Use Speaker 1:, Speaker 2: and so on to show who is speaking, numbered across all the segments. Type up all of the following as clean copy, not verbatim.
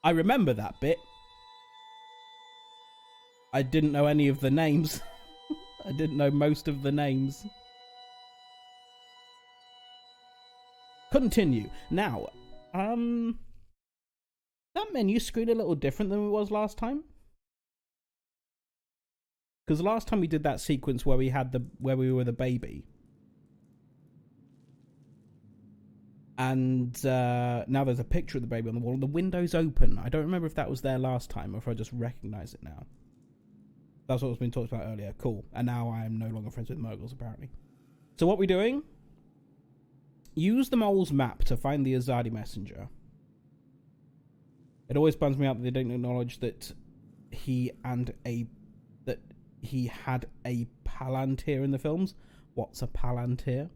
Speaker 1: I remember that bit. I didn't know any of the names. I didn't know most of the names. Continue. Now, that menu screen a little different than it was last time. Because last time we did that sequence where we we were the baby. And now there's a picture of the baby on the wall and the window's open. I don't remember if that was there last time or if I just recognize it now. That's what was being talked about earlier. Cool. And now I am no longer friends with Murgles, apparently. So what we're doing? Use the mole's map to find the Azadi messenger. It always bums me out that they don't acknowledge that he had a Palantir in the films. What's a Palantir?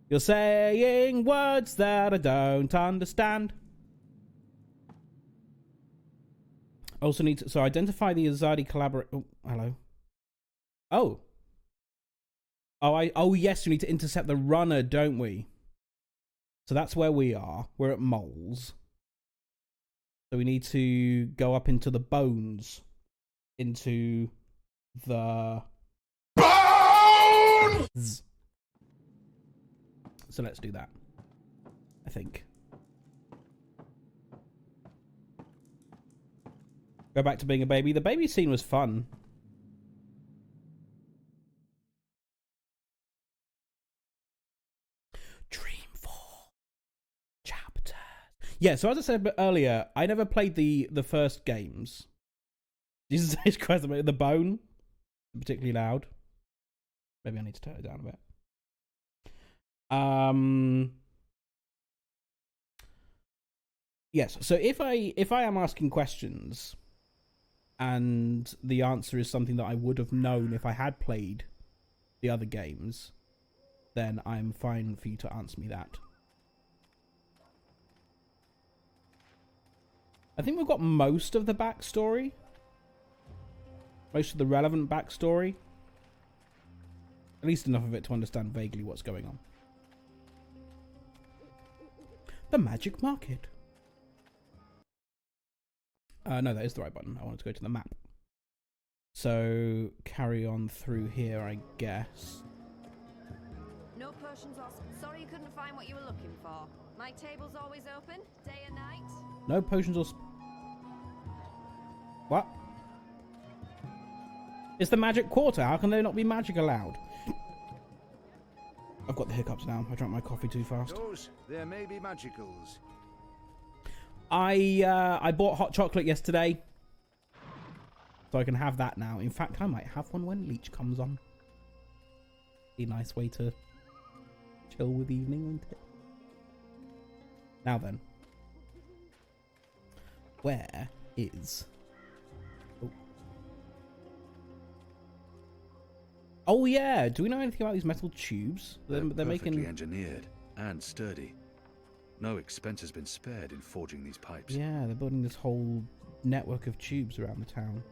Speaker 1: You're saying words that I don't understand. Also need to identify the Azadi collaborate. Oh, hello. Oh. Oh yes, we need to intercept the runner, don't we? So that's where we are. We're at Moles. So we need to go up into the bones. Into the bones. So let's do that. I think. Go back to being a baby. The baby scene was fun. Dreamfall chapters. Yeah, so as I said earlier, I never played the first games. Jesus Christ, the bone. Particularly loud. Maybe I need to turn it down a bit. Yes, so if I am asking questions and the answer is something that I would have known if I had played the other games, then I'm fine for you to answer me that. I think we've got most of the backstory. Most of the relevant backstory. At least enough of it to understand vaguely what's going on. The magic market. No, that is the right button. I wanted to go to the map. So, carry on through here, I guess.
Speaker 2: No potions or... Sorry you couldn't find what you were looking for. My table's always open, day and night.
Speaker 1: No potions or... What? It's the magic quarter. How can there not be magic allowed? I've got the hiccups now. I drank my coffee too fast.
Speaker 3: There may be magicals.
Speaker 1: I bought hot chocolate yesterday. So I can have that now. In fact, I might have one when Leech comes on. Be a nice way to chill with the evening, wouldn't it? Now then. Where is... Oh yeah, do we know anything about these metal tubes?
Speaker 3: They're
Speaker 1: making
Speaker 3: perfectly engineered and sturdy. No expense has been spared in forging these pipes.
Speaker 1: Yeah, they're building this whole network of tubes around the town.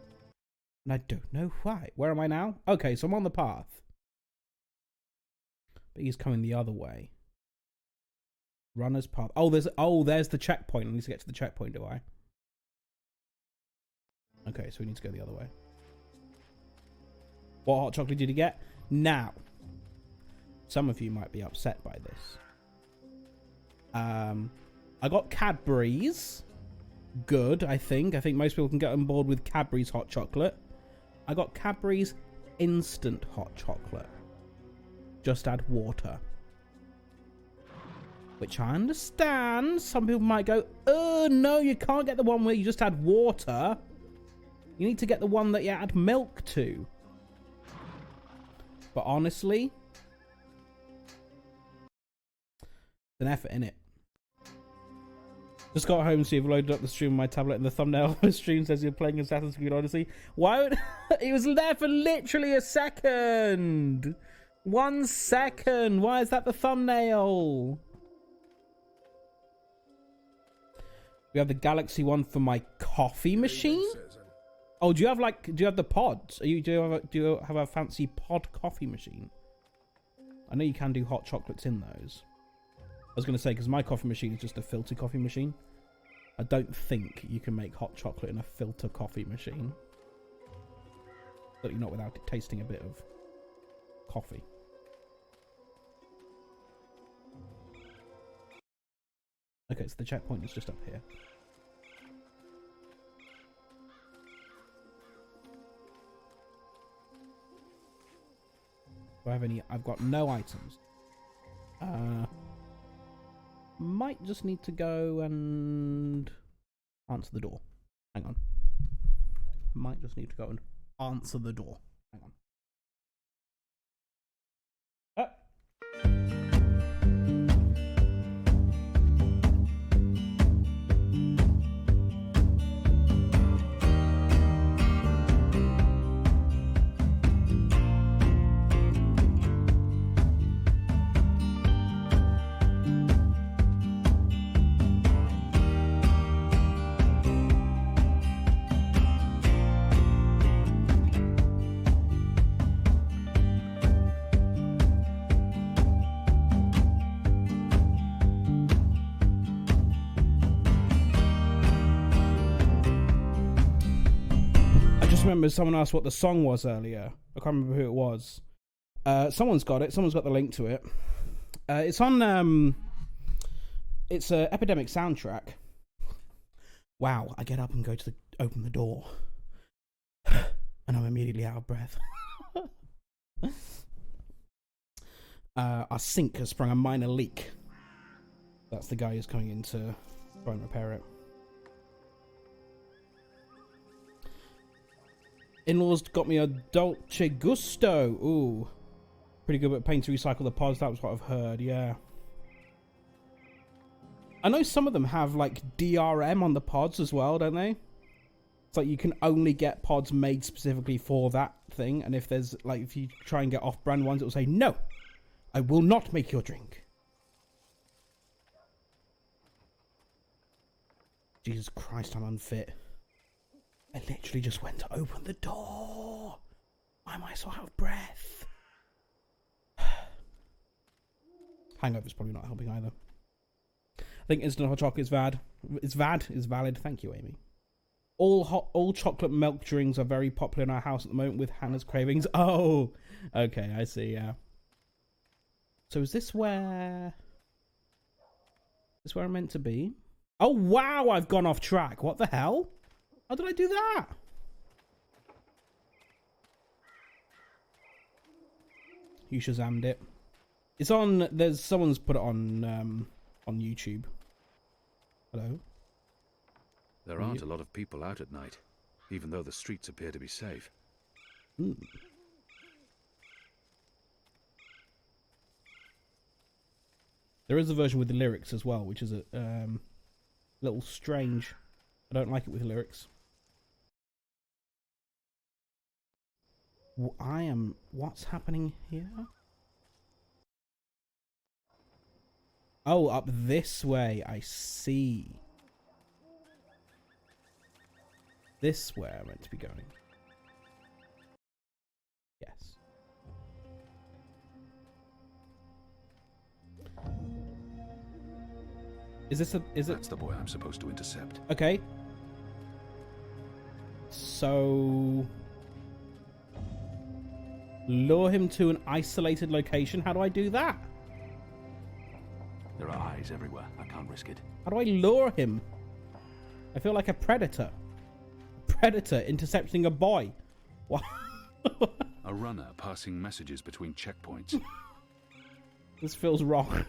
Speaker 1: And I don't know why. Where am I now? Okay, so I'm on the path. But he's coming the other way. Runner's path. Oh, there's the checkpoint. I need to get to the checkpoint, do I? Okay, so we need to go the other way. What hot chocolate did you get? Now, some of you might be upset by this. I got Cadbury's. Good, I think. I think most people can get on board with Cadbury's hot chocolate. I got Cadbury's instant hot chocolate. Just add water. Which I understand. Some people might go, oh, no, you can't get the one where you just add water. You need to get the one that you add milk to. But honestly, it's an effort, innit? Just got home, so you've loaded up the stream on my tablet, and the thumbnail of the stream says you're playing Assassin's Creed Odyssey. Why would... It was there for literally a second! 1 second! Why is that the thumbnail? We have the Galaxy one for my coffee machine? Oh, do you have the pods? Do you have a fancy pod coffee machine? I know you can do hot chocolates in those. I was going to say, because my coffee machine is just a filter coffee machine. I don't think you can make hot chocolate in a filter coffee machine. Certainly not without it tasting a bit of coffee. Okay, so the checkpoint is just up here. Do I have any? I've got no items. Might just need to go and answer the door. Hang on. Might just need to go and answer the door. Hang on. Remember someone asked what the song was earlier. I can't remember who it was. Someone's got it. Someone's got the link to it. It's on it's a Epidemic soundtrack. Wow, I get up and go to open the door and I'm immediately out of breath. Our sink has sprung a minor leak. That's the guy who's coming in to try and repair it. In-laws got me a Dolce Gusto. Ooh. Pretty good at paying to recycle the pods. That was what I've heard, yeah. I know some of them have, like, DRM on the pods as well, don't they? It's like you can only get pods made specifically for that thing. And if there's, like, if you try and get off-brand ones, it will say, no, I will not make your drink. Jesus Christ, I'm unfit. I literally just went to open the door. Why am I so out of breath? Hangover's probably not helping either. I think instant hot chocolate is valid. Thank you, Amy. All chocolate milk drinks are very popular in our house at the moment with Hannah's cravings. Oh, okay, I see. Yeah. So is this where? Is this where I'm meant to be? Oh wow, I've gone off track. What the hell? How did I do that? You Shazammed it. It's on. There's someone's put it on YouTube. Hello.
Speaker 3: There aren't a lot of people out at night, even though the streets appear to be safe.
Speaker 1: There is a version with the lyrics as well, which is a little strange. I don't like it with lyrics. What's happening here? Oh, up this way. I see. This way I'm meant to be going. Yes.
Speaker 3: That's the boy I'm supposed to intercept.
Speaker 1: Okay. So lure him to an isolated location. How do I do that?
Speaker 3: There are eyes everywhere. I can't risk it.
Speaker 1: How do I lure him? I feel like a predator. A predator intercepting a boy. What?
Speaker 3: A runner passing messages between checkpoints.
Speaker 1: This feels wrong.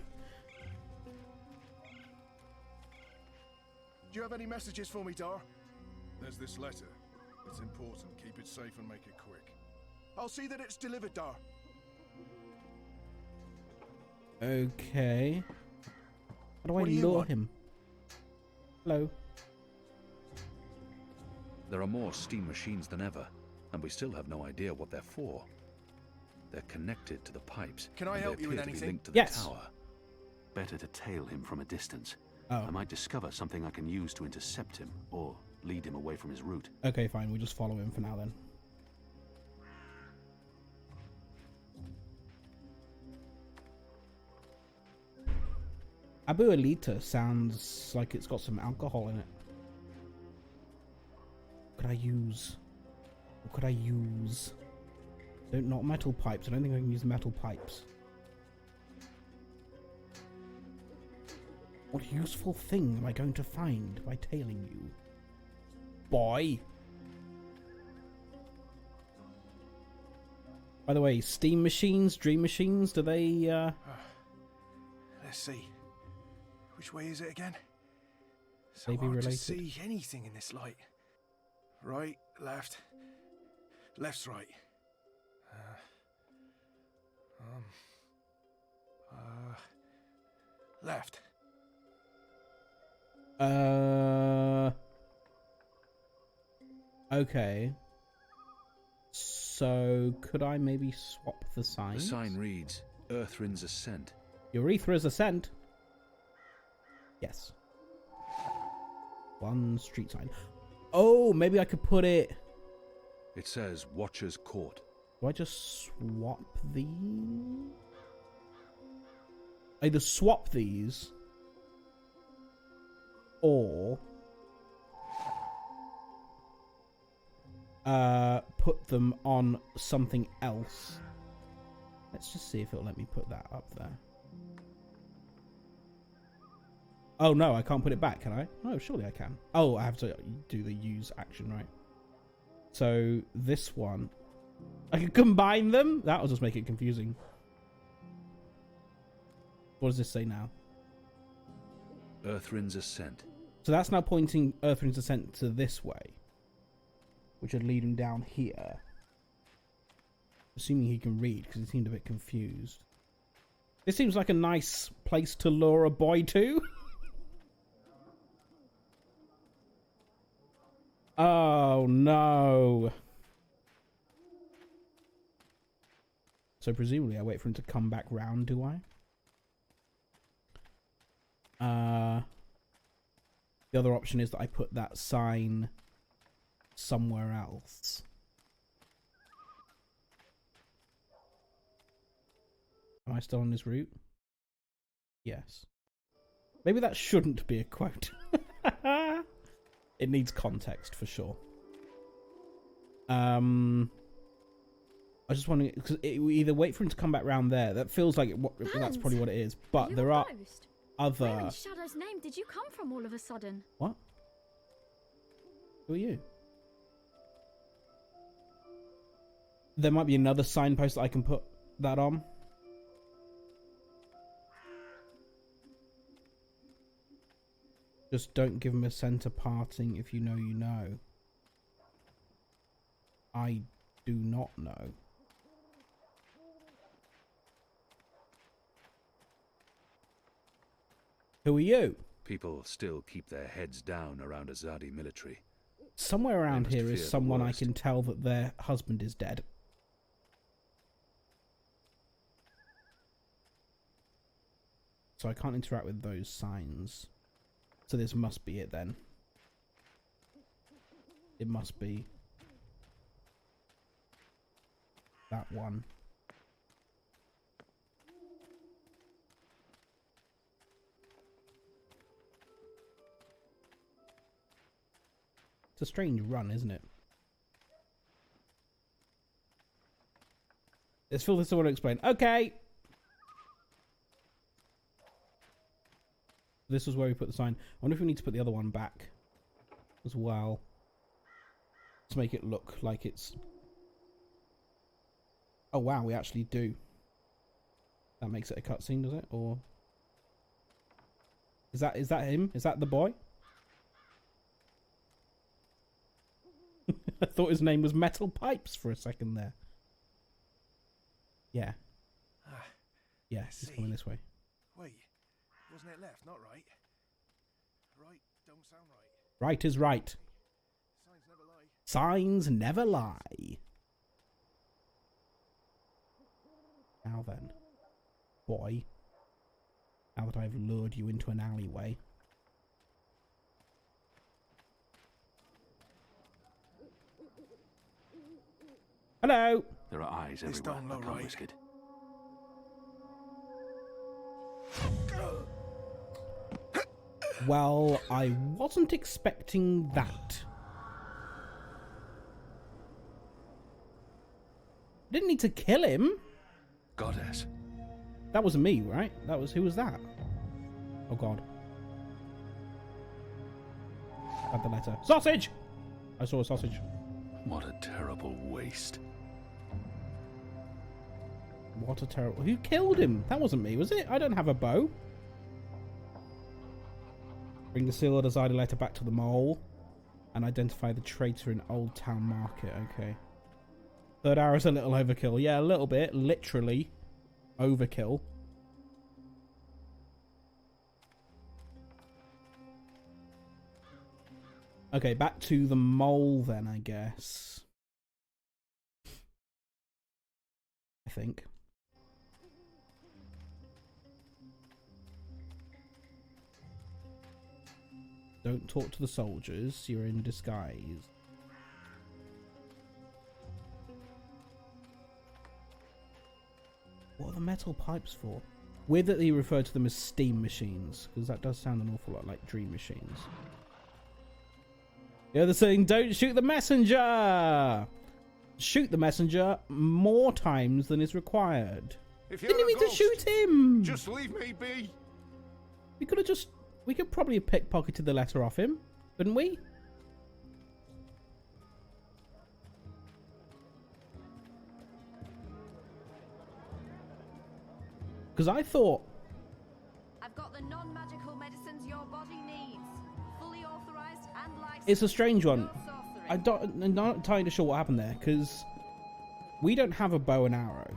Speaker 4: Do you have any messages for me, Dar? There's this letter. It's important. Keep it safe and make it quick. I'll see that it's delivered, Dar.
Speaker 1: Okay. How do I lure him? Hello.
Speaker 3: There are more steam machines than ever, and we still have no idea what they're for. They're connected to the pipes.
Speaker 4: Can I help you with anything?
Speaker 3: Linked to the tower. Better to tail him from a distance.
Speaker 1: Oh.
Speaker 3: I might discover something I can use to intercept him, or lead him away from his route.
Speaker 1: Okay, fine. We'll just follow him for now then. Abuelita sounds like it's got some alcohol in it. What could I use? What could I use? Not metal pipes. I don't think I can use metal pipes. What useful thing am I going to find by tailing you? Boy! By the way, steam machines, dream machines, do they,
Speaker 4: Let's see. Which way is it again? So
Speaker 1: Maybe
Speaker 4: hard
Speaker 1: related.
Speaker 4: to see anything in this light. Right, left. Left's right. Left.
Speaker 1: Okay. So, could I maybe swap the signs?
Speaker 3: The sign reads, Earthrin's Ascent.
Speaker 1: Urethra's Ascent. Yes. One street sign. Oh, maybe I could put it...
Speaker 3: It says Watcher's Court.
Speaker 1: Do I just swap these? Either swap these or put them on something else. Let's just see if it'll let me put that up there. Oh no, I can't put it back, can I? Oh, surely I can. Oh, I have to do the use action, right? So this one, I can combine them? That'll just make it confusing. What does this say now?
Speaker 3: Earthrin's Ascent.
Speaker 1: So that's now pointing Earthrin's Ascent to this way, which would lead him down here. Assuming he can read, because he seemed a bit confused. This seems like a nice place to lure a boy to. Oh no. So presumably I wait for him to come back round, do I? The other option is that I put that sign somewhere else. Am I still on this route? Yes. Maybe that shouldn't be a quote. It needs context for sure. I was just wondering, because we either wait for him to come back round there. That feels like that's probably what it is. But there are other.
Speaker 5: Where in Shadow's name did you come from all of a sudden?
Speaker 1: What? Who are you? There might be another signpost that I can put that on. Just don't give him a centre parting. If you know, you know. I do not know. Who are you?
Speaker 3: People still keep their heads down around Azadi military.
Speaker 1: Somewhere around
Speaker 3: must
Speaker 1: here
Speaker 3: fear
Speaker 1: is
Speaker 3: the
Speaker 1: someone I
Speaker 3: worst.
Speaker 1: can tell that their husband is dead. So I can't interact with those signs. So this must be it then. It must be that one. It's a strange run, isn't it? Let's fill this all to explain. Okay. This was where we put the sign. I wonder if we need to put the other one back as well to make it look like it's... Oh wow, we actually do. That makes it a cutscene, does it? Or is that him? Is that the boy? I thought his name was Metal Pipes for a second there. Yeah. Yeah, he's coming this way.
Speaker 4: Wait, wasn't it left, not right? Right, don't sound right.
Speaker 1: Right is right.
Speaker 4: Signs never lie.
Speaker 1: Signs never lie. Now then, boy. Now that I've lured you into an alleyway. Hello.
Speaker 3: There are eyes
Speaker 4: This
Speaker 3: everywhere.
Speaker 4: don't
Speaker 3: I
Speaker 4: look
Speaker 3: can't
Speaker 4: right.
Speaker 3: risk it.
Speaker 1: Well, I wasn't expecting that. Didn't need to kill him.
Speaker 3: Goddess.
Speaker 1: That wasn't me, right? That was... Who was that? Oh, God. I had the letter. Sausage! I saw a sausage.
Speaker 3: What a terrible waste.
Speaker 1: What a terrible... Who killed him? That wasn't me, was it? I don't have a bow. Bring the sealed Azadi letter back to the mole and identify the traitor in Old Town Market. Okay. Third hour is a little overkill. Yeah, a little bit. Literally overkill. Okay, back to the mole then, I guess. I think. Don't talk to the soldiers. You're in disguise. What are the metal pipes for? Weird that he referred to them as steam machines, because that does sound an awful lot like dream machines. The other saying, don't shoot the messenger! Shoot the messenger more times than is required.
Speaker 4: If
Speaker 1: Didn't
Speaker 4: you're
Speaker 1: you
Speaker 4: a
Speaker 1: mean to
Speaker 4: ghost,
Speaker 1: shoot him?
Speaker 4: just leave me be.
Speaker 1: We could have just... We could probably have pickpocketed the letter off him, couldn't we? Because I thought...
Speaker 2: I've got the non-magical medicines your body needs. Fully authorized and licensed.
Speaker 1: It's a strange one.
Speaker 2: No sorcery.
Speaker 1: I'm not entirely sure what happened there, because we don't have a bow and arrow.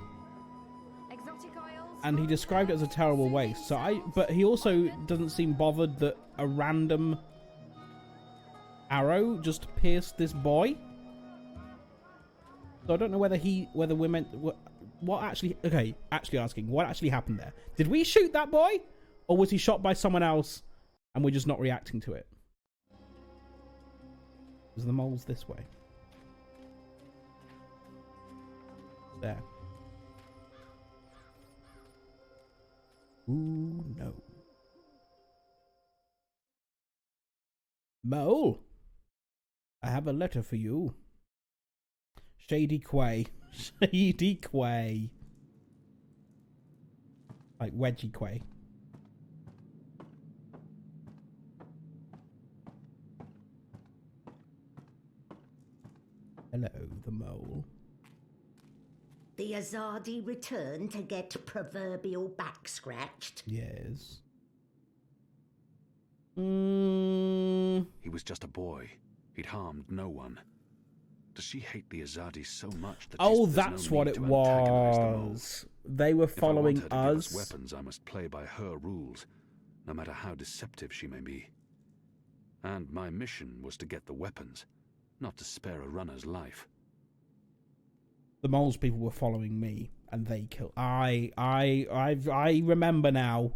Speaker 2: Exotic oils,
Speaker 1: And he described it as a terrible waste. So but he also doesn't seem bothered that a random arrow just pierced this boy. So I don't know whether we're meant... What actually... Okay, actually asking, what actually happened there? Did we shoot that boy? Or was he shot by someone else and we're just not reacting to it? Because the mole's this way. There. Ooh, no. Mole, I have a letter for you. Shady Quay. Shady Quay. Like Wedgie Quay. Hello, the mole.
Speaker 6: The Azadi return to get proverbial back scratched.
Speaker 1: Yes.
Speaker 3: He was just a boy. He'd harmed no one. Does she hate the Azadi so much that
Speaker 1: Oh,
Speaker 3: there's
Speaker 1: that's
Speaker 3: no
Speaker 1: what
Speaker 3: need
Speaker 1: it
Speaker 3: to antagonize the mole?
Speaker 1: was. They were following
Speaker 3: If I want her to give
Speaker 1: us.
Speaker 3: us weapons, I must play by her rules, no matter how deceptive she may be. And my mission was to get the weapons, not to spare a runner's life.
Speaker 1: The mole's people were following me, and they killed. I remember now.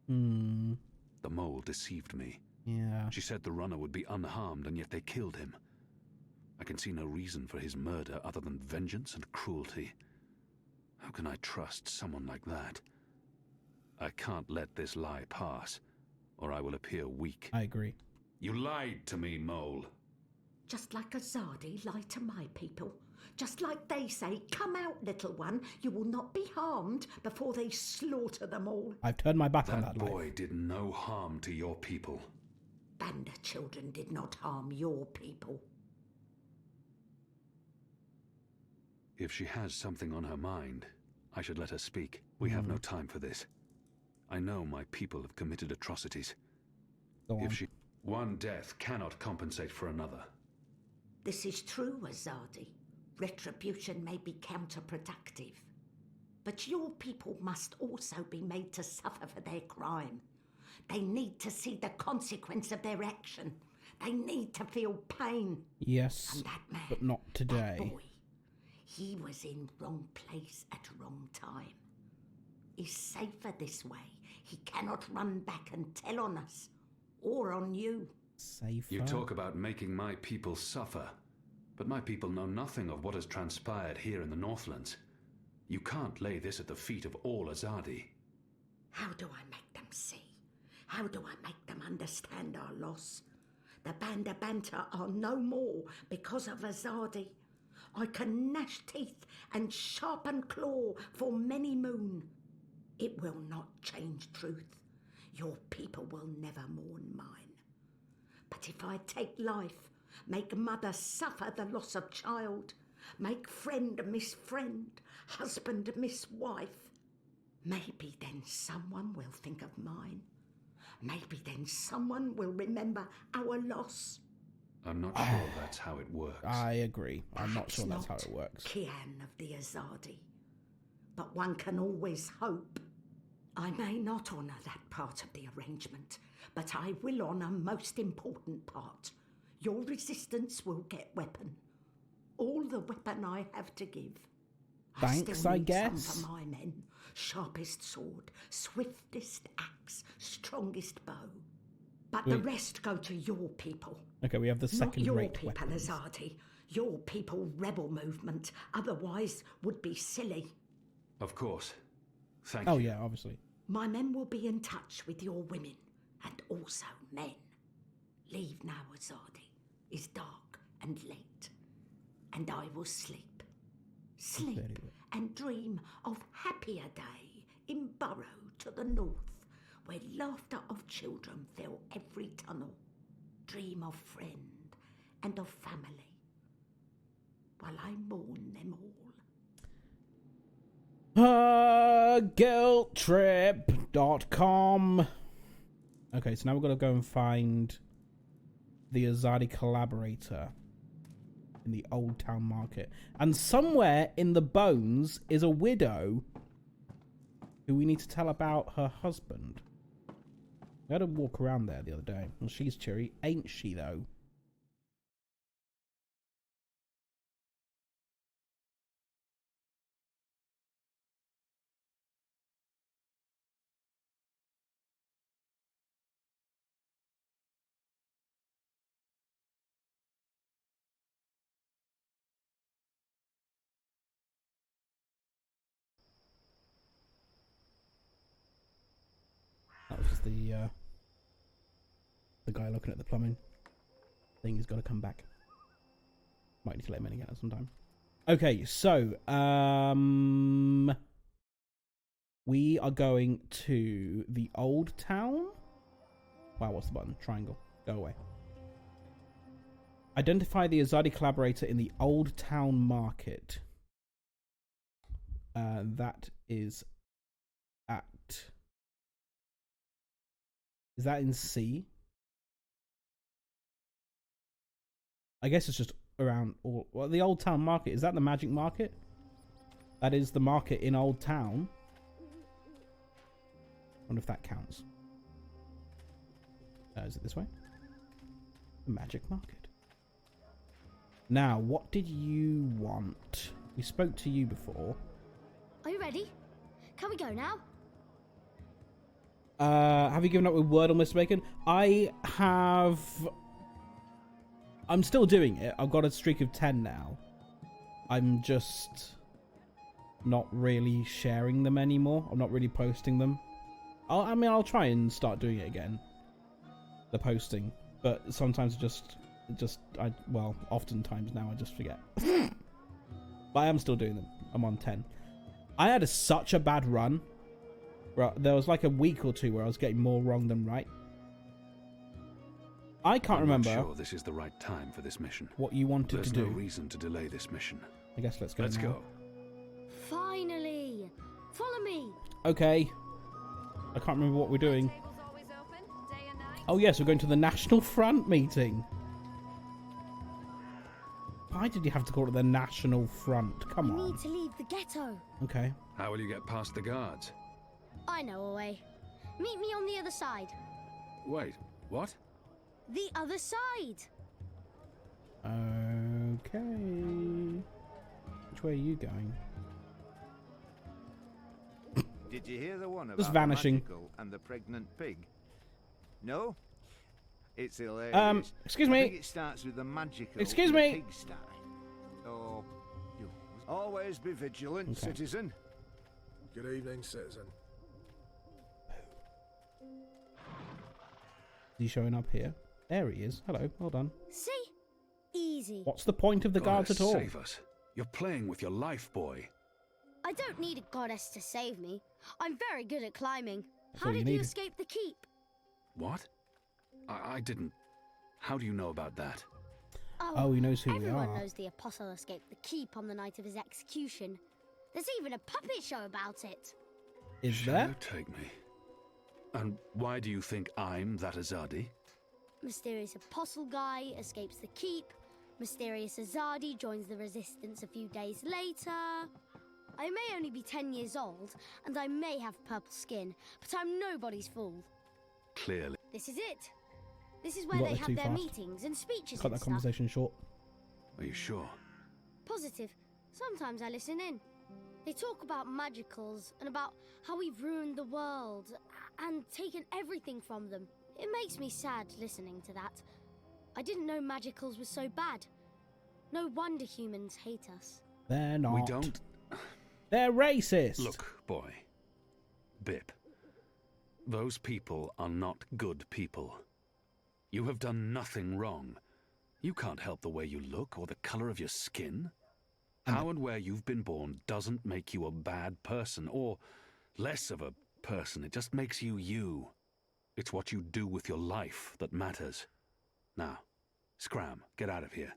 Speaker 3: The mole deceived me.
Speaker 1: Yeah.
Speaker 3: She said the runner would be unharmed, and yet they killed him. I can see no reason for his murder other than vengeance and cruelty. How can I trust someone like that? I can't let this lie pass, or I will appear weak.
Speaker 1: I agree.
Speaker 3: You lied to me, Mole.
Speaker 6: Just like Azadi lied to my people. Just like they say, come out, little one, you will not be harmed before they slaughter them all.
Speaker 1: I've turned my back on
Speaker 3: That
Speaker 1: that
Speaker 3: boy
Speaker 1: life.
Speaker 3: did no harm to your people.
Speaker 6: Banda children did not harm your people.
Speaker 3: If she has something on her mind, I should let her speak. We have no time for this. I know my people have committed atrocities.
Speaker 1: Go on.
Speaker 3: One death cannot compensate for another.
Speaker 6: This is true, Azadi. Retribution may be counterproductive. But your people must also be made to suffer for their crime. They need to see the consequence of their action. They need to feel pain.
Speaker 1: Yes,
Speaker 6: And that man,
Speaker 1: but not today.
Speaker 6: that boy, he was in wrong place at wrong time. He's safer this way. He cannot run back and tell on us, or on you.
Speaker 1: Safer.
Speaker 3: You talk about making my people suffer, but my people know nothing of what has transpired here in the Northlands. You can't lay this at the feet of all Azadi.
Speaker 6: How do I make them see? How do I make them understand our loss? The Band of Banter are no more because of Azadi. I can gnash teeth and sharpen claw for many moon. It will not change truth. Your people will never mourn mine. But if I take life, make mother suffer the loss of child, make friend miss friend, husband miss wife, maybe then someone will think of mine. Maybe then someone will remember our loss.
Speaker 3: I'm not sure that's how it works.
Speaker 1: I agree. I'm not
Speaker 6: Perhaps
Speaker 1: sure that's how
Speaker 6: not,
Speaker 1: it works.
Speaker 6: Kian of the Azadi. But one can always hope. I may not honour that part of the arrangement, but I will honour most important part. Your resistance will get weapon. All the weapon I have to give.
Speaker 1: Thanks,
Speaker 6: still
Speaker 1: I
Speaker 6: need
Speaker 1: guess.
Speaker 6: some for my men. Sharpest sword, swiftest axe, strongest bow. But the rest go to your people.
Speaker 1: Okay, we have the
Speaker 6: Not your
Speaker 1: second-rate
Speaker 6: people,
Speaker 1: weapons.
Speaker 6: Azadi. Your people rebel movement, otherwise would be silly.
Speaker 3: Of course. Thank
Speaker 1: Oh
Speaker 3: you.
Speaker 1: yeah, obviously.
Speaker 6: My men will be in touch with your women, and also men. Leave now, Azadi. It's dark and late, and I will sleep. Sleep
Speaker 1: Very good.
Speaker 6: and dream of happier day in Burrow to the north, where laughter of children fill every tunnel. Dream of friend and of family, while I mourn them all.
Speaker 1: Guilttrip.com. Okay, so now we've got to go and find the Azadi collaborator in the Old Town Market. And somewhere in the bones is a widow who we need to tell about her husband. We had to walk around there the other day. Well, she's cheery, ain't she, though? That was just the guy looking at the plumbing thing. He's got to come back. Might need to let him in again at some time. Okay, so we are going to the Old Town. Wow, what's the button? Triangle. Go away. Identify the Azadi collaborator in the Old Town Market. That is at... Is that in C? I guess it's just around all... Well, the Old Town Market. Is that the Magic Market? That is the market in Old Town. I wonder if that counts. Is it this way? The Magic Market. Now, what did you want? We spoke to you before.
Speaker 5: Are you ready? Can we go now?
Speaker 1: Have you given up with Wordle, Mr. Bacon? I have... I'm still doing it. I've got a streak of 10 now. I'm just not really sharing them anymore. I'm not really posting them. I'll try and start doing it again. The posting. But sometimes oftentimes now I just forget. But I am still doing them. I'm on 10. I had such a bad run. There was like a week or two where I was getting more wrong than right. I can't remember.
Speaker 3: I'm not sure this is the right time for this mission.
Speaker 1: What you wanted
Speaker 3: There's
Speaker 1: to do.
Speaker 3: no reason to delay this mission.
Speaker 1: I guess let's go.
Speaker 3: Let's
Speaker 1: now.
Speaker 3: go.
Speaker 5: Finally! Follow me!
Speaker 1: Okay. I can't remember what we're doing.
Speaker 2: Table's always open, day and night.
Speaker 1: Oh yes, we're going to the National Front meeting. Why did you have to call it the National Front? Come
Speaker 5: We
Speaker 1: on.
Speaker 5: need to leave the ghetto.
Speaker 1: Okay.
Speaker 3: How will you get past the guards?
Speaker 5: I know a way. Meet me on the other side.
Speaker 3: Wait, what?
Speaker 5: The other side!
Speaker 1: Okay. Which way are you going?
Speaker 7: Did you hear the one about
Speaker 1: Just vanishing.
Speaker 7: the magical and the pregnant pig? No? It's hilarious.
Speaker 1: Excuse
Speaker 7: I
Speaker 1: me.
Speaker 7: think it starts with the magical
Speaker 1: Excuse
Speaker 7: and the
Speaker 1: me.
Speaker 7: pigsty. Oh, you always be vigilant,
Speaker 1: Okay.
Speaker 7: citizen.
Speaker 4: Good evening, citizen.
Speaker 1: Is he showing up here? There he is. Hello, well done.
Speaker 5: See? Easy.
Speaker 1: What's the point of the guards at all?
Speaker 3: Save us. You're playing with your life, boy.
Speaker 5: I don't need a goddess to save me. I'm very good at climbing.
Speaker 1: That's
Speaker 5: How
Speaker 1: all you
Speaker 5: did you
Speaker 1: need.
Speaker 5: escape the keep?
Speaker 3: What? I didn't. How do you know about that?
Speaker 1: Oh, he knows who we
Speaker 5: everyone
Speaker 1: are.
Speaker 5: knows the apostle escaped the keep on the night of his execution. There's even a puppet show about it.
Speaker 1: Is
Speaker 3: Shall
Speaker 1: there?
Speaker 3: you take me? And why do you think I'm that Azadi?
Speaker 5: Mysterious apostle guy escapes the keep. Mysterious Azadi joins the resistance a few days later. I may only be 10 years old, and I may have purple skin, but I'm nobody's fool.
Speaker 3: Clearly.
Speaker 5: This is it. This is where
Speaker 1: got
Speaker 5: they
Speaker 1: there
Speaker 5: have
Speaker 1: too
Speaker 5: their
Speaker 1: fast.
Speaker 5: meetings and speeches
Speaker 1: Cut
Speaker 5: and
Speaker 1: that
Speaker 5: stuff.
Speaker 1: conversation short.
Speaker 3: Are you sure?
Speaker 5: Positive. Sometimes I listen in. They talk about magicals and about how we've ruined the world and taken everything from them. It makes me sad listening to that. I didn't know magicals were so bad. No wonder humans hate us.
Speaker 1: They're not.
Speaker 3: We don't.
Speaker 1: They're racist.
Speaker 3: Look, boy. Bip. Those people are not good people. You have done nothing wrong. You can't help the way you look or the color of your skin. How and where you've been born doesn't make you a bad person or less of a person. It just makes you you. It's what you do with your life that matters. Now, scram, get out of here.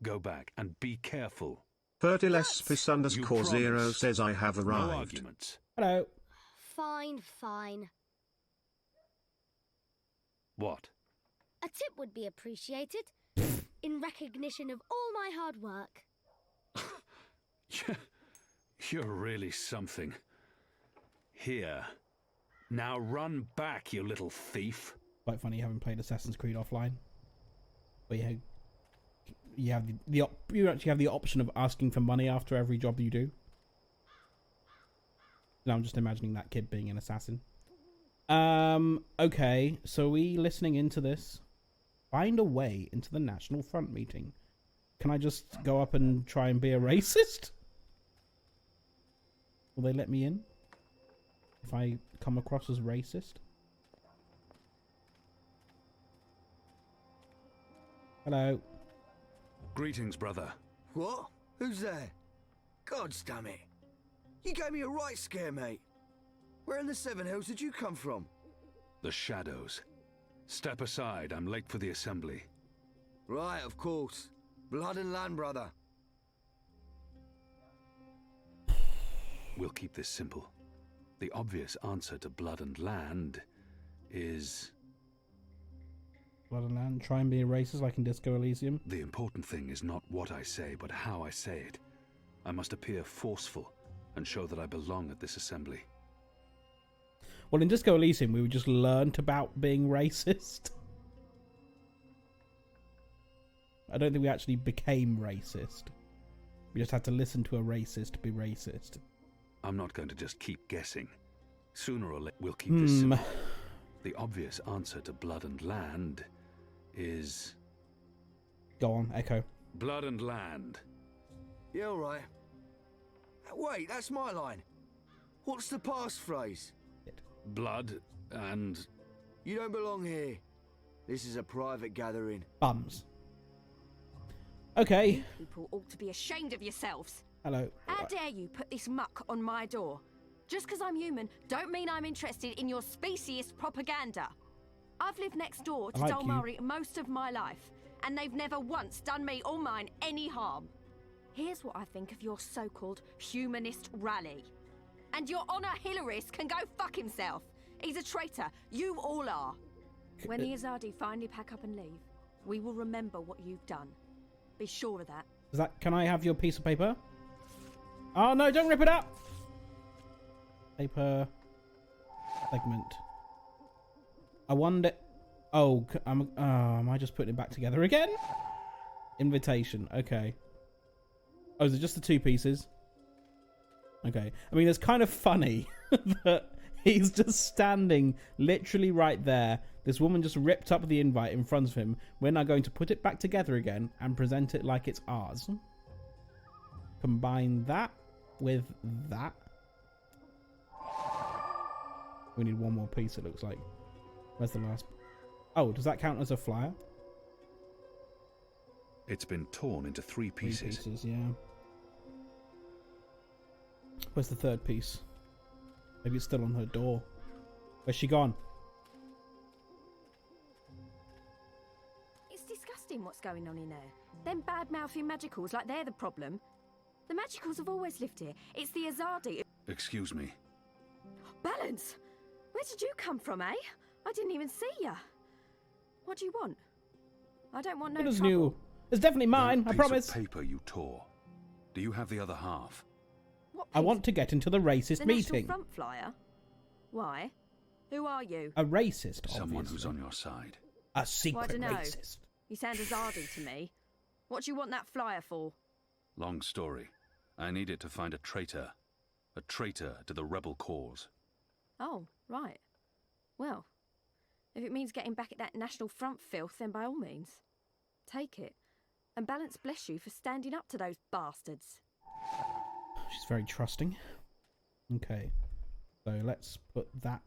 Speaker 3: Go back and be careful.
Speaker 8: Fertilespis_0
Speaker 3: promised.
Speaker 8: says I have
Speaker 3: No
Speaker 8: arrived.
Speaker 3: arguments.
Speaker 1: Hello.
Speaker 5: Fine, fine.
Speaker 3: What?
Speaker 5: A tip would be appreciated in recognition of all my hard work.
Speaker 3: You're really something. Here. Now run back, you little thief.
Speaker 1: Quite funny having played Assassin's Creed offline. But you have you actually have the option of asking for money after every job you do. Now I'm just imagining that kid being an assassin. Okay, so we listening into this. Find a way into the National Front meeting. Can I just go up and try and be a racist? Will they let me in? If I come across as racist? Hello.
Speaker 3: Greetings, brother.
Speaker 9: What? Who's there? Gods damn it. You gave me a right scare, mate. Where in the Seven Hills did you come from?
Speaker 3: The shadows. Step aside, I'm late for the assembly.
Speaker 9: Right, of course. Blood and land, brother.
Speaker 3: We'll keep this simple. The obvious answer to blood and land is...
Speaker 1: Blood and Land. Try and be a racist like in Disco Elysium.
Speaker 3: The important thing is not what I say, but how I say it. I must appear forceful and show that I belong at this assembly.
Speaker 1: Well, in Disco Elysium, we just learnt about being racist. I don't think we actually became racist. We just had to listen to a racist to be racist.
Speaker 3: I'm not going to just keep guessing. Sooner or later, we'll keep this simple. The obvious answer to blood and land is...
Speaker 1: Go on, Echo.
Speaker 3: Blood and land.
Speaker 9: Yeah, all right. Wait, that's my line. What's the passphrase?
Speaker 3: Blood and...
Speaker 9: You don't belong here. This is a private gathering.
Speaker 1: Bums. Okay.
Speaker 2: People ought to be ashamed of yourselves.
Speaker 1: Hello.
Speaker 2: How dare you put this muck on my door? Just because I'm human, don't mean I'm interested in your speciesist propaganda. I've lived next door to
Speaker 1: I like
Speaker 2: Dalmari most of my life, and they've never once done me or mine any harm. Here's what I think of your so-called humanist rally. And your Honor Hillarist can go fuck himself. He's a traitor. You all are. When the Azadi finally pack up and leave, we will remember what you've done. Be sure of that.
Speaker 1: Is that? Can I have your piece of paper? Oh no! Don't rip it up. Paper segment. I wonder. Oh, am I just putting it back together again? Invitation. Okay. Oh, is it just the two pieces? Okay. I mean, it's kind of funny that he's just standing literally right there. This woman just ripped up the invite in front of him. We're now going to put it back together again and present it like it's ours. Combine that with that. We need one more piece, it looks like. Where's the last? Oh, does that count as a flyer?
Speaker 3: It's been torn into 3
Speaker 1: Three
Speaker 3: pieces.
Speaker 1: pieces, yeah. Where's the third piece? Maybe it's still on her door. Where's she gone?
Speaker 2: It's disgusting what's going on in there. Them bad-mouthing magicals like they're the problem. The magicals have always lived here. It's the Azadi.
Speaker 3: Excuse me.
Speaker 2: Balance! Where did you come from, eh? I didn't even see ya. What do you want? I don't want no
Speaker 1: It is
Speaker 2: trouble.
Speaker 1: new. It's definitely mine,
Speaker 3: That
Speaker 1: I
Speaker 3: piece
Speaker 1: promise.
Speaker 3: of paper you tore. Do you have the other half?
Speaker 2: What
Speaker 1: I
Speaker 2: piece?
Speaker 1: want to get into the racist
Speaker 2: the
Speaker 1: meeting.
Speaker 2: National Front flyer? Why? Who are you?
Speaker 1: A racist,
Speaker 3: Someone who's
Speaker 1: obviously.
Speaker 3: on your side.
Speaker 1: A secret
Speaker 2: dunno.
Speaker 1: racist.
Speaker 2: You sound Azadi to me. What do you want that flyer for?
Speaker 3: Long story. I need it to find a traitor. A traitor to the rebel cause.
Speaker 2: Oh, right. Well, if it means getting back at that National Front filth, then by all means. Take it. And Balance bless you for standing up to those bastards.
Speaker 1: She's very trusting. Okay. So let's put that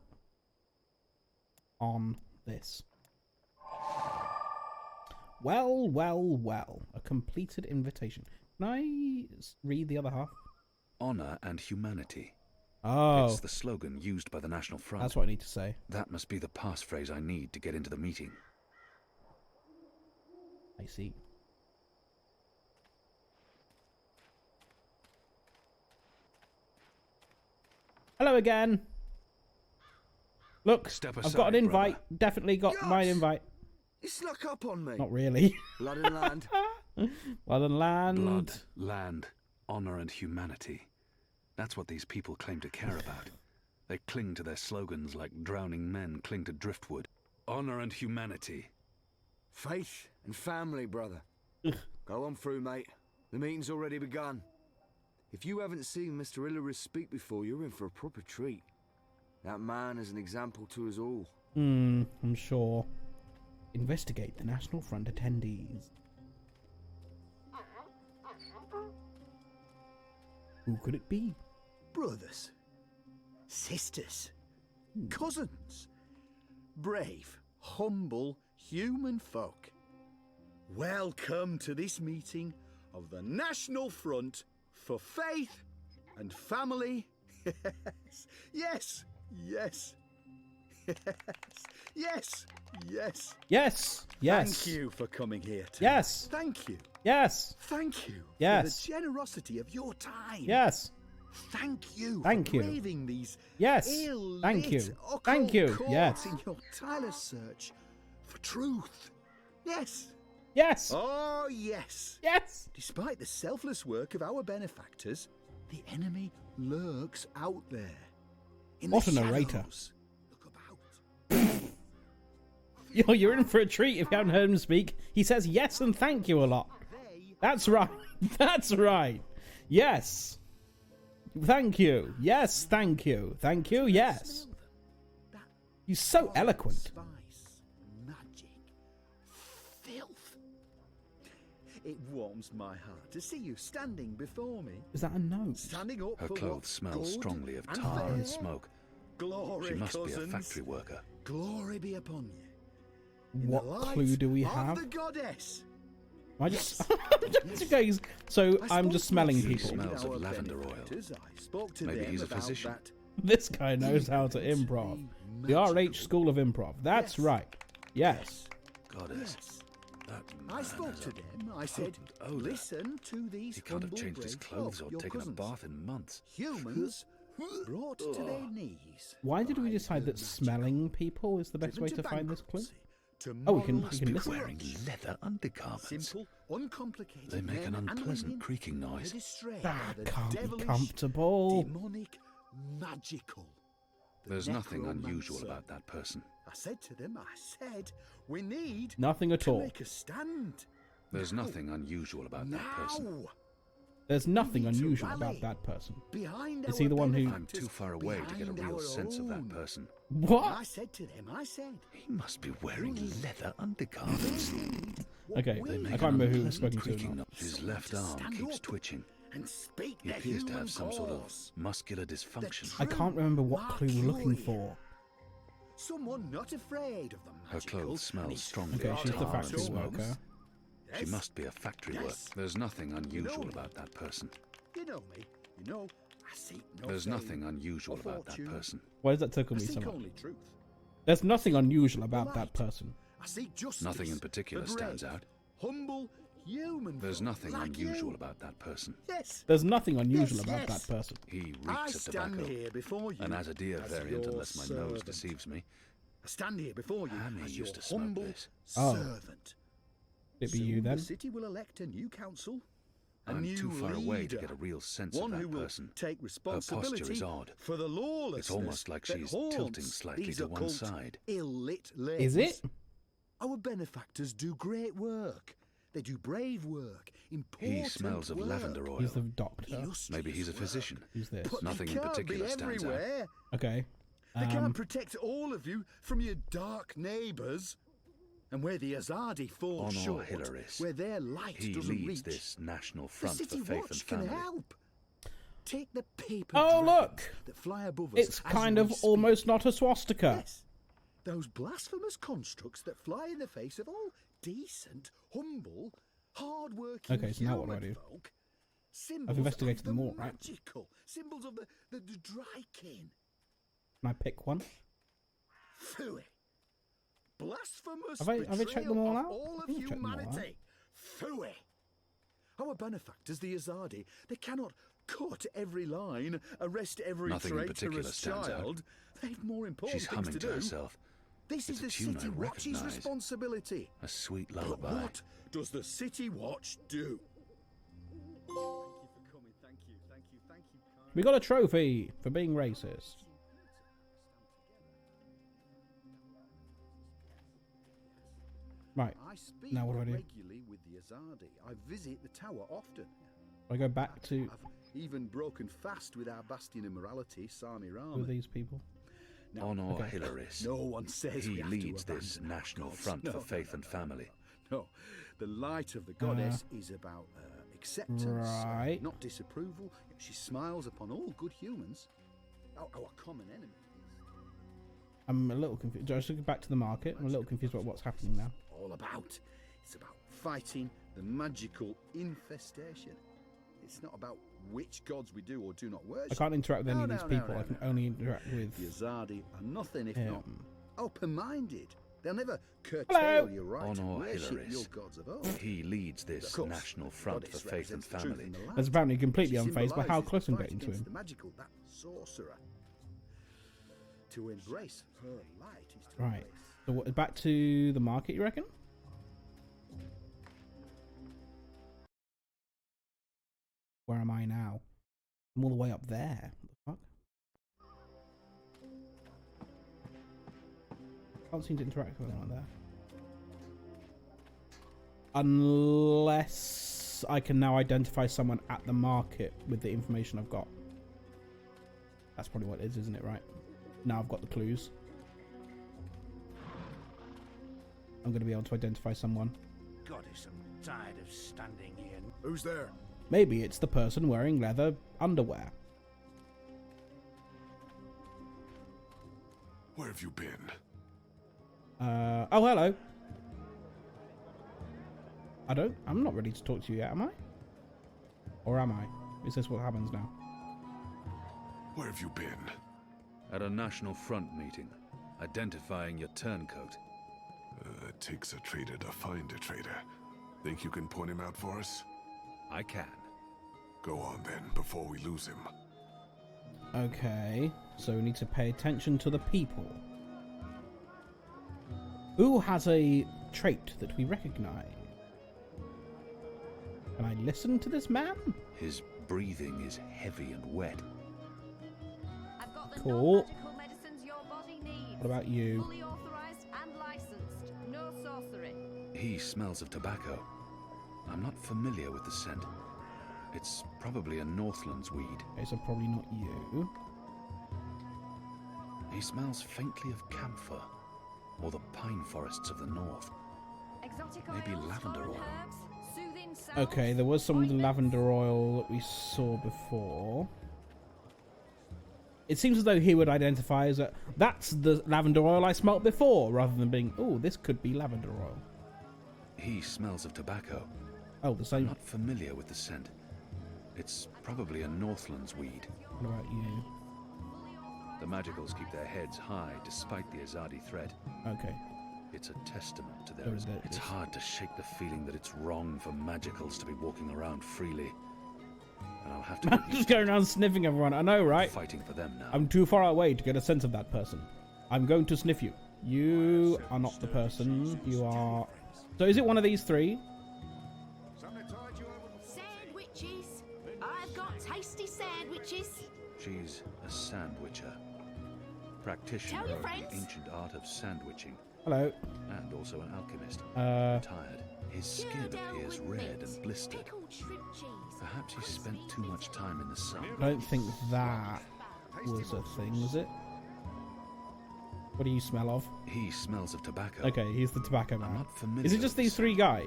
Speaker 1: on this. Well, well, well. A completed invitation. Can I read the other half?
Speaker 3: Honor and humanity.
Speaker 1: Oh,
Speaker 3: It's the slogan used by the National Front.
Speaker 1: that's what I need to say.
Speaker 3: That must be the passphrase I need to get into the meeting.
Speaker 1: I see. Hello again. Look,
Speaker 3: Step
Speaker 1: I've
Speaker 3: aside,
Speaker 1: got an invite.
Speaker 3: brother.
Speaker 1: Definitely got my
Speaker 9: Yes!
Speaker 1: invite.
Speaker 9: You snuck up on me.
Speaker 1: Not really.
Speaker 9: Blood and land.
Speaker 1: Blood and land.
Speaker 3: Blood, land, honor and humanity. That's what these people claim to care about. They cling to their slogans like drowning men cling to driftwood. Honor and humanity.
Speaker 9: Faith and family, brother. Go on through, mate. The meeting's already begun. If you haven't seen Mr. Illyris speak before, you're in for a proper treat. That man is an example to us all.
Speaker 1: I'm sure. Investigate the National Front attendees. Who could it be?
Speaker 8: Brothers, sisters, cousins, brave, humble human folk. Welcome to this meeting of the National Front for Faith and Family. Yes, yes, yes, yes, yes.
Speaker 1: Yes. Yes.
Speaker 8: Thank you for coming here tonight.
Speaker 1: Yes.
Speaker 8: Thank you.
Speaker 1: Yes.
Speaker 8: Thank you
Speaker 1: Yes.
Speaker 8: for the generosity of your time.
Speaker 1: Yes.
Speaker 8: Thank you
Speaker 1: Thank
Speaker 8: for
Speaker 1: you.
Speaker 8: braving these
Speaker 1: Yes.
Speaker 8: ill-lit
Speaker 1: Thank you.
Speaker 8: occult
Speaker 1: Thank you.
Speaker 8: courts
Speaker 1: Yes.
Speaker 8: in your tireless search for truth. Yes.
Speaker 1: Yes.
Speaker 8: Oh, yes.
Speaker 1: Yes.
Speaker 8: Despite the selfless work of our benefactors, the enemy lurks out there. In
Speaker 1: What
Speaker 8: the
Speaker 1: a narrator.
Speaker 8: shadows. Look about.
Speaker 1: You're in for a treat if you haven't heard him speak. He says yes and thank you a lot. That's right. That's right. Yes. Thank you. Yes, thank you. Thank you. Yes. He's so eloquent.
Speaker 8: Spice, magic, filth. It warms my heart to see you standing before me,
Speaker 1: Is that a note?
Speaker 8: standing up
Speaker 3: Her
Speaker 8: for
Speaker 3: clothes
Speaker 8: what's
Speaker 3: smell
Speaker 8: good
Speaker 3: strongly of
Speaker 8: and
Speaker 3: tar
Speaker 8: fair.
Speaker 3: and smoke.
Speaker 8: Glory,
Speaker 3: She must be a
Speaker 8: cousins.
Speaker 3: factory worker.
Speaker 8: Glory be upon you. In
Speaker 1: What
Speaker 8: the light
Speaker 1: clue do we
Speaker 8: of
Speaker 1: have?
Speaker 8: the goddess.
Speaker 1: I just, just going. So I'm just smelling
Speaker 3: He
Speaker 1: people.
Speaker 3: smells of lavender oil.
Speaker 8: I spoke to
Speaker 3: Maybe
Speaker 8: them
Speaker 3: he's a
Speaker 8: about
Speaker 3: physician.
Speaker 8: that.
Speaker 1: This guy knows how to improv. The RH School of Improv. That's
Speaker 8: Yes.
Speaker 1: right. Yes.
Speaker 3: Goddess.
Speaker 8: Yes.
Speaker 3: That
Speaker 8: I
Speaker 3: man
Speaker 8: spoke
Speaker 3: has
Speaker 8: to
Speaker 3: a
Speaker 8: them. I said,
Speaker 3: potent odour.
Speaker 8: listen to these
Speaker 3: He can't have
Speaker 8: humble
Speaker 3: changed his
Speaker 8: brave
Speaker 3: clothes
Speaker 8: folk,
Speaker 3: or
Speaker 8: your
Speaker 3: taken
Speaker 8: cousins.
Speaker 3: a bath in months.
Speaker 8: Humans brought to their knees.
Speaker 1: Why did we
Speaker 8: by
Speaker 1: decide
Speaker 8: the
Speaker 1: that
Speaker 8: magic,
Speaker 1: smelling people is the best way
Speaker 8: driven
Speaker 1: to find this clue?
Speaker 8: bankruptcy, to
Speaker 1: Oh, we can-
Speaker 8: moral
Speaker 1: we can listen.
Speaker 3: Wearing
Speaker 8: bankruptcy.
Speaker 3: leather undergarments.
Speaker 8: Simple, uncomplicated.
Speaker 3: They make an
Speaker 8: men and
Speaker 3: unpleasant
Speaker 8: women
Speaker 3: creaking noise.
Speaker 8: led astray
Speaker 1: That
Speaker 8: by the
Speaker 1: can't be
Speaker 8: devilish,
Speaker 1: comfortable.
Speaker 8: Demonic, magical. The
Speaker 3: There's nothing unusual
Speaker 8: necromancer.
Speaker 3: about that person.
Speaker 8: I said to them, we need
Speaker 1: Nothing at
Speaker 8: to
Speaker 1: all.
Speaker 8: make a stand.
Speaker 3: There's
Speaker 8: Now.
Speaker 3: nothing unusual about that person.
Speaker 8: Now.
Speaker 1: There's nothing
Speaker 8: need to
Speaker 1: unusual
Speaker 8: rally
Speaker 1: about that person.
Speaker 8: Behind
Speaker 1: Is
Speaker 8: our
Speaker 1: he the one who-
Speaker 3: I'm
Speaker 8: benefactors,
Speaker 3: too far away to get a
Speaker 8: behind
Speaker 3: real
Speaker 8: our
Speaker 3: sense of that
Speaker 8: own.
Speaker 3: person.
Speaker 8: And I
Speaker 1: What?
Speaker 8: said to them, I said,
Speaker 3: He must be wearing leather undergarments.
Speaker 8: what
Speaker 1: Okay,
Speaker 8: we
Speaker 3: They
Speaker 1: I
Speaker 3: make
Speaker 1: can't
Speaker 3: an
Speaker 1: remember who was
Speaker 3: unpleasant
Speaker 1: spoken to
Speaker 3: creaking
Speaker 1: now.
Speaker 3: noise. His
Speaker 8: Someone
Speaker 3: left
Speaker 8: to
Speaker 3: arm
Speaker 8: stand
Speaker 3: keeps
Speaker 8: up
Speaker 3: twitching.
Speaker 8: and speak
Speaker 3: He
Speaker 8: the
Speaker 3: appears to
Speaker 8: human
Speaker 3: have some sort of
Speaker 8: cause.
Speaker 3: muscular dysfunction.
Speaker 1: I can't remember what clue we're looking for.
Speaker 8: Someone not afraid of the
Speaker 3: Her
Speaker 8: magical.
Speaker 3: clothes smell
Speaker 8: and he's
Speaker 3: strongly
Speaker 1: Okay,
Speaker 3: of
Speaker 1: she's the
Speaker 3: tar and
Speaker 1: factory
Speaker 3: smoke.
Speaker 1: worker.
Speaker 8: Yes.
Speaker 3: She must be a factory worker.
Speaker 8: Yes.
Speaker 3: There's nothing unusual
Speaker 8: me.
Speaker 3: about that person.
Speaker 8: You know me. You know I seek no
Speaker 3: There's
Speaker 8: fame
Speaker 3: nothing unusual
Speaker 8: or
Speaker 3: about that
Speaker 8: fortune.
Speaker 3: person.
Speaker 1: Why does that tickle
Speaker 8: I
Speaker 1: me so
Speaker 8: seek
Speaker 1: much?
Speaker 8: only truth.
Speaker 1: There's nothing unusual about
Speaker 8: Light.
Speaker 1: that person.
Speaker 8: I seek justice.
Speaker 3: Nothing in particular
Speaker 8: the
Speaker 3: stands
Speaker 8: brave,
Speaker 3: out.
Speaker 8: Humble human.
Speaker 3: There's
Speaker 8: folk
Speaker 3: nothing
Speaker 8: like
Speaker 3: unusual
Speaker 8: you.
Speaker 3: about that person.
Speaker 8: Yes.
Speaker 1: There's nothing unusual
Speaker 8: Yes,
Speaker 1: about
Speaker 8: yes.
Speaker 1: that person.
Speaker 3: He
Speaker 8: I
Speaker 3: reeks of
Speaker 8: stand
Speaker 3: tobacco.
Speaker 8: here before you
Speaker 3: An Azadir
Speaker 8: as
Speaker 3: variant,
Speaker 8: your
Speaker 3: unless my nose
Speaker 8: servant.
Speaker 3: deceives me.
Speaker 8: I stand here before you
Speaker 3: Hammy
Speaker 8: as your
Speaker 3: used to smoke
Speaker 8: humble
Speaker 3: this.
Speaker 1: Oh.
Speaker 8: servant.
Speaker 1: Could it be you
Speaker 8: Soon
Speaker 1: then?
Speaker 8: The city will elect a new council, a
Speaker 3: I'm
Speaker 8: new
Speaker 3: too far away to
Speaker 8: leader,
Speaker 3: get a real sense
Speaker 8: one
Speaker 3: of
Speaker 8: who
Speaker 3: that
Speaker 8: will
Speaker 3: person.
Speaker 8: take
Speaker 3: Her
Speaker 8: responsibility
Speaker 3: posture is odd.
Speaker 8: for the lawlessness.
Speaker 3: It's almost like
Speaker 8: that
Speaker 3: she's
Speaker 8: haunts
Speaker 3: tilting slightly
Speaker 8: these
Speaker 3: to one
Speaker 8: occult,
Speaker 3: side.
Speaker 8: Ill-lit
Speaker 1: Is
Speaker 8: ladies.
Speaker 1: it?
Speaker 8: Our benefactors do great work. They do brave work. Important
Speaker 3: He smells of
Speaker 8: work.
Speaker 3: lavender oil.
Speaker 1: He's the doctor.
Speaker 8: Illustrious
Speaker 3: Maybe he's a
Speaker 8: work.
Speaker 3: physician.
Speaker 1: Who's this?
Speaker 8: But
Speaker 3: Nothing
Speaker 8: they
Speaker 3: in
Speaker 8: can't
Speaker 3: particular
Speaker 8: be
Speaker 3: stands out.
Speaker 8: everywhere.
Speaker 1: Okay.
Speaker 8: They can't protect all of you from your dark neighbours. And where the Azadi fall
Speaker 3: Honor
Speaker 8: short,
Speaker 3: Hilaris.
Speaker 8: where their light
Speaker 3: He
Speaker 8: doesn't
Speaker 3: leads
Speaker 8: reach,
Speaker 3: this national
Speaker 8: the
Speaker 3: front
Speaker 8: City
Speaker 3: for faith
Speaker 8: Watch
Speaker 3: and
Speaker 8: can
Speaker 3: family.
Speaker 8: help. Take the paper
Speaker 1: Oh,
Speaker 8: dragons
Speaker 1: look!
Speaker 8: that fly above us.
Speaker 1: It's
Speaker 8: as
Speaker 1: kind
Speaker 8: we
Speaker 1: of
Speaker 8: speak.
Speaker 1: almost not a swastika.
Speaker 8: Yes, those blasphemous constructs that fly in the face of all decent, humble, hard-working
Speaker 1: Okay, so now what do I
Speaker 8: human
Speaker 1: do?
Speaker 8: folk. Symbols
Speaker 1: I've investigated
Speaker 8: of
Speaker 1: them
Speaker 8: the
Speaker 1: all, right?
Speaker 8: magical, symbols of the Drykin.
Speaker 1: Can I pick one?
Speaker 8: Phooey. Blasphemous
Speaker 1: Have I checked
Speaker 8: betrayal
Speaker 1: them all
Speaker 8: of
Speaker 1: out?
Speaker 8: all
Speaker 1: I
Speaker 8: of
Speaker 1: think I've checked them all out.
Speaker 8: humanity. Phooey. Our benefactors, the Azadi, they cannot cut every line, arrest every
Speaker 3: Nothing in
Speaker 8: traitorous
Speaker 3: particular stands out.
Speaker 8: child. They've more important
Speaker 3: She's
Speaker 8: things
Speaker 3: humming
Speaker 8: to
Speaker 3: to
Speaker 8: do.
Speaker 3: herself.
Speaker 8: This
Speaker 3: It's
Speaker 8: is
Speaker 3: a
Speaker 8: the
Speaker 3: tune I
Speaker 8: City Watch's
Speaker 3: recognise.
Speaker 8: responsibility.
Speaker 3: A sweet
Speaker 8: But
Speaker 3: lullaby.
Speaker 8: what does the City Watch do? Thank you for coming. Thank you.
Speaker 1: We got a trophy for being racist. Right.
Speaker 8: I speak
Speaker 1: Now what do I do?
Speaker 8: regularly with the Azadi. I visit the tower often.
Speaker 1: I go back to
Speaker 8: I've even broken fast with our bastion of morality, Sami
Speaker 1: who are
Speaker 8: Rama.
Speaker 1: these people.
Speaker 8: Now,
Speaker 3: Honor
Speaker 1: Okay.
Speaker 3: Hilaris.
Speaker 8: no one says we
Speaker 3: He
Speaker 8: have to
Speaker 3: leads this
Speaker 8: abandon our
Speaker 3: national
Speaker 8: gods.
Speaker 3: front
Speaker 8: No,
Speaker 3: for
Speaker 8: no,
Speaker 3: faith
Speaker 8: no,
Speaker 3: and
Speaker 8: no,
Speaker 3: family.
Speaker 8: No, the light of the goddess is about acceptance,
Speaker 1: Right.
Speaker 8: not disapproval. She smiles upon all good humans. Our common enemy.
Speaker 1: I'm a little confused. Just looking back to the market. I'm a little confused about what's happening now.
Speaker 8: All about. It's about fighting the magical infestation. It's not about which gods we do or do not worship.
Speaker 1: I can't interact with any
Speaker 8: No,
Speaker 1: of these
Speaker 8: no,
Speaker 1: people.
Speaker 8: no,
Speaker 1: I can
Speaker 8: no.
Speaker 1: only interact with
Speaker 8: The Azadi are nothing if
Speaker 1: him.
Speaker 8: not open-minded. They'll never curtail
Speaker 1: Hello.
Speaker 8: your right to
Speaker 3: Honor
Speaker 8: worship
Speaker 3: Hilaris.
Speaker 8: your gods of old.
Speaker 3: He leads this
Speaker 8: Of course,
Speaker 3: national
Speaker 8: the
Speaker 3: front for
Speaker 8: goddess
Speaker 3: faith and
Speaker 8: represents the truth
Speaker 3: family.
Speaker 8: and the light.
Speaker 1: That's apparently completely
Speaker 8: She
Speaker 1: unfazed by how
Speaker 8: symbolises
Speaker 1: close
Speaker 8: the
Speaker 1: I'm
Speaker 8: fight
Speaker 1: getting to
Speaker 8: against
Speaker 1: him.
Speaker 8: The magical, that sorcerer. To embrace her light is to
Speaker 1: Right.
Speaker 8: embrace.
Speaker 1: So what, back to the market, you reckon? Where am I now? I'm all the way up there. What the fuck? Can't seem to interact with anyone there. Unless I can now identify someone at the market with the information I've got. That's probably what it is, isn't it? Right. Now I've got the clues. I'm going to be able to identify someone.
Speaker 10: Goddess, I'm tired of standing here.
Speaker 4: Who's there?
Speaker 1: Maybe it's the person wearing leather underwear.
Speaker 4: Where have you been?
Speaker 1: Oh, hello. I'm not ready to talk to you yet, am I? Or am I? Is this what happens now?
Speaker 4: Where have you been?
Speaker 3: At a national front meeting, identifying your turncoat.
Speaker 4: It takes a traitor to find a traitor. Think you can point him out for us?
Speaker 3: I can.
Speaker 4: Go on then, before we lose him.
Speaker 1: Okay, so we need to pay attention to the people. Who has a trait that we recognize? Can I listen to this man?
Speaker 3: His breathing is heavy and wet.
Speaker 2: I've got the
Speaker 1: Cool.
Speaker 2: non-magical medicines your body needs.
Speaker 1: What about you?
Speaker 2: Fully authorized and licensed. No sorcery.
Speaker 3: He smells of tobacco. I'm not familiar with the scent. It's probably a Northlands weed.
Speaker 1: Okay, so probably not you.
Speaker 3: He smells faintly of camphor, or the pine forests of the north.
Speaker 2: Exotic
Speaker 3: Maybe
Speaker 2: oils,
Speaker 3: lavender
Speaker 2: foreign
Speaker 3: oil.
Speaker 2: herbs, soothing salves,
Speaker 1: Okay, there was some of the
Speaker 2: ointments.
Speaker 1: lavender oil that we saw before. It seems as though he would identify as that's the lavender oil I smelt before, rather than being, oh, this could be lavender oil.
Speaker 3: He smells of tobacco.
Speaker 1: Oh, the
Speaker 3: I'm
Speaker 1: same.
Speaker 3: not familiar with the scent. It's probably a Northlands weed.
Speaker 1: What about you?
Speaker 3: The Magicals keep their heads high despite the Azadi threat.
Speaker 1: Okay.
Speaker 3: It's a testament to their...
Speaker 1: There is that,
Speaker 3: It's
Speaker 1: yes.
Speaker 3: hard to shake the feeling that it's wrong for Magicals to be walking around freely. And I'll have to
Speaker 1: I'm
Speaker 3: get
Speaker 1: just
Speaker 3: used to
Speaker 1: going around sniffing everyone. I know, right?
Speaker 3: fighting for them now.
Speaker 1: I'm too far away to get a sense of that person. I'm going to sniff you. You are not the person. You are... So is it one of these three?
Speaker 2: Sandwiches. I've got tasty sandwiches.
Speaker 3: She's a sandwicher. Practitioner
Speaker 2: Tell your
Speaker 3: of the
Speaker 2: friends.
Speaker 3: ancient art of sandwiching.
Speaker 1: Hello.
Speaker 3: And also an alchemist. Tired. His skin appears red and blistered.
Speaker 2: Pickled shrimp cheese.
Speaker 3: Perhaps he spent too much time in the sun.
Speaker 1: I don't think that was a thing, was it? What do you smell of?
Speaker 3: He smells of tobacco.
Speaker 1: Okay, he's the tobacco
Speaker 3: I'm
Speaker 1: man.
Speaker 3: not familiar
Speaker 1: Is it just
Speaker 3: with
Speaker 1: these
Speaker 3: the
Speaker 1: three guys?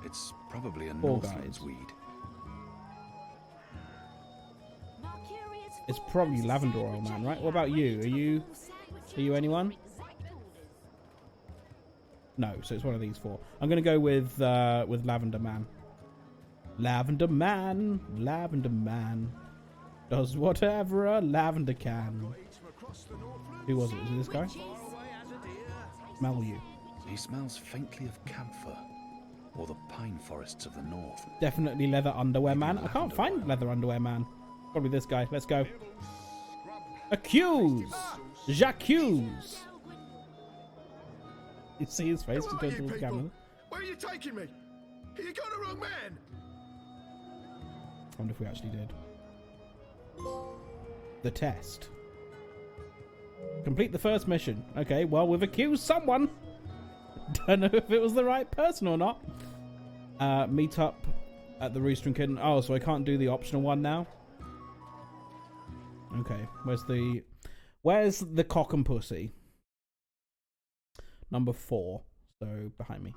Speaker 3: It's probably a
Speaker 1: Four
Speaker 3: Northlands
Speaker 1: guys.
Speaker 3: weed.
Speaker 1: It's probably lavender oil man, right? What about you? Are you anyone? No, so it's one of these four. I'm gonna go with lavender man. Lavender man, lavender man does whatever a lavender can. Who was it? Was it this guy? Smell you.
Speaker 3: He smells faintly of camphor, or the pine forests of the north.
Speaker 1: Definitely leather underwear man. I can't
Speaker 3: lavender
Speaker 1: find
Speaker 3: oil.
Speaker 1: leather underwear man. Probably this guy. Let's go. Accuse! J'accuse! You see his face to
Speaker 4: Who are
Speaker 1: go
Speaker 4: you
Speaker 1: towards the
Speaker 4: people?
Speaker 1: camera?
Speaker 4: Where are you taking me? You got the wrong man.
Speaker 1: I wonder if we actually did. The test. Complete the first mission. Okay, well, we've accused someone. Don't know if it was the right person or not. Meet up at the Rooster and Kitten. Oh, so I can't do the optional one now? Okay, where's the cock and pussy? Number 4. So, behind me.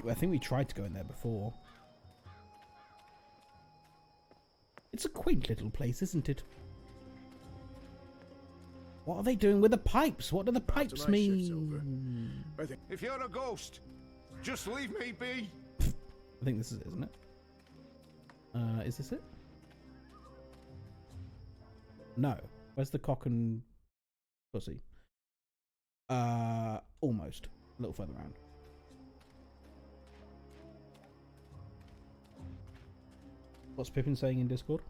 Speaker 1: I think we tried to go in there before. It's a quaint little place, isn't it? What are they doing with the pipes? What do the pipes mean?
Speaker 10: If you're a ghost, just leave me be.
Speaker 1: I think this is it, isn't it? Is this it? No. Where's the cock and pussy? Almost. A little further around. What's Pippin saying in Discord?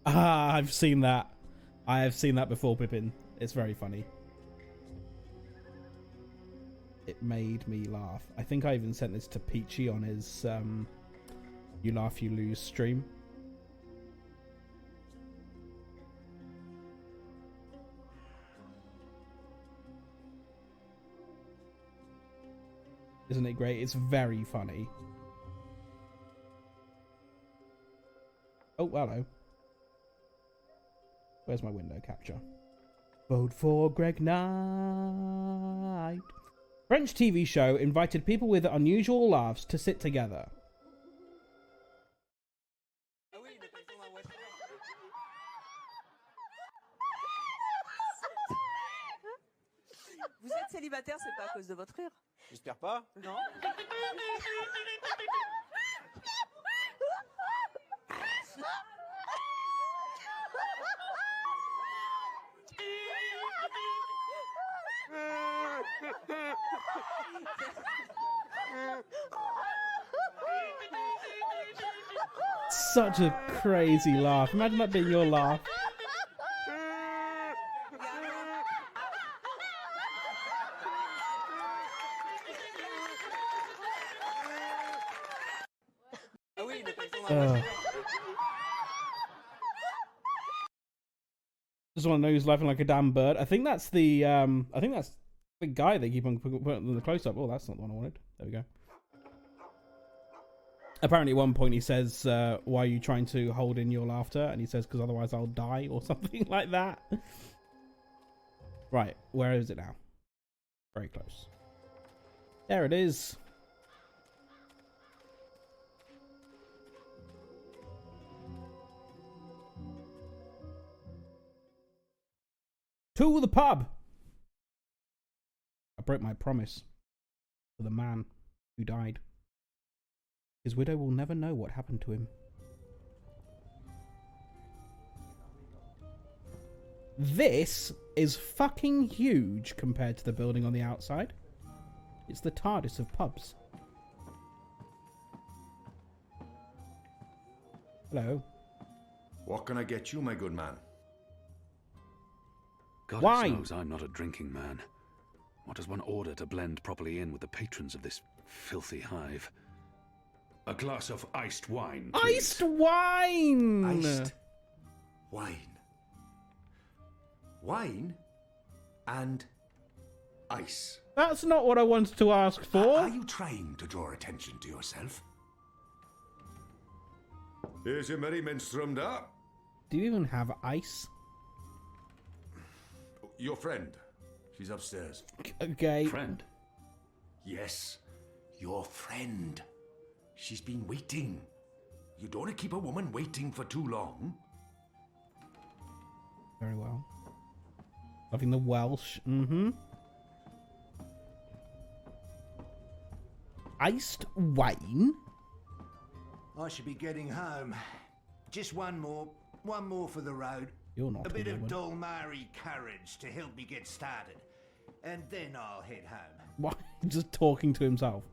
Speaker 1: Ah, I've seen that. I have seen that before, Pippin. It's very funny. It made me laugh. I think I even sent this to Peachy on his You Laugh, You Lose stream. Isn't it great? It's very funny. Oh, hello. Where's my window capture? Vote for Greg Knight. French TV show invited people with unusual laughs to sit together.
Speaker 11: Vous êtes célibataire, c'est pas à cause de votre rire?
Speaker 12: J'espère pas.
Speaker 11: Non.
Speaker 1: Such a crazy laugh. Imagine that being your laugh. Just want to know who's laughing like a damn bird. I think that's the guy they keep on putting in the close up. Oh, that's not the one I wanted. There we go. Apparently, at one point he says, "Why are you trying to hold in your laughter?" And he says, "Because otherwise I'll die," or something like that. Right, where is it now? Very close. There it is. To the pub. I broke my promise to the man who died. His widow will never know what happened to him. This is fucking huge compared to the building on the outside. It's the TARDIS of pubs. Hello.
Speaker 10: What can I get you, my good man?
Speaker 3: God
Speaker 1: Wine.
Speaker 3: knows I'm not a drinking man. What does one order to blend properly in with the patrons of this filthy hive? A glass of iced wine, please.
Speaker 1: Iced wine!
Speaker 9: Iced wine. Wine and ice.
Speaker 1: That's not what I wanted to ask for.
Speaker 12: Are you trying to draw attention to yourself?
Speaker 10: Here's your merry minstrel up.
Speaker 1: Do you even have ice?
Speaker 12: Your friend. She's upstairs.
Speaker 1: Okay.
Speaker 3: Friend?
Speaker 12: Yes, your friend. She's been waiting. You don't want to keep a woman waiting for too long.
Speaker 1: Very well. Loving the Welsh. Mm-hmm. Iced wine?
Speaker 13: I should be getting home. Just one more for the road.
Speaker 1: You're not
Speaker 13: a bit of
Speaker 1: woman.
Speaker 13: dull Maori courage to help me get started, and then I'll head home.
Speaker 1: Why? Just talking to himself.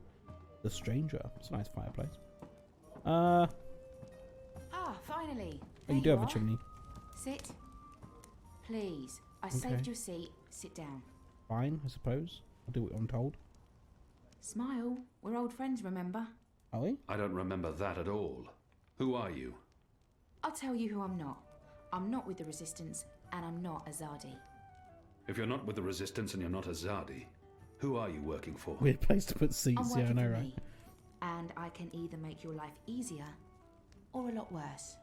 Speaker 1: The stranger. It's a nice fireplace.
Speaker 14: Ah, finally.
Speaker 1: Oh, you do have a chimney.
Speaker 14: Sit. Please. I saved your seat. Sit down.
Speaker 1: Fine, I suppose. I'll do what I'm told.
Speaker 14: Smile. We're old friends, remember?
Speaker 1: Are we?
Speaker 3: I don't remember that at all. Who are you?
Speaker 14: I'll tell you who I'm not. I'm not with the Resistance, and I'm not Azadi.
Speaker 3: If you're not with the Resistance and you're not Azadi, who are you working for?
Speaker 1: Weird place to put
Speaker 14: I'm
Speaker 1: seats, yeah, I
Speaker 14: working
Speaker 1: know,
Speaker 14: for
Speaker 1: right?
Speaker 14: me, and I can either make your life easier or a lot worse.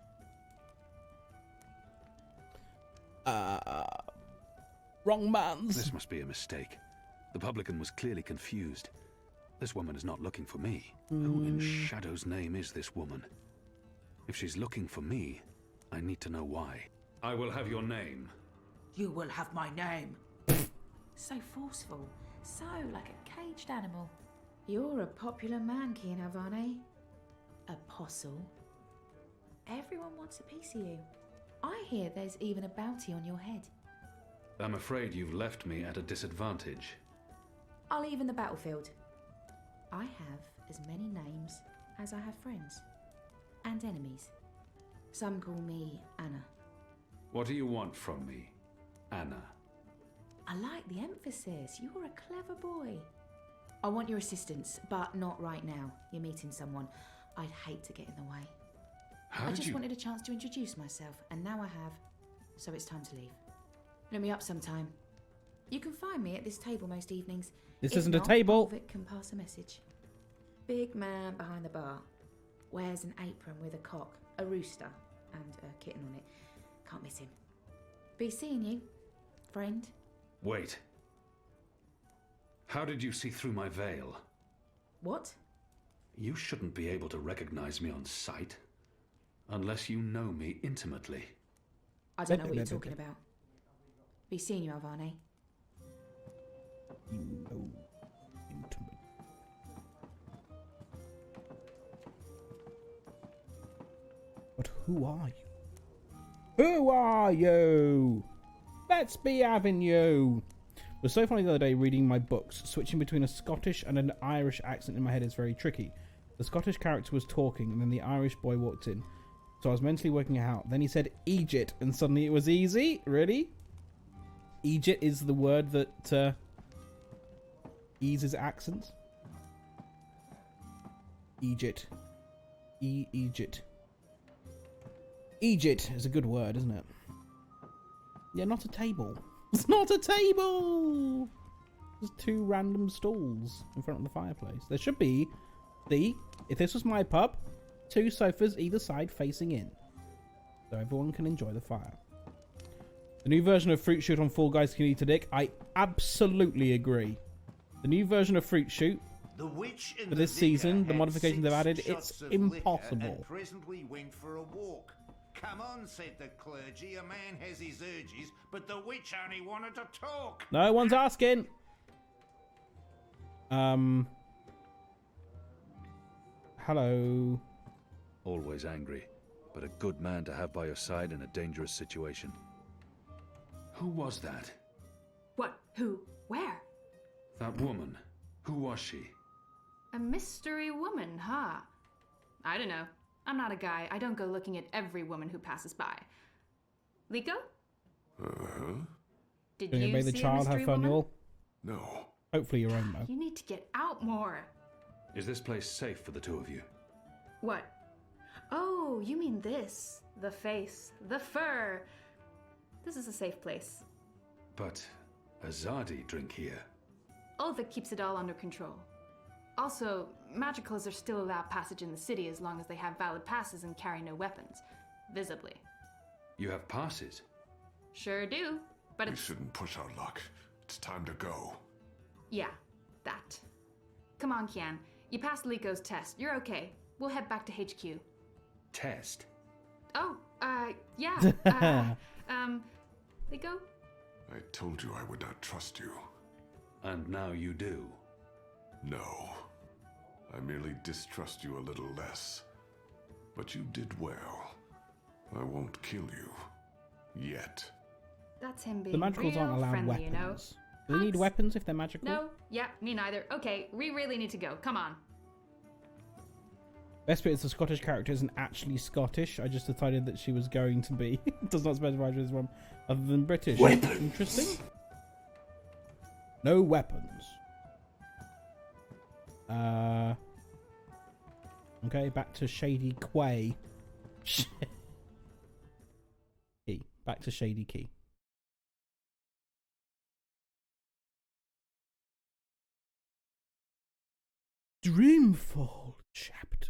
Speaker 1: Wrong man's.
Speaker 3: This must be a mistake. The publican was clearly confused. This woman is not looking for me. Who in Shadow's name is this woman? If she's looking for me, I need to know why. I will have your name.
Speaker 14: You will have my name. So forceful. So like a caged animal. You're a popular man, Kian Havane. Apostle. Everyone wants a piece of you. I hear there's even a bounty on your head.
Speaker 3: I'm afraid you've left me at a disadvantage.
Speaker 14: I'll even the battlefield. I have as many names as I have friends. And enemies. Some call me Anna.
Speaker 3: What do you want from me, Anna?
Speaker 14: I like the emphasis. You're a clever boy. I want your assistance, but not right now. You're meeting someone. I'd hate to get in the way. I just wanted a chance to introduce myself, and now I have. So it's time to leave. Look me up sometime. You can find me at this table most evenings.
Speaker 1: This
Speaker 14: If
Speaker 1: isn't a
Speaker 14: not,
Speaker 1: table.
Speaker 14: Vic can pass a message. Big man behind the bar. Wears an apron with a cock, a rooster, and a kitten on it. Can't miss him. Be seeing you, friend.
Speaker 3: Wait. How did you see through my veil?
Speaker 14: What?
Speaker 3: You shouldn't be able to recognize me on sight. Unless you know me intimately.
Speaker 14: I don't know what you're talking about. Be seeing you, Havane.
Speaker 1: No. Intimate. But who are you? Who are you? Let's be having you. It was so funny the other day reading my books. Switching between a Scottish and an Irish accent in my head is very tricky. The Scottish character was talking and then the Irish boy walked in. So I was mentally working it out. Then he said Egypt and suddenly it was easy. Really? Egypt is the word that eases accents. Egypt. Egypt. Egypt is a good word, isn't it? Yeah, not a table. It's not a table! There's two random stools in front of the fireplace. There should be See, if this was my pub, 2 sofas either side facing in, so everyone can enjoy the fire. The new version of Fruit Shoot on Fall Guys can eat a dick. I absolutely agree. The new version of Fruit Shoot for this season, the modifications they've added, it's impossible.
Speaker 13: And presently went for a walk. Come on, said the clergy. A man has his urges, but the witch only wanted to talk.
Speaker 1: No one's asking. Hello.
Speaker 3: Always angry, but a good man to have by your side in a dangerous situation. Who was that?
Speaker 14: What? Who? Where?
Speaker 3: That woman. Who was she?
Speaker 14: A mystery woman, huh? I don't know. I'm not a guy. I don't go looking at every woman who passes by. Liko?
Speaker 10: Uh-huh.
Speaker 14: Did
Speaker 1: Can you
Speaker 14: you
Speaker 1: make the
Speaker 14: see
Speaker 1: child
Speaker 14: a mystery
Speaker 1: have fun,
Speaker 14: woman?
Speaker 1: y'all?
Speaker 10: No.
Speaker 1: Hopefully your own, though.
Speaker 14: You need to get out more.
Speaker 3: Is this place safe for the 2 of you?
Speaker 14: What? Oh, you mean this. The face. The fur. This is a safe place.
Speaker 3: But Azadi drink here.
Speaker 14: Ulva keeps it all under control. Also, magicals are still allowed passage in the city as long as they have valid passes and carry no weapons. Visibly.
Speaker 3: You have passes?
Speaker 14: Sure do, but
Speaker 10: We
Speaker 14: it's...
Speaker 10: shouldn't push our luck. It's time to go.
Speaker 14: Yeah, that. Come on, Kian. You passed Liko's test. You're okay. We'll head back to HQ.
Speaker 3: Test?
Speaker 14: Oh, yeah. Liko?
Speaker 10: I told you I would not trust you.
Speaker 3: And now you do.
Speaker 10: No. I merely distrust you a little less. But you did well. I won't kill you. Yet.
Speaker 14: That's him being
Speaker 1: The magicals
Speaker 14: real
Speaker 1: aren't allowed
Speaker 14: friendly,
Speaker 1: weapons.
Speaker 14: you know?
Speaker 1: Do they need weapons if they're magical?
Speaker 14: No, yeah, me neither. Okay, we really need to go. Come on.
Speaker 1: Best bit is the Scottish character isn't actually Scottish. I just decided that she was going to be. Does not specify she was from other than British.
Speaker 12: Weapons.
Speaker 1: Interesting. No weapons. Okay, back to Shady Quay. Key. Back to Shady Key. Dreamfall chapter.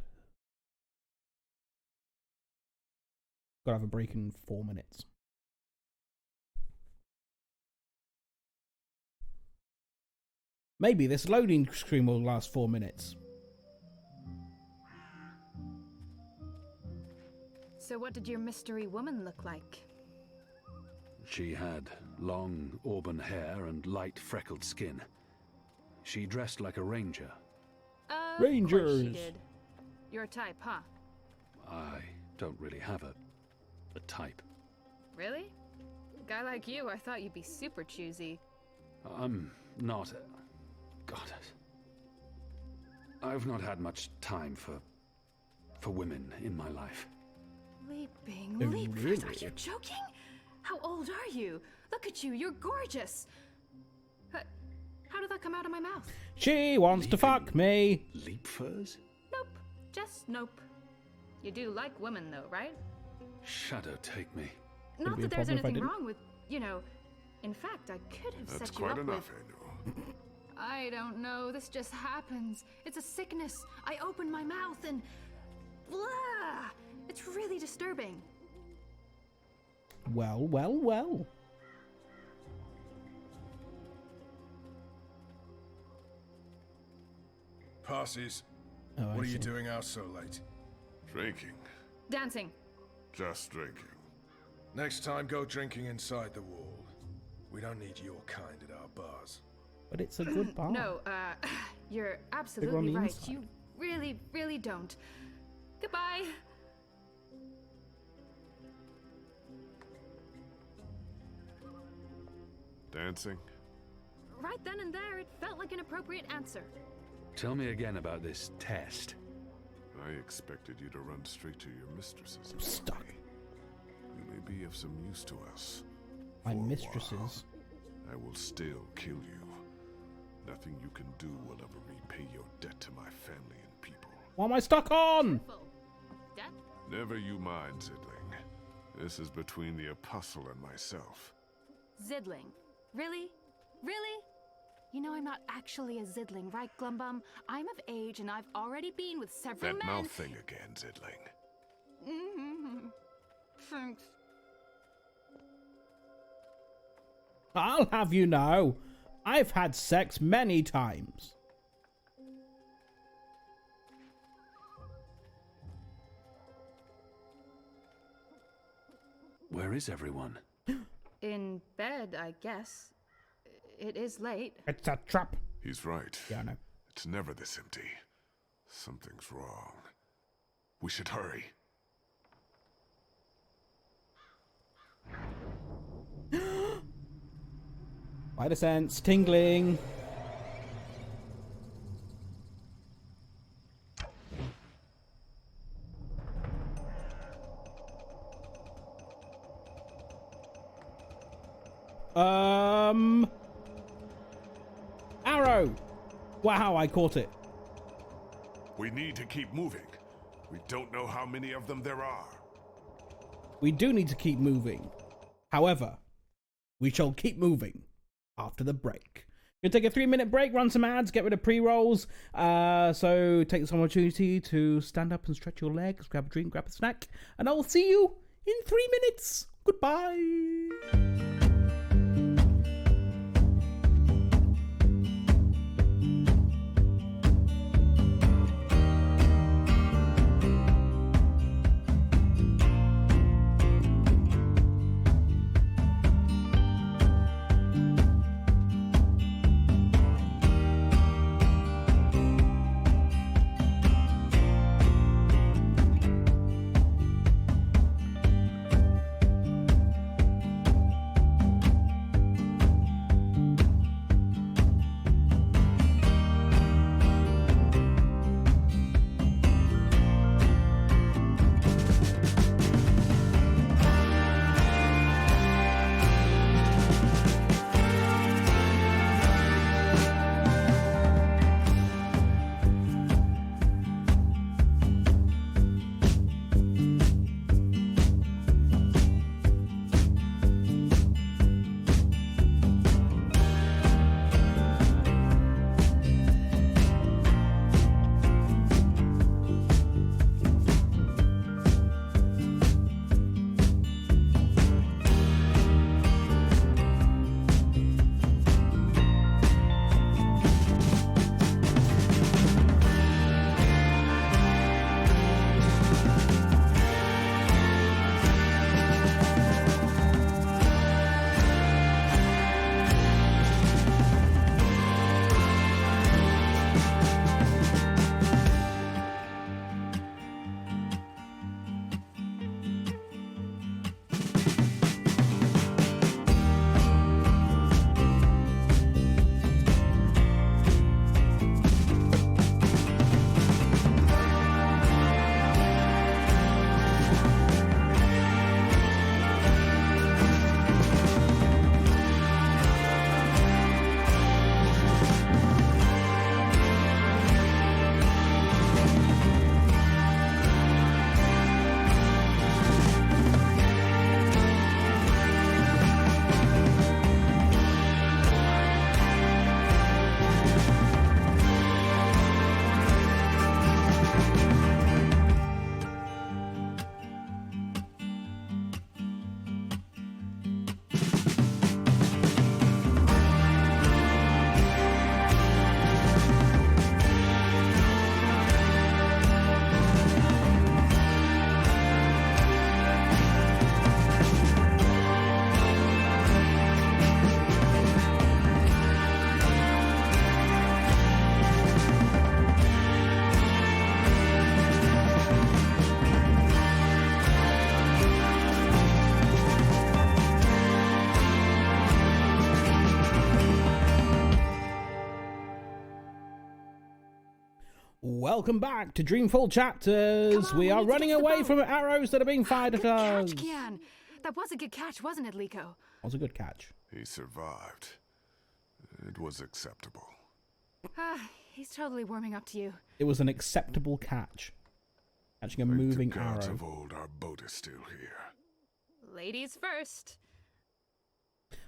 Speaker 1: Gotta have a break in 4 minutes. Maybe this loading screen will last 4 minutes.
Speaker 14: So what did your mystery woman look like?
Speaker 3: She had long auburn hair and light freckled skin. She dressed like a ranger.
Speaker 14: Of
Speaker 1: Rangers.
Speaker 14: course she did. You're a type, huh?
Speaker 3: I don't really have a type.
Speaker 14: Really? A guy like you, I thought you'd be super choosy.
Speaker 3: I'm not. God. I've not had much time for women in my life.
Speaker 14: Leaping,
Speaker 1: Oh,
Speaker 14: leapers,
Speaker 1: really?
Speaker 14: are you joking? How old are you? Look at you, you're gorgeous. How did that come out of my mouth?
Speaker 1: She wants to fuck me.
Speaker 3: Leap furs?
Speaker 14: Nope, just nope. You do like women though, right?
Speaker 3: Shadow take me.
Speaker 14: Not
Speaker 1: be a
Speaker 14: that there's
Speaker 1: problem if I
Speaker 14: anything
Speaker 1: didn't.
Speaker 14: wrong with, you know, in fact, I could have
Speaker 10: That's
Speaker 14: set you
Speaker 10: quite
Speaker 14: up
Speaker 10: enough,
Speaker 14: with...
Speaker 10: Anu.
Speaker 14: I don't know, this just happens. It's a sickness. I open my mouth and... blah! It's really disturbing.
Speaker 1: Well, well, well.
Speaker 4: Passes.
Speaker 1: Oh, I
Speaker 4: What are you
Speaker 1: see.
Speaker 4: doing out so late?
Speaker 10: Drinking.
Speaker 14: Dancing.
Speaker 10: Just drinking.
Speaker 4: Next time, go drinking inside the wall. We don't need your kind at our bars.
Speaker 1: But it's a good bar.
Speaker 14: No, you're
Speaker 1: Bigger on
Speaker 14: absolutely
Speaker 1: the
Speaker 14: right.
Speaker 1: inside.
Speaker 14: You really, really don't. Goodbye.
Speaker 10: Dancing?
Speaker 14: Right then and there, it felt like an appropriate answer.
Speaker 3: Tell me again about this test.
Speaker 10: I expected you to run straight to your mistresses.
Speaker 1: I'm stuck.
Speaker 10: You may be of some use to us.
Speaker 1: My
Speaker 10: For a
Speaker 1: mistresses.
Speaker 10: while. I will still kill you. Nothing you can do will ever repay your debt to my family and people.
Speaker 1: What am I stuck on?
Speaker 14: Death?
Speaker 10: Never you mind, Zidling. This is between the Apostle and myself.
Speaker 14: Zidling. Really? Really?
Speaker 15: You know I'm not actually a Zidling, right, Glumbum? I'm of age and I've already been with several
Speaker 10: That
Speaker 15: men.
Speaker 10: mouth thing again, Zidling.
Speaker 15: Mm-hmm. Thanks.
Speaker 1: I'll have you know, I've had sex many times.
Speaker 3: Where is everyone?
Speaker 15: In bed, I guess. It is late.
Speaker 1: It's a trap.
Speaker 10: He's right.
Speaker 1: Yeah, I know.
Speaker 10: It's never this empty. Something's wrong. We should hurry.
Speaker 1: Spider sense, tingling. Arrow! Wow, I caught it.
Speaker 10: We need to keep moving. We don't know how many of them there are.
Speaker 1: We do need to keep moving. However, we shall keep moving after the break. We're going to take a 3-minute break, run some ads, get rid of pre-rolls. So take this opportunity to stand up and stretch your legs, grab a drink, grab a snack, and I will see you in 3 minutes. Goodbye. Welcome back to Dreamfall Chapters. We are running away from arrows that are being fired at us.
Speaker 15: Catch, Kian. That was a good catch, wasn't it, Liko?
Speaker 1: That was a good catch.
Speaker 10: He survived. It was acceptable.
Speaker 15: He's totally warming up to you.
Speaker 1: It was an acceptable catch. Catching a moving
Speaker 10: Thank the gods
Speaker 1: arrow.
Speaker 10: of old, our boat is still here.
Speaker 15: Ladies first.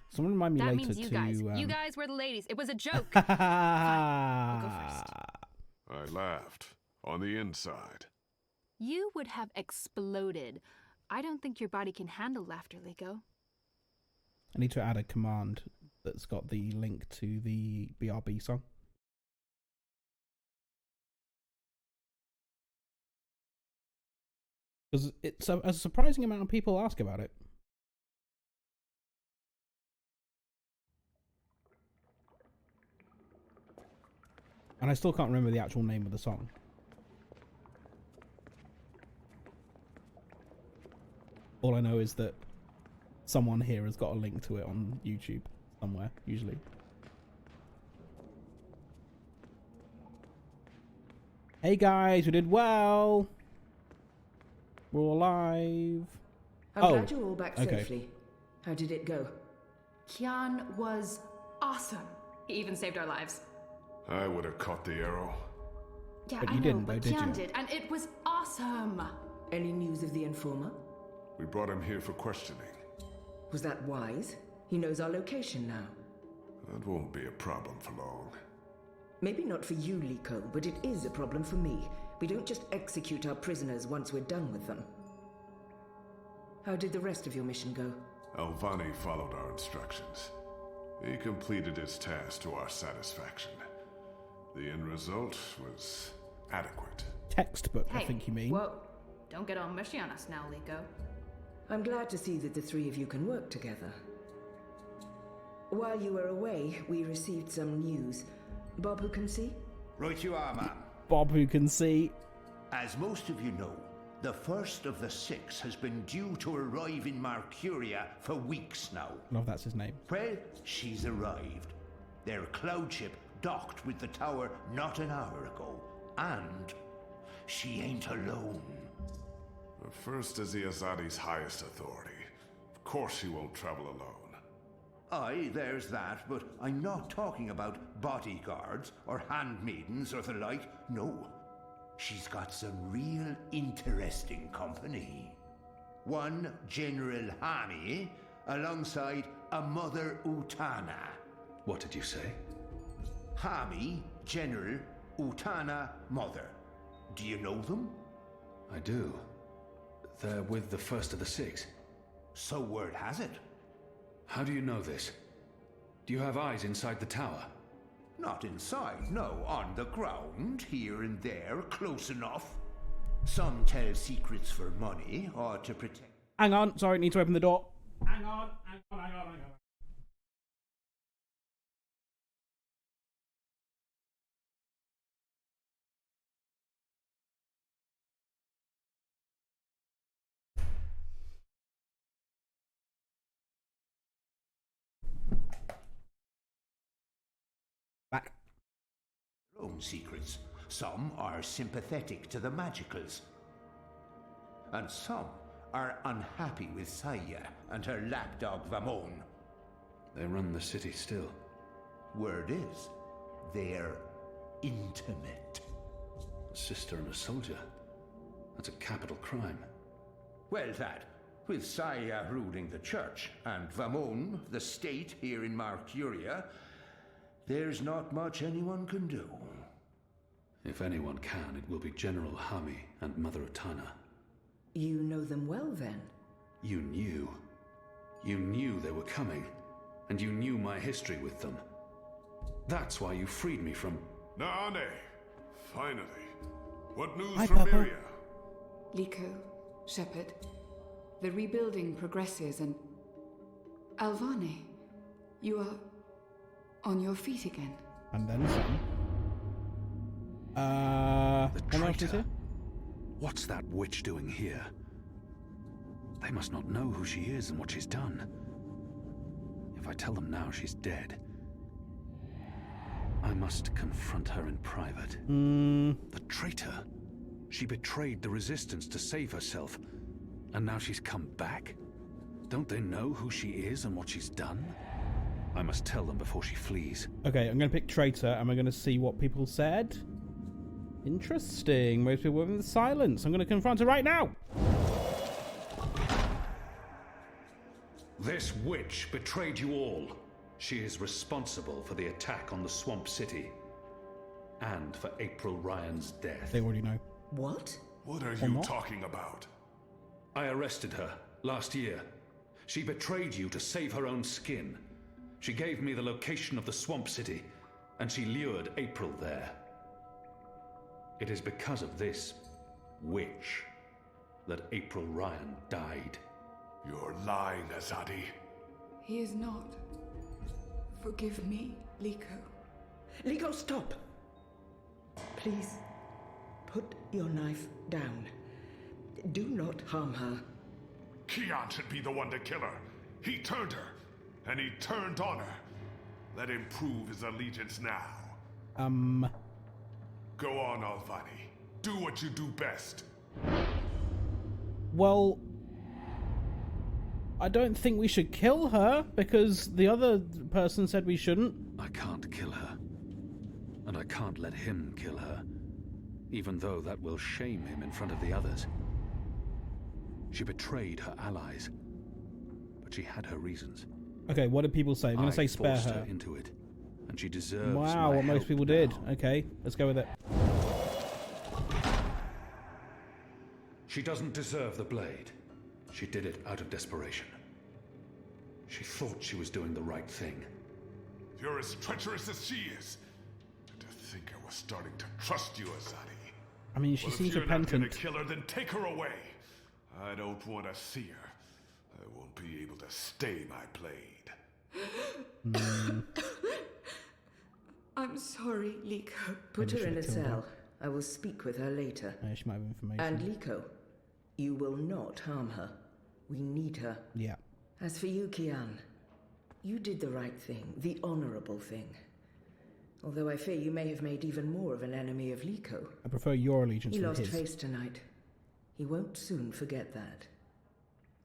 Speaker 1: Someone remind me
Speaker 15: That
Speaker 1: later
Speaker 15: means you
Speaker 1: to.
Speaker 15: guys. You guys were the ladies. It was a joke.
Speaker 1: Fine.
Speaker 15: I'll go first.
Speaker 10: I laughed. On the inside.
Speaker 15: You would have exploded. I don't think your body can handle laughter, Liko.
Speaker 1: I need to add a command that's got the link to the BRB song. Because it's a surprising amount of people ask about it. And I still can't remember the actual name of the song. All I know is that someone here has got a link to it on YouTube somewhere, usually. Hey guys, we did well. We're all alive.
Speaker 16: I'm glad you're all back
Speaker 1: okay.
Speaker 16: safely. How did it go?
Speaker 14: Kian was awesome. He even saved our lives.
Speaker 10: I would have caught the arrow.
Speaker 14: Yeah,
Speaker 1: But
Speaker 14: I
Speaker 1: you
Speaker 14: know,
Speaker 1: didn't,
Speaker 14: but
Speaker 1: though, did
Speaker 14: Kian
Speaker 1: you?
Speaker 14: did, and it was awesome.
Speaker 16: Any news of the informer?
Speaker 10: We brought him here for questioning.
Speaker 16: Was that wise? He knows our location now.
Speaker 10: That won't be a problem for long.
Speaker 16: Maybe not for you, Liko, but it is a problem for me. We don't just execute our prisoners once we're done with them. How did the rest of your mission go?
Speaker 10: Alvani followed our instructions. He completed his task to our satisfaction. The end result was adequate.
Speaker 1: Textbook,
Speaker 14: Hey,
Speaker 1: I think you mean.
Speaker 14: whoa. Don't get all mushy on us now, Liko.
Speaker 16: I'm glad to see that the three of you can work together. While you were away, we received some news. Bob who can see?
Speaker 13: Right you are, ma'am.
Speaker 1: Bob who can see.
Speaker 13: As most of you know, the first of the six has been due to arrive in Mercuria for weeks now.
Speaker 1: Love that's his name.
Speaker 13: Well, she's arrived. Their cloud ship docked with the tower not an hour ago. And she ain't alone.
Speaker 10: The first is the Azadi's highest authority. Of course she won't travel alone.
Speaker 13: Aye, there's that, but I'm not talking about bodyguards or handmaidens or the like. No. She's got some real interesting company. One General Hani alongside a Mother Utana.
Speaker 3: What did you say?
Speaker 13: Hami, General, Utana, Mother. Do you know them?
Speaker 3: I do. They're with the first of the six.
Speaker 13: So word has it.
Speaker 3: How do you know this? Do you have eyes inside the tower?
Speaker 13: Not inside, no. On the ground, here and there, close enough. Some tell secrets for money or to protect.
Speaker 1: Hang on, sorry, need to open the door. Hang on. Back.
Speaker 13: Their own secrets. Some are sympathetic to the magicals. And some are unhappy with Saya and her lapdog Vamon.
Speaker 3: They run the city still.
Speaker 13: Word is, they're intimate.
Speaker 3: A sister and a soldier. That's a capital crime.
Speaker 13: Well, that, with Saya ruling the church and Vamon, the state here in Mercuria, there's not much anyone can do.
Speaker 3: If anyone can, it will be General Hami and Mother Utana.
Speaker 16: You know them well, then?
Speaker 3: You knew. You knew they were coming. And you knew my history with them. That's why you freed me from...
Speaker 10: Naane! Finally. What news
Speaker 1: Hi,
Speaker 10: from
Speaker 1: Papa.
Speaker 10: Miria?
Speaker 17: Liko, Shepard, the rebuilding progresses and... Alvani, you are on your feet again.
Speaker 1: And then some.
Speaker 3: The
Speaker 1: what else is
Speaker 3: traitor.
Speaker 1: here?
Speaker 3: What's that witch doing here? They must not know who she is and what she's done. If I tell them now she's dead, I must confront her in private. The traitor. She betrayed the resistance to save herself, and now she's come back? Don't they know who she is and what she's done? I must tell them before she flees.
Speaker 1: Okay, I'm going to pick traitor, and we're going to see what people said. Interesting. Most people went with silence. I'm going to confront her right now.
Speaker 3: This witch betrayed you all. She is responsible for the attack on the Swamp City. And for April Ryan's death.
Speaker 1: They already know.
Speaker 6: What?
Speaker 10: What are you talking about?
Speaker 3: I arrested her last year. She betrayed you to save her own skin. She gave me the location of the Swamp City, and she lured April there. It is because of this witch that April Ryan died.
Speaker 10: You're lying, Azadi.
Speaker 17: He is not. Forgive me, Liko.
Speaker 16: Liko, stop! Please, put your knife down. Do not harm her.
Speaker 10: Kian should be the one to kill her. He turned her, and he turned on her. Let him prove his allegiance now. Go on, Alvani. Do what you do best.
Speaker 1: Well, I don't think we should kill her, because the other person said we shouldn't.
Speaker 3: I can't kill her. And I can't let him kill her, even though that will shame him in front of the others. She betrayed her allies, but she had her reasons.
Speaker 1: Okay, what did people say? I'm going to say spare
Speaker 3: forced
Speaker 1: her.
Speaker 3: into it, and she deserves
Speaker 1: Wow,
Speaker 3: my
Speaker 1: what most
Speaker 3: help
Speaker 1: people
Speaker 3: now.
Speaker 1: did. Okay, let's go with it.
Speaker 3: She doesn't deserve the blade. She did it out of desperation. She thought she was doing the right thing.
Speaker 10: You're as treacherous as she is. To think I was starting to trust you, Azadi.
Speaker 1: I mean, she seems repentant.
Speaker 10: If you're not gonna kill her, then take her away. I don't want to see her. I won't be able to stay my blade.
Speaker 16: I'm sorry, Liko. Put her in a cell. I will speak with her later.
Speaker 1: She might have information.
Speaker 16: And Liko, you will not harm her. We need her.
Speaker 1: Yeah.
Speaker 16: As for you, Kian, you did the right thing, the honorable thing. Although I fear you may have made even more of an enemy of Liko.
Speaker 1: I prefer your allegiance
Speaker 16: He
Speaker 1: to
Speaker 16: lost
Speaker 1: his.
Speaker 16: face tonight. He won't soon forget that.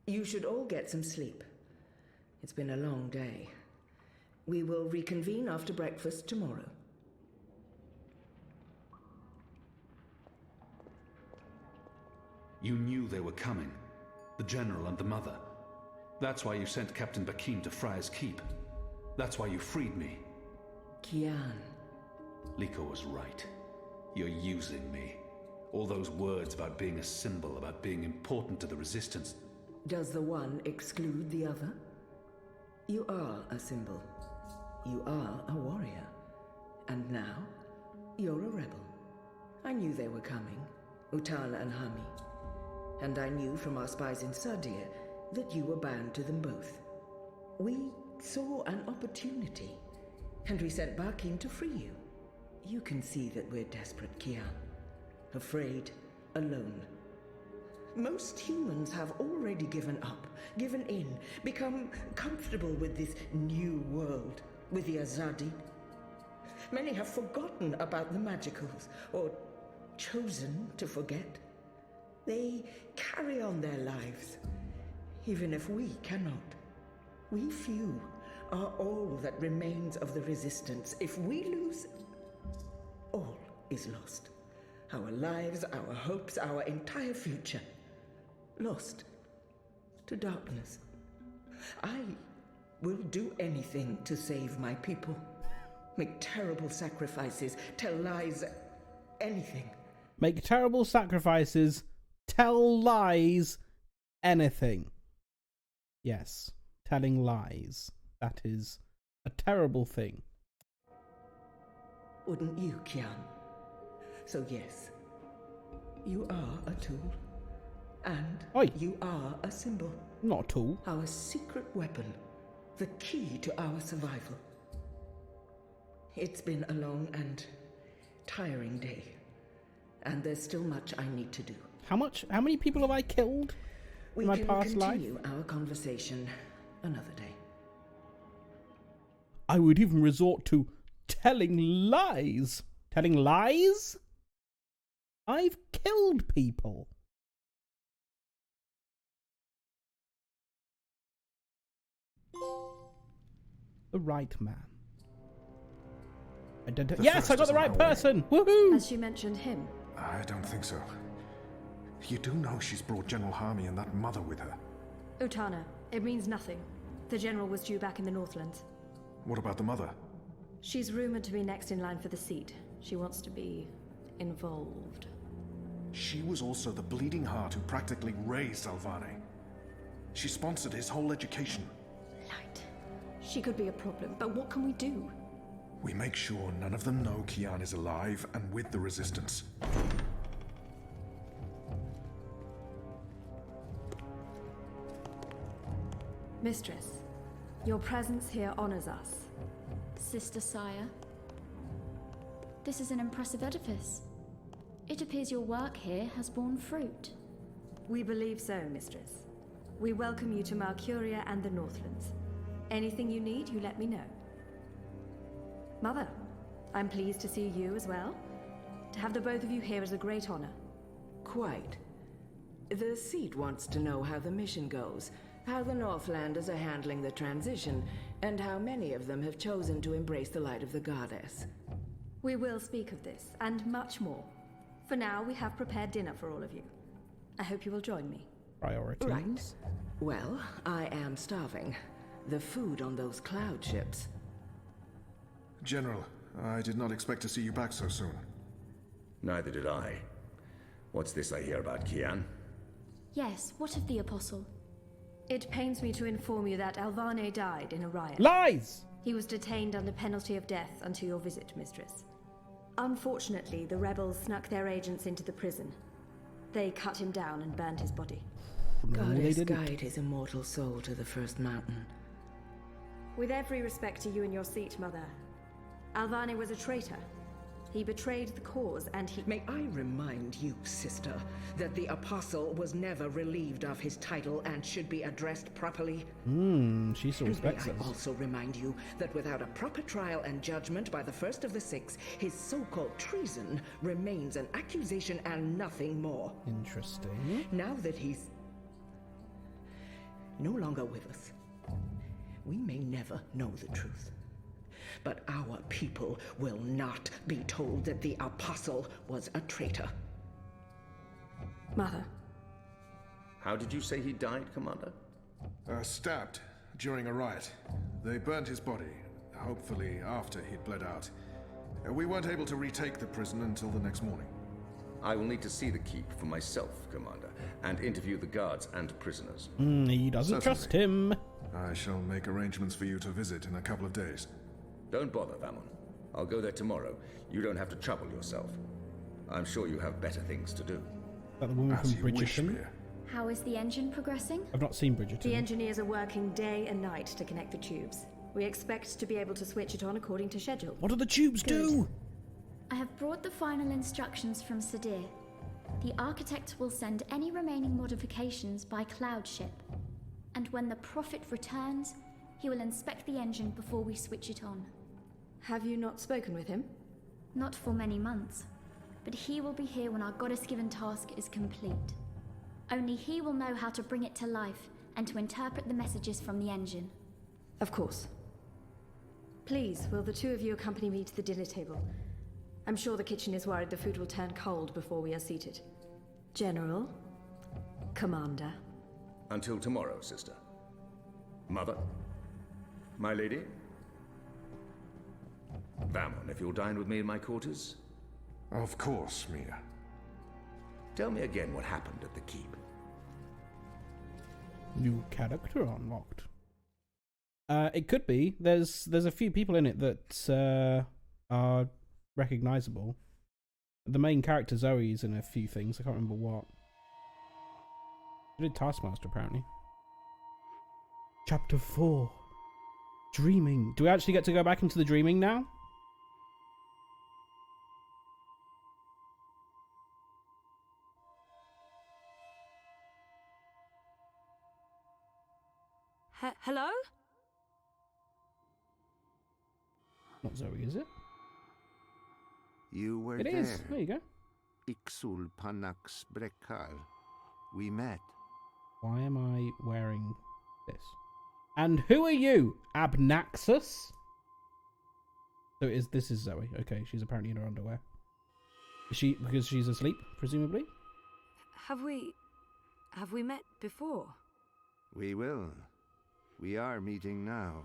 Speaker 16: You should all get some sleep. It's been a long day. We will reconvene after breakfast tomorrow.
Speaker 3: You knew they were coming. The General and the Mother. That's why you sent Captain Bakim to Friar's Keep. That's why you freed me.
Speaker 16: Kian.
Speaker 3: Liko was right. You're using me. All those words about being a symbol, about being important to the Resistance.
Speaker 16: Does the one exclude the other? You are a symbol. You are a warrior. And now, you're a rebel. I knew they were coming, Utana and Hami. And I knew from our spies in Sardir that you were bound to them both. We saw an opportunity, and we sent Bakim to free you. You can see that we're desperate, Kian. Afraid, alone. Most humans have already given up, given in, become comfortable with this new world, with the Azadi. Many have forgotten about the magicals, or chosen to forget. They carry on their lives, even if we cannot. We few are all that remains of the Resistance. If we lose, all is lost. Our lives, our hopes, our entire future. Lost to darkness. I will do anything to save my people. Make terrible sacrifices, tell lies, anything.
Speaker 1: Make terrible sacrifices, tell lies, anything. Yes, telling lies. That is a terrible thing.
Speaker 16: Wouldn't you, Kian? So yes, you are a tool. And you are a symbol.
Speaker 1: Not a tool.
Speaker 16: Our secret weapon. The key to our survival. It's been a long and tiring day. And there's still much I need to do.
Speaker 1: How many people have I killed in my past life?
Speaker 16: We can continue our conversation another day.
Speaker 1: I would even resort to telling lies. Telling lies? I've killed people. The right man. Yes, I got the right person! Woohoo!
Speaker 18: Has she mentioned him?
Speaker 19: I don't think so. You do know she's brought General Harmy and that mother with her.
Speaker 18: Utana, it means nothing. The General was due back in the Northlands.
Speaker 4: What about the mother?
Speaker 18: She's rumored to be next in line for the seat. She wants to be involved.
Speaker 4: She was also the bleeding heart who practically raised Alvane. She sponsored his whole education.
Speaker 18: Light. She could be a problem, but what can we do?
Speaker 4: We make sure none of them know Kian is alive and with the Resistance.
Speaker 18: Mistress, your presence here honors us.
Speaker 19: Sister Sire, this is an impressive edifice. It appears your work here has borne fruit.
Speaker 18: We believe so, Mistress. We welcome you to Malcuria and the Northlands. Anything you need, you let me know. Mother, I'm pleased to see you as well. To have the both of you here is a great honor.
Speaker 16: Quite. The seat wants to know how the mission goes, how the Northlanders are handling the transition, and how many of them have chosen to embrace the light of the goddess.
Speaker 18: We will speak of this, and much more. For now, we have prepared dinner for all of you. I hope you will join me.
Speaker 1: Priorities.
Speaker 16: Right. Well, I am starving. The food on those cloud ships.
Speaker 4: General, I did not expect to see you back so soon.
Speaker 12: Neither did I. What's this I hear about Kian?
Speaker 19: Yes, what of the Apostle?
Speaker 18: It pains me to inform you that Alvane died in a riot.
Speaker 1: Lies!
Speaker 18: He was detained under penalty of death until your visit, Mistress. Unfortunately, the rebels snuck their agents into the prison. They cut him down and burned his body.
Speaker 16: Goddess guide his immortal soul to the first mountain.
Speaker 18: With every respect to you and your seat, Mother, Alvane was a traitor. He betrayed the cause and he...
Speaker 16: May I remind you, sister, that the Apostle was never relieved of his title and should be addressed properly?
Speaker 1: She still respects us.
Speaker 16: I also remind you that without a proper trial and judgment by the first of the six, his so-called treason remains an accusation and nothing more.
Speaker 1: Interesting.
Speaker 16: Now that he's no longer with us, we may never know the truth. But our people will not be told that the Apostle was a traitor.
Speaker 18: Mother.
Speaker 12: How did you say he died, Commander?
Speaker 4: Stabbed during a riot. They burned his body, hopefully after he'd bled out. We weren't able to retake the prison until the next morning.
Speaker 12: I will need to see the keep for myself, Commander, and interview the guards and prisoners.
Speaker 1: He doesn't trust him.
Speaker 4: I shall make arrangements for you to visit in a couple of days.
Speaker 12: Don't bother, Vamon. I'll go there tomorrow. You don't have to trouble yourself. I'm sure you have better things to do.
Speaker 1: That the woman from Bridgerton?
Speaker 19: How is the engine progressing?
Speaker 1: I've not seen Bridgerton.
Speaker 18: The engineers are working day and night to connect the tubes. We expect to be able to switch it on according to schedule.
Speaker 1: What do the tubes do?
Speaker 19: I have brought the final instructions from Sadir. The architect will send any remaining modifications by cloud ship. And when the Prophet returns, he will inspect the engine before we switch it on.
Speaker 18: Have you not spoken with him?
Speaker 19: Not for many months, but he will be here when our goddess-given task is complete. Only he will know how to bring it to life and to interpret the messages from the engine.
Speaker 18: Of course. Please, will the two of you accompany me to the dinner table? I'm sure the kitchen is worried the food will turn cold before we are seated. General, Commander.
Speaker 12: Until tomorrow, sister. Mother? My lady? Vamon, if you'll dine with me in my quarters?
Speaker 4: Of course, Mia.
Speaker 12: Tell me again what happened at the keep.
Speaker 1: New character unlocked. It could be. There's a few people in it that are recognizable. The main character Zoe's in a few things. I can't remember what. She did Taskmaster apparently. Chapter 4. Dreaming. Do we actually get to go back into the dreaming now?
Speaker 18: Hello?
Speaker 1: Not Zoe, is it?
Speaker 20: You were
Speaker 1: It
Speaker 20: there.
Speaker 1: is. There you go.
Speaker 20: Ixul Panax Brekal. We met.
Speaker 1: Why am I wearing this? And who are you, Abnaxus? So this is Zoe. Okay, she's apparently in her underwear. Is she because she's asleep, presumably?
Speaker 18: Have we met before?
Speaker 20: We will. We are meeting now.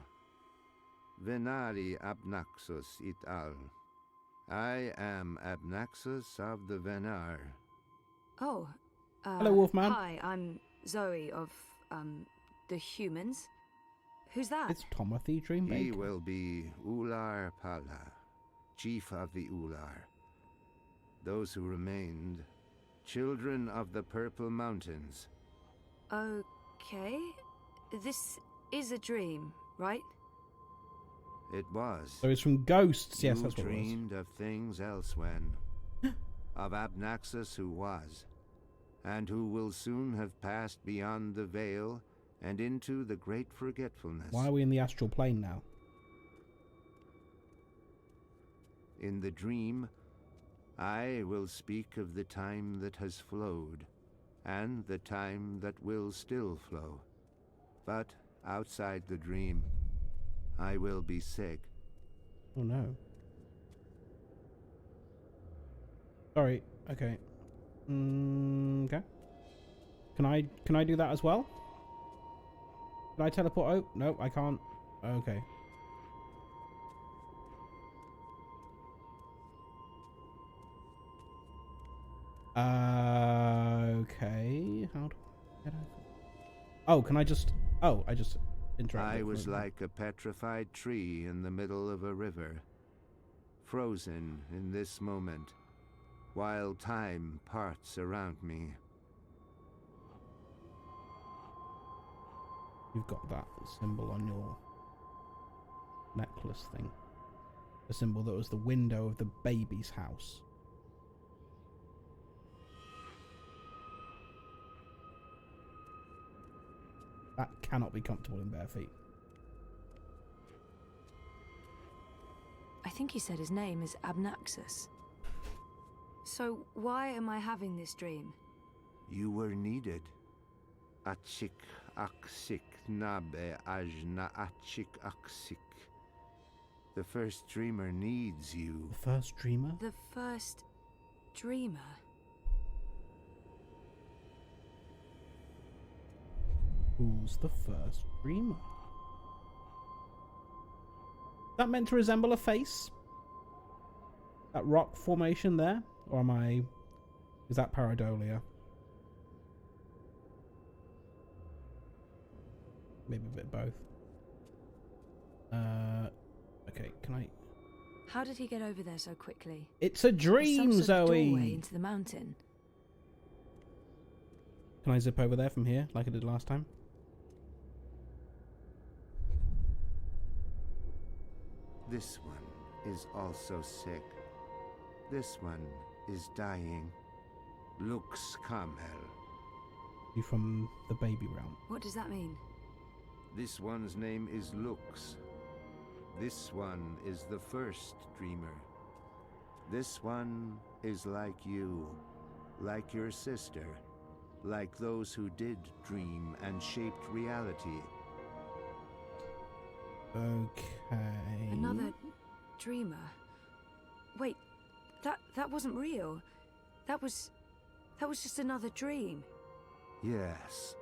Speaker 20: Venari Abnaxus et al. I am Abnaxus of the Venar.
Speaker 18: Oh.
Speaker 1: Hello, Wolfman.
Speaker 18: Hi, I'm Zoe of, the humans. Who's that?
Speaker 1: It's Timothy Dreambaker.
Speaker 20: He will be Ular Pala, chief of the Ular. Those who remained, children of the Purple Mountains.
Speaker 18: Okay. This is a dream, right?
Speaker 20: It was.
Speaker 1: So it's from ghosts. Yes,
Speaker 20: you
Speaker 1: that's what it was.
Speaker 20: dreamed of things elsewhen. Of Abnaxus who was, and who will soon have passed beyond the veil and into the great forgetfulness.
Speaker 1: Why are we in the astral plane now?
Speaker 20: In the dream, I will speak of the time that has flowed, and the time that will still flow. But outside the dream, I will be sick.
Speaker 1: Oh no. Sorry. Okay. Okay. Can I do that as well? Can I teleport? Oh no, I can't. Okay. Okay. How do I get over? Oh, can I just? Oh, I just interrupted.
Speaker 20: I was like a petrified tree in the middle of a river, frozen in this moment, while time parts around me.
Speaker 1: You've got that symbol on your necklace thing. The symbol that was the window of the baby's house. That cannot be comfortable in bare feet.
Speaker 18: I think he said his name is Abnaxus. So why am I having this dream?
Speaker 20: You were needed. Achik aksik nabe ajna achik aksik. The first dreamer needs you.
Speaker 1: The first dreamer?
Speaker 18: The first dreamer?
Speaker 1: Who's the first dreamer? That meant to resemble a face? That rock formation there? Or am I... Is that pareidolia? Maybe a bit of both. Okay, can I...
Speaker 18: How did he get over there so quickly?
Speaker 1: It's a dream,
Speaker 18: Some sort of
Speaker 1: Zoe!
Speaker 18: doorway into the mountain.
Speaker 1: Can I zip over there from here, like I did last time?
Speaker 20: This one is also sick. This one is dying. Lux Kamel.
Speaker 1: You from the baby realm?
Speaker 18: What does that mean?
Speaker 20: This one's name is Lux. This one is the first dreamer. This one is like you, like your sister, like those who did dream and shaped reality.
Speaker 1: Okay.
Speaker 18: Another dreamer. Wait, that wasn't real. That was just another dream.
Speaker 20: Yes.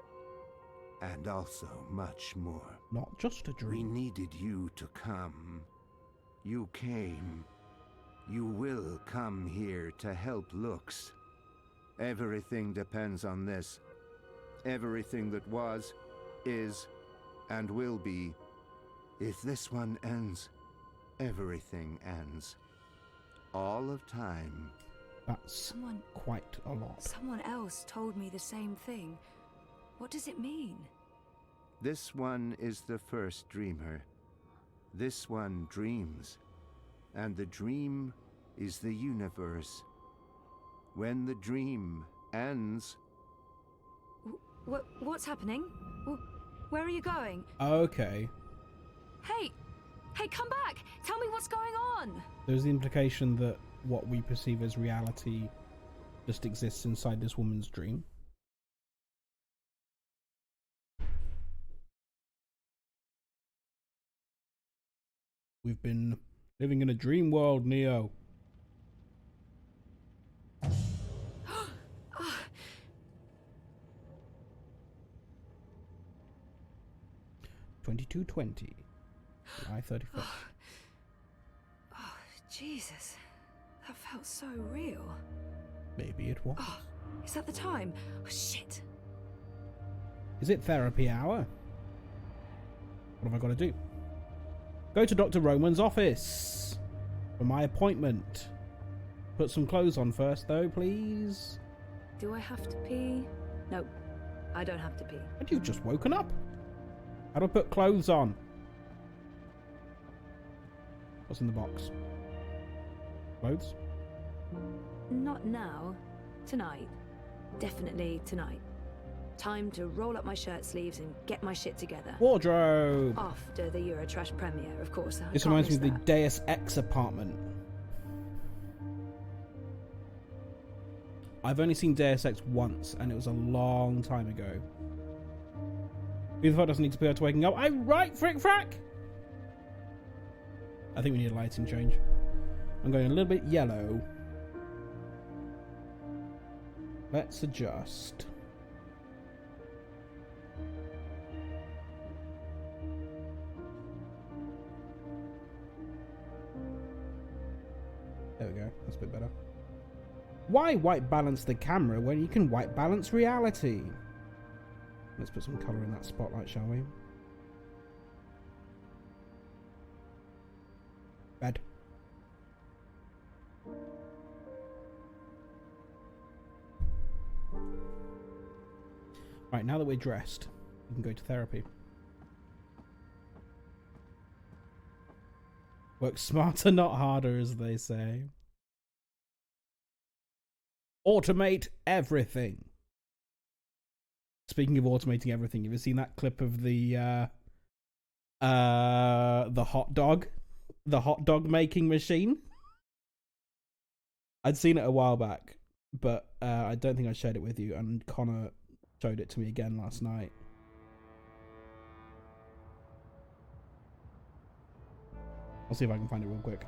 Speaker 20: And also much more.
Speaker 1: Not just a dream.
Speaker 20: We needed you to come. You came. You will come here to help Lux. Everything depends on this. Everything that was, is, and will be. If this one ends, everything ends. All of time.
Speaker 1: That's quite a lot.
Speaker 18: Someone else told me the same thing. What does it mean?
Speaker 20: This one is the first dreamer. This one dreams. And the dream is the universe. When the dream ends...
Speaker 18: What's happening? Where are you going?
Speaker 1: Okay.
Speaker 18: Hey, come back! Tell me what's going on!
Speaker 1: There's the implication that what we perceive as reality just exists inside this woman's dream. We've been living in a dream world, Neo. 2220. July 31st.
Speaker 18: Oh, Jesus. That felt so real.
Speaker 1: Maybe it was.
Speaker 18: Oh, is that the time? Oh, shit.
Speaker 1: Is it therapy hour? What have I got to do? Go to Dr. Roman's office for my appointment. Put some clothes on first, though, please.
Speaker 18: Do I have to pee? No, I don't have to pee.
Speaker 1: And you've just woken up. How do I put clothes on? What's in the box? Clothes?
Speaker 18: Not now. Tonight. Definitely tonight. Time to roll up my shirt sleeves and get my shit together.
Speaker 1: Wardrobe!
Speaker 18: After the Eurotrash premiere, of course.
Speaker 1: This reminds me of the Deus Ex apartment. I've only seen Deus Ex once, and it was a long time ago. Who the fuck doesn't need to be able to waking up? I'm right, frick frack! I think we need a lighting change. I'm going a little bit yellow. Let's adjust. There we go. That's a bit better. Why white balance the camera when you can white balance reality? Let's put some colour in that spotlight, shall we? Bed. Right, now that we're dressed, we can go to therapy. Work smarter, not harder, as they say. Automate everything. Speaking of automating everything, have you seen that clip of the hot dog making machine? I'd seen it a while back, but I don't think I shared it with you, and Connor showed it to me again last night. I'll see if I can find it real quick.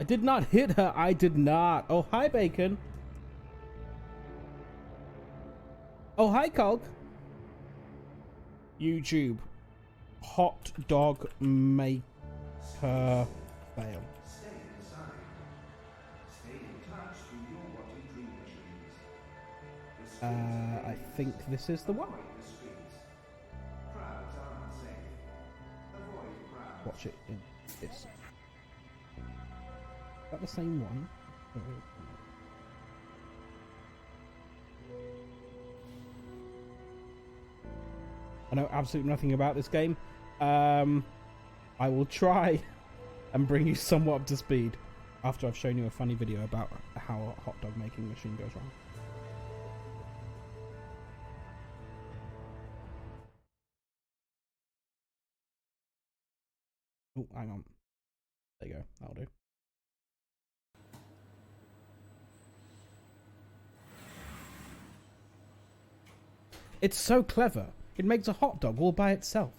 Speaker 1: I did not hit her. I did not. Oh, hi, Bacon. Oh, hi, Culk. YouTube. Hot dog maker fail. I think this is the one. Watch it in this. Is that the same one? I know absolutely nothing about this game. I will try and bring you somewhat up to speed after I've shown you a funny video about how a hot dog making machine goes wrong. Oh, hang on. There you go. That'll do. It's so clever. It makes a hot dog all by itself.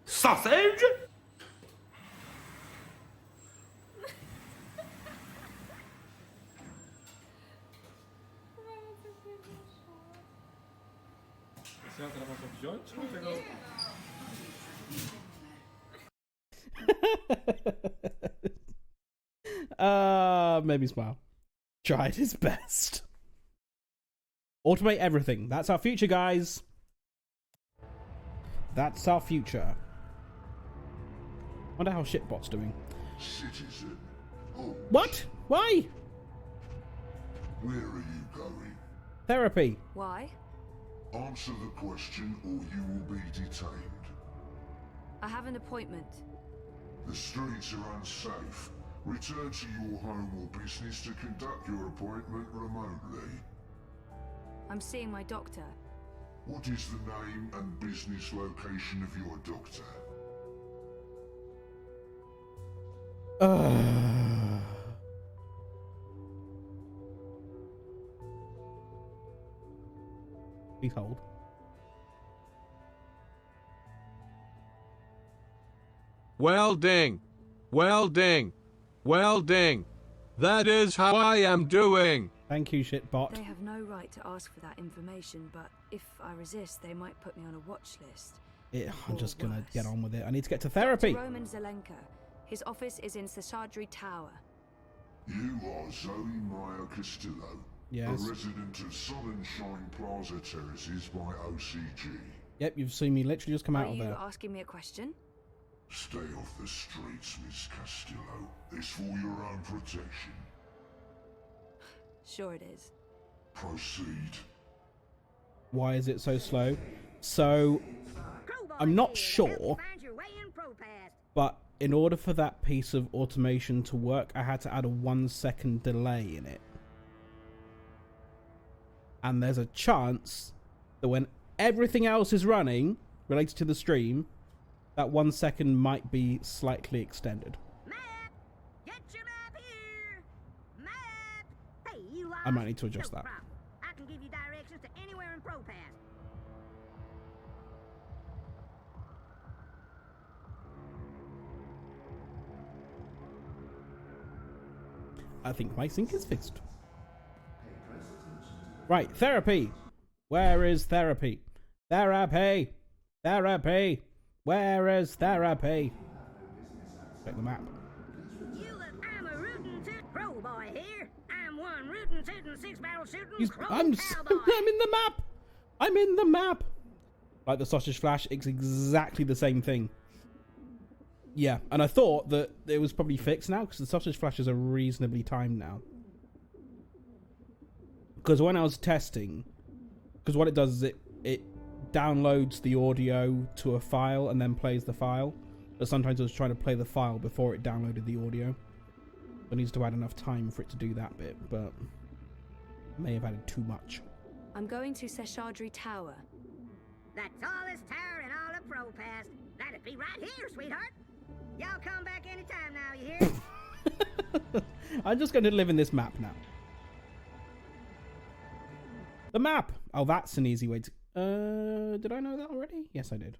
Speaker 12: Sausage?
Speaker 21: Trzeba teraz to wziąć, czy tego...
Speaker 1: Made me smile. Tried his best. Automate everything. That's our future, guys. That's our future. Wonder how Shitbot's doing.
Speaker 10: Citizen. Oh,
Speaker 1: What? Why?
Speaker 10: where are you going?
Speaker 1: Therapy.
Speaker 18: Why?
Speaker 10: Answer the question or you will be detained.
Speaker 18: I have an appointment.
Speaker 10: The streets are unsafe. Return to your home or business to conduct your appointment remotely.
Speaker 18: I'm seeing my doctor.
Speaker 10: What is the name and business location of your doctor?
Speaker 1: Please hold.
Speaker 7: Welding. Welding. Welding. That is how I am doing.
Speaker 1: Thank you, Shitbot.
Speaker 18: They have no right to ask for that information, but if I resist, they might put me on a watch list.
Speaker 1: I'm just gonna get on with it. I need to get to therapy.
Speaker 18: Roman Zelenka. His office is in Seshadri Tower.
Speaker 10: You are Zoe Meyer Castillo,
Speaker 1: Yes.
Speaker 10: a resident of Sunshine Plaza Terraces by OCG.
Speaker 1: Yep, you've seen me literally just come out
Speaker 18: Are
Speaker 1: of
Speaker 18: you
Speaker 1: there.
Speaker 18: asking me a question?
Speaker 10: Stay off the streets, Miss Castillo. It's for your own protection.
Speaker 18: Sure it is.
Speaker 10: Proceed.
Speaker 1: Why is it so slow? So, I'm not sure, but in order for that piece of automation to work, I had to add a 1 second delay in it. And there's a chance that when everything else is running related to the stream, that 1 second might be slightly extended. I might need to adjust that.
Speaker 22: I can give you directions to anywhere in ProPass.
Speaker 1: I think my sink is fixed. Right, therapy. Where is therapy? Therapy. Therapy. Where is therapy? Check the map.
Speaker 22: I'm a rootin' toot crow boy here. I'm one rootin' tootin' six barrel shootin' crow
Speaker 1: I'm
Speaker 22: cowboy.
Speaker 1: I'm in the map. I'm in the map. Like the sausage flash, it's exactly the same thing. Yeah, and I thought that it was probably fixed now because the sausage flashes are reasonably timed now. Because when I was testing, because what it does is it downloads the audio to a file and then plays the file. But sometimes I was trying to play the file before it downloaded the audio. It needs to add enough time for it to do that bit, but I may have added too much.
Speaker 18: I'm going to Seshadri Tower.
Speaker 22: The tallest tower in all of ProPass. That'd be right here, sweetheart. Y'all come back anytime now, you hear?
Speaker 1: I'm just going to live in this map now. The map! Oh, that's an easy way to... did I know that already? Yes, I did.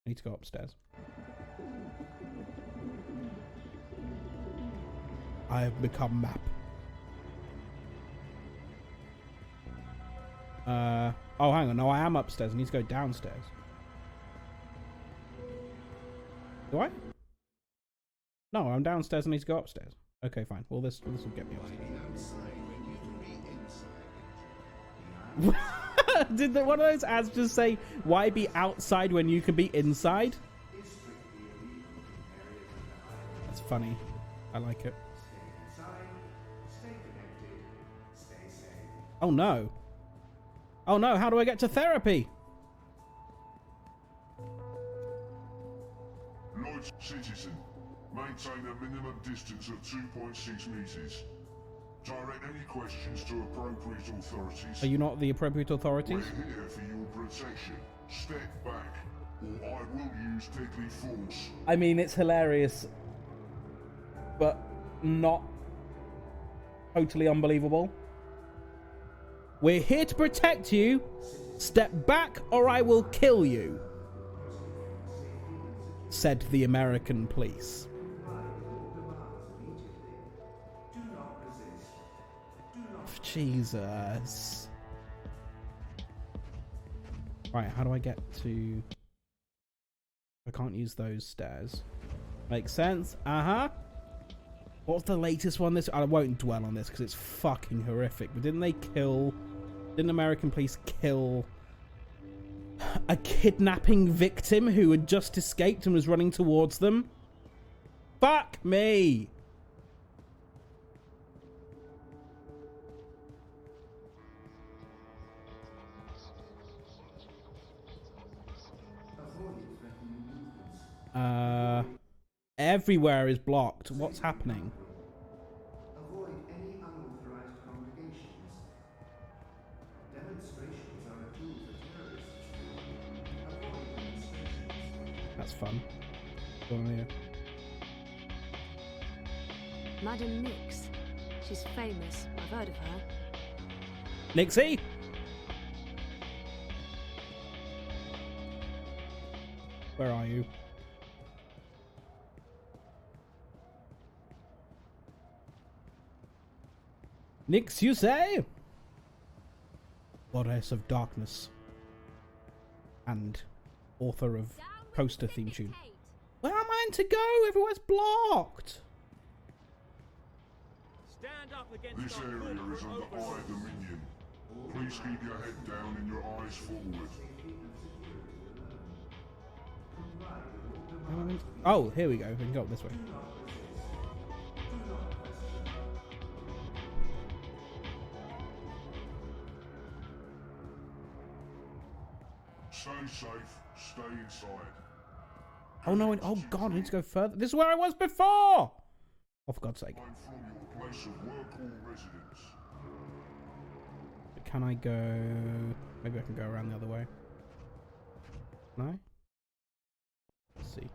Speaker 1: I need to go upstairs. I have become map. Oh, hang on. No, I am upstairs. I need to go downstairs. Do I? No, I'm downstairs. I need to go upstairs. Okay, fine. Well, this will get me upstairs. Did one of those ads just say, why be outside when you can be inside? That's funny. I like it. Oh no. Oh no, how do I get to therapy?
Speaker 10: Lloyd's citizen. Maintain a minimum distance of 2.6 meters. Direct any questions to appropriate authorities.
Speaker 1: Are you not the appropriate authorities?
Speaker 10: We're here for your protection. Step back, or I will use deadly force.
Speaker 1: I mean, it's hilarious, but not totally unbelievable. We're here to protect you. Step back or I will kill you, said the American police. Jesus. Right, how do I get to... I can't use those stairs. Makes sense. Uh-huh. What's the latest one? I won't dwell on this because it's fucking horrific. But didn't American police kill a kidnapping victim who had just escaped and was running towards them? Fuck me! Everywhere is blocked. What's happening?
Speaker 20: Avoid any unauthorized congregations. Demonstrations are a tool for terrorists. Avoid demonstrations.
Speaker 1: That's fun. Go on here.
Speaker 18: Madam Nix. She's famous. I've heard of her.
Speaker 1: Nixie? Where are you? Nix, you say? Goddess of Darkness. And author of poster theme tune. Where am I to go? Everywhere's blocked.
Speaker 10: Stand up against this area is under Eye Dominion. Please keep your head down and your eyes forward.
Speaker 1: Oh, here we go. We can go up this way.
Speaker 10: Stay safe, stay inside.
Speaker 1: Oh no, oh god, I need to go further. This is where I was before! Oh, for God's sake.
Speaker 10: I'm from your place of work or residence.
Speaker 1: Can I go... Maybe I can go around the other way. No? Let's see.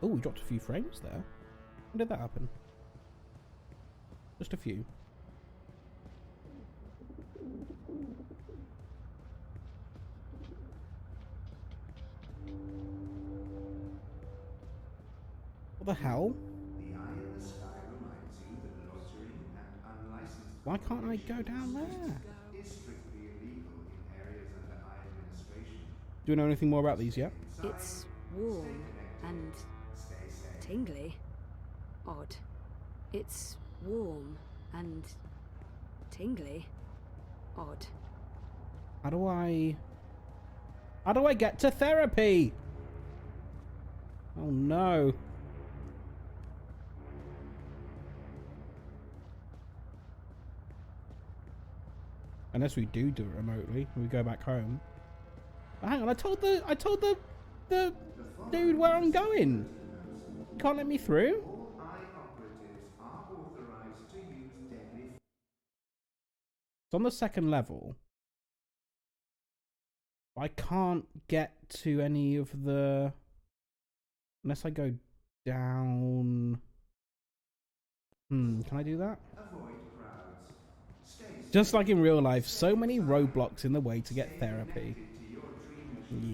Speaker 1: Oh, we dropped a few frames there. When did that happen? Just a few. What the hell?
Speaker 20: The eye in the sky reminds you that loitering and unlicensed...
Speaker 1: Why can't I go down there?
Speaker 20: ...is strictly illegal in areas under eye administration.
Speaker 1: Do we know anything more about these yet?
Speaker 18: It's warm and tingly. Odd. It's warm and tingly. Odd.
Speaker 1: How do I get to therapy? Oh no. Unless we do it remotely, we go back home. But hang on, I told the dude where I'm going. Can't let me through. It's on the second level. I can't get to any of the... Unless I go down... Can I do that? Just like in real life, so many roadblocks in the way to get therapy.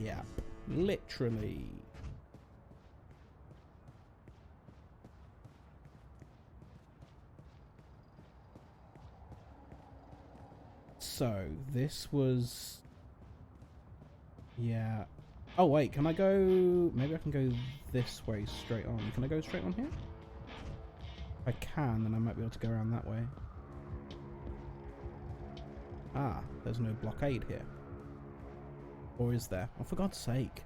Speaker 1: Yep. Literally. So, this was... Yeah. Oh, wait, can I go... Maybe I can go this way straight on. Can I go straight on here? If I can, then I might be able to go around that way. Ah, there's no blockade here. Or is there? Oh, for God's sake.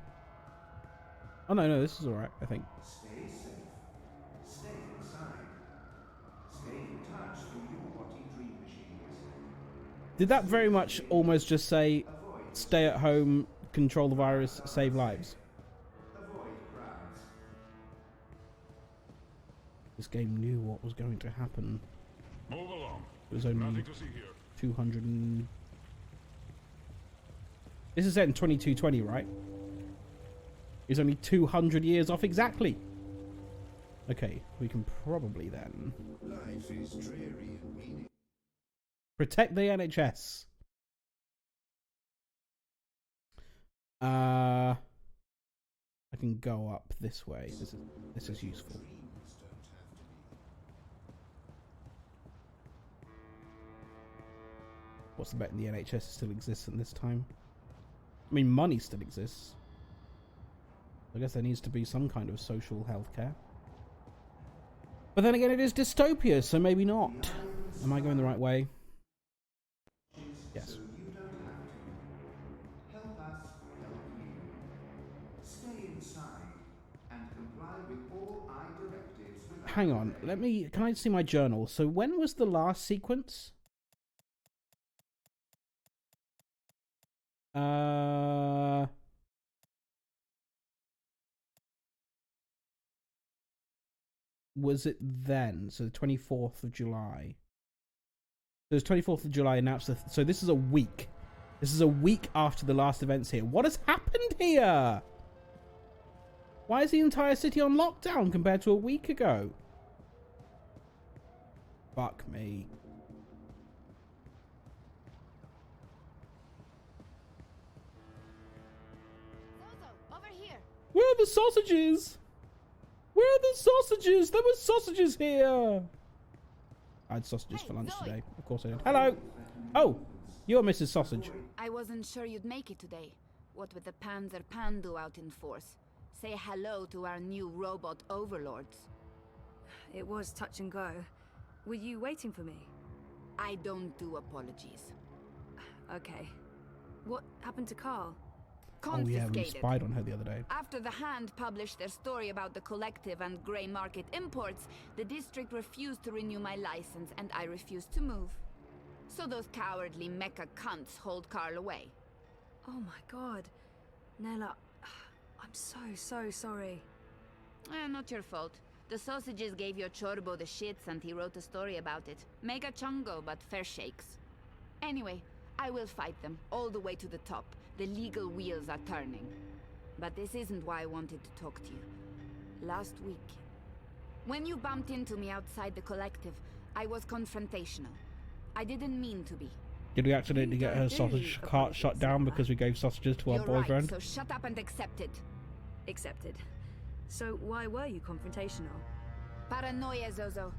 Speaker 1: Oh, no, this is alright, I think.
Speaker 20: Stay safe. Stay inside. Stay in touch through your body dream machines.
Speaker 1: Did that very much almost just say, stay at home, control the virus, save lives?
Speaker 20: Avoid crowds.
Speaker 1: This game knew what was going to happen.
Speaker 10: Move along.
Speaker 1: It was only
Speaker 10: Nothing to see here.
Speaker 1: 200 and... This is set in 2220, right? It's only 200 years off exactly. Okay, we can probably then...
Speaker 20: Life is dreary and meaningless.
Speaker 1: Protect the NHS. I can go up this way. This is useful. What's the bet the NHS still exists at this time? I mean, money still exists. I guess there needs to be some kind of social health care. But then again, it is dystopia, so maybe not. Am I going the right way? Yes.
Speaker 5: Help us help you. Stay inside and comply with all I directives without
Speaker 1: Hang on. Can I see my journal? So when was the last sequence? Was it then? So the 24th of July. So it was 24th of July announced. So this is a week. This is a week after the last events here. What has happened here? Why is the entire city on lockdown compared to a week ago? Fuck me.
Speaker 2: Over here.
Speaker 1: Where are the sausages? Where are the sausages? There were sausages here. I had sausages for lunch today. Of course I did. Hello. Oh, you're Mrs. Sausage.
Speaker 15: I wasn't sure you'd make it today. What with the Panzer Pandu out in force. Say hello to our new robot overlords.
Speaker 18: It was touch and go. Were you waiting for me?
Speaker 15: I don't do apologies.
Speaker 18: Okay. What happened to Carl?
Speaker 1: Oh yeah, we spied on her the other day.
Speaker 15: After the Hand published their story about the collective and grey market imports, the district refused to renew my license and I refused to move. So those cowardly mecha cunts hold Carl away.
Speaker 18: Oh my god. Nella, I'm so sorry.
Speaker 15: Not your fault. The sausages gave your Chorbo the shits and he wrote a story about it. Mega chungo, but fair shakes. Anyway, I will fight them, all the way to the top. The legal wheels are turning. But this isn't why I wanted to talk to you. Last week, when you bumped into me outside the collective, I was confrontational. I didn't mean to be.
Speaker 1: Did we accidentally get her sausage cart shut down because we gave sausages to our boyfriend?
Speaker 15: Right, so shut up and accept it.
Speaker 18: Accepted. So why were you confrontational?
Speaker 15: Paranoia, Zozo.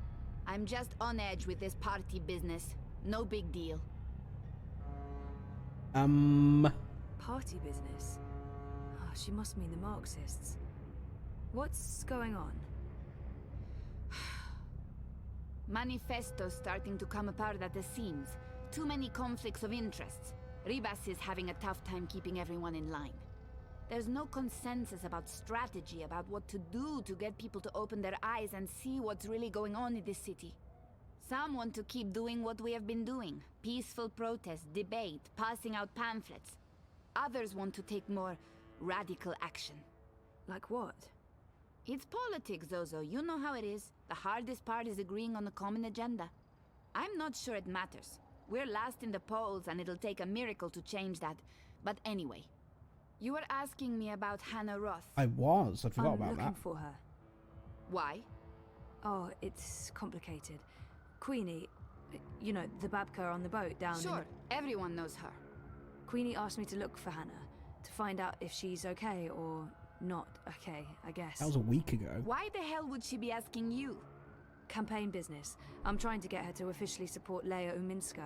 Speaker 15: I'm just on edge with this party business. No big deal.
Speaker 18: Party business? Oh, she must mean the Marxists. What's going on?
Speaker 15: Manifesto's starting to come apart at the seams. Too many conflicts of interests. Ribas is having a tough time keeping everyone in line. There's no consensus about strategy, about what to do to get people to open their eyes and see what's really going on in this city. Some want to keep doing what we have been doing. Peaceful protest, debate, passing out pamphlets. Others want to take more radical action.
Speaker 18: Like what?
Speaker 15: It's politics, Zozo. You know how it is. The hardest part is agreeing on a common agenda. I'm not sure it matters. We're last in the polls and it'll take a miracle to change that. But anyway, you were asking me about Hannah Roth.
Speaker 1: I was. I forgot about
Speaker 18: I'm
Speaker 1: that.
Speaker 18: looking for her.
Speaker 15: Why?
Speaker 18: Oh, it's complicated. Queenie, you know, the Babka on the boat down
Speaker 15: Sure, everyone knows her.
Speaker 18: Queenie asked me to look for Hannah, to find out if she's okay or not okay, I guess.
Speaker 1: That was a week ago.
Speaker 15: Why the hell would she be asking you?
Speaker 18: Campaign business. I'm trying to get her to officially support Leia Uminska.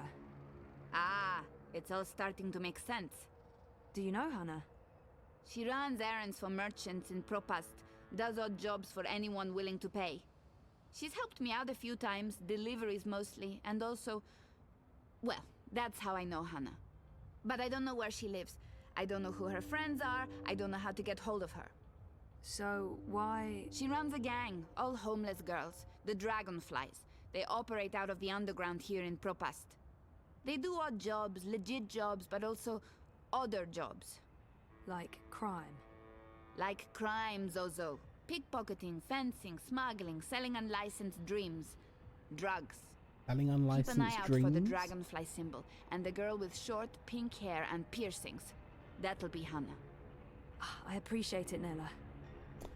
Speaker 15: Ah, it's all starting to make sense.
Speaker 18: Do you know Hannah?
Speaker 15: She runs errands for merchants in Propast, does odd jobs for anyone willing to pay. She's helped me out a few times, deliveries mostly, and also... Well, that's how I know Hannah. But I don't know where she lives. I don't know who her friends are. I don't know how to get hold of her.
Speaker 18: So, why...
Speaker 15: She runs a gang, all homeless girls, the Dragonflies. They operate out of the underground here in Propast. They do odd jobs, legit jobs, but also other jobs.
Speaker 18: Like crime?
Speaker 15: Like crime, Zozo. Pickpocketing, fencing, smuggling, selling unlicensed dreams. Drugs.
Speaker 1: Selling unlicensed
Speaker 15: Keep an eye out
Speaker 1: dreams?
Speaker 15: for the dragonfly symbol, and the girl with short, pink hair and piercings. That'll be Hannah.
Speaker 18: I appreciate it, Nella.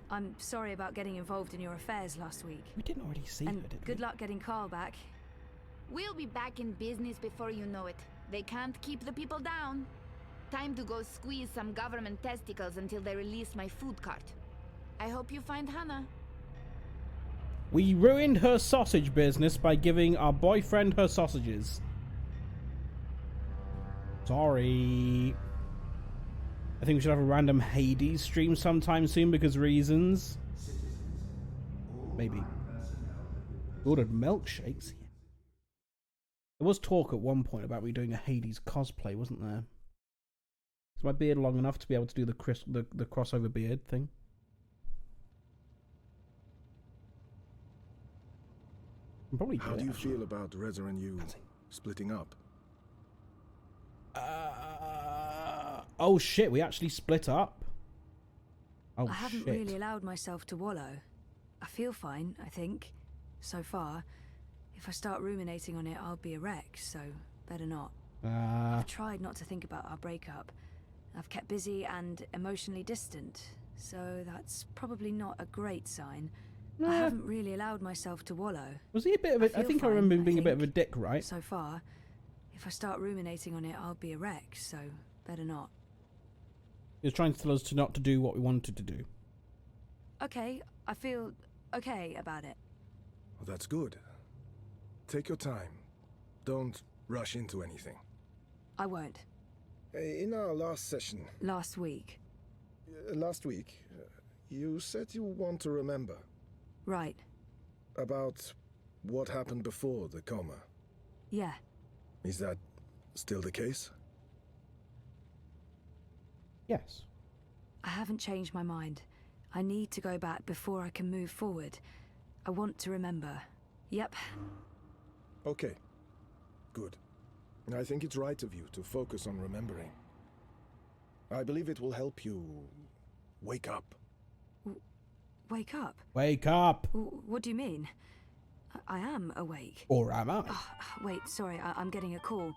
Speaker 18: I'm sorry about getting involved in your affairs last week.
Speaker 1: We didn't already see her, did we?
Speaker 18: Good luck getting Carl back.
Speaker 15: We'll be back in business before you know it. They can't keep the people down. Time to go squeeze some government testicles until they release my food cart. I hope you find Hannah.
Speaker 1: We ruined her sausage business by giving our boyfriend her sausages. Sorry. I think we should have a random Hades stream sometime soon because reasons. Maybe. Ordered milkshakes. There was talk at one point about me doing a Hades cosplay, wasn't there? Is my beard long enough to be able to do the crossover beard thing? I'm probably
Speaker 8: How do you feel about Reza and you splitting up?
Speaker 1: Oh shit, we actually split up? Oh
Speaker 18: I haven't
Speaker 1: shit.
Speaker 18: really allowed myself to wallow. I feel fine, I think, so far. If I start ruminating on it, I'll be a wreck, so better not. I've tried not to think about our breakup. I've kept busy and emotionally distant, so that's probably not a great sign. I haven't really allowed myself to wallow.
Speaker 1: Was he a bit of a... I think I remember him being a bit of a dick, right?
Speaker 18: So far. If I start ruminating on it, I'll be a wreck, so better not.
Speaker 1: He was trying to tell us not to do what we wanted to do.
Speaker 18: Okay, I feel okay about it.
Speaker 8: Well, that's good. Take your time. Don't rush into anything.
Speaker 18: I won't.
Speaker 8: In our last session...
Speaker 18: Last week.
Speaker 8: Last week, you said you want to remember.
Speaker 18: Right.
Speaker 8: About what happened before the coma.
Speaker 18: Yeah.
Speaker 8: Is that still the case?
Speaker 1: Yes.
Speaker 18: I haven't changed my mind. I need to go back before I can move forward. I want to remember. Yep.
Speaker 8: Okay. Good. I think it's right of you to focus on remembering. I believe it will help you wake up.
Speaker 18: Wake up?
Speaker 1: Wake up!
Speaker 18: What do you mean? I am awake.
Speaker 1: Or am I?
Speaker 18: Oh, wait, sorry, I'm getting a call.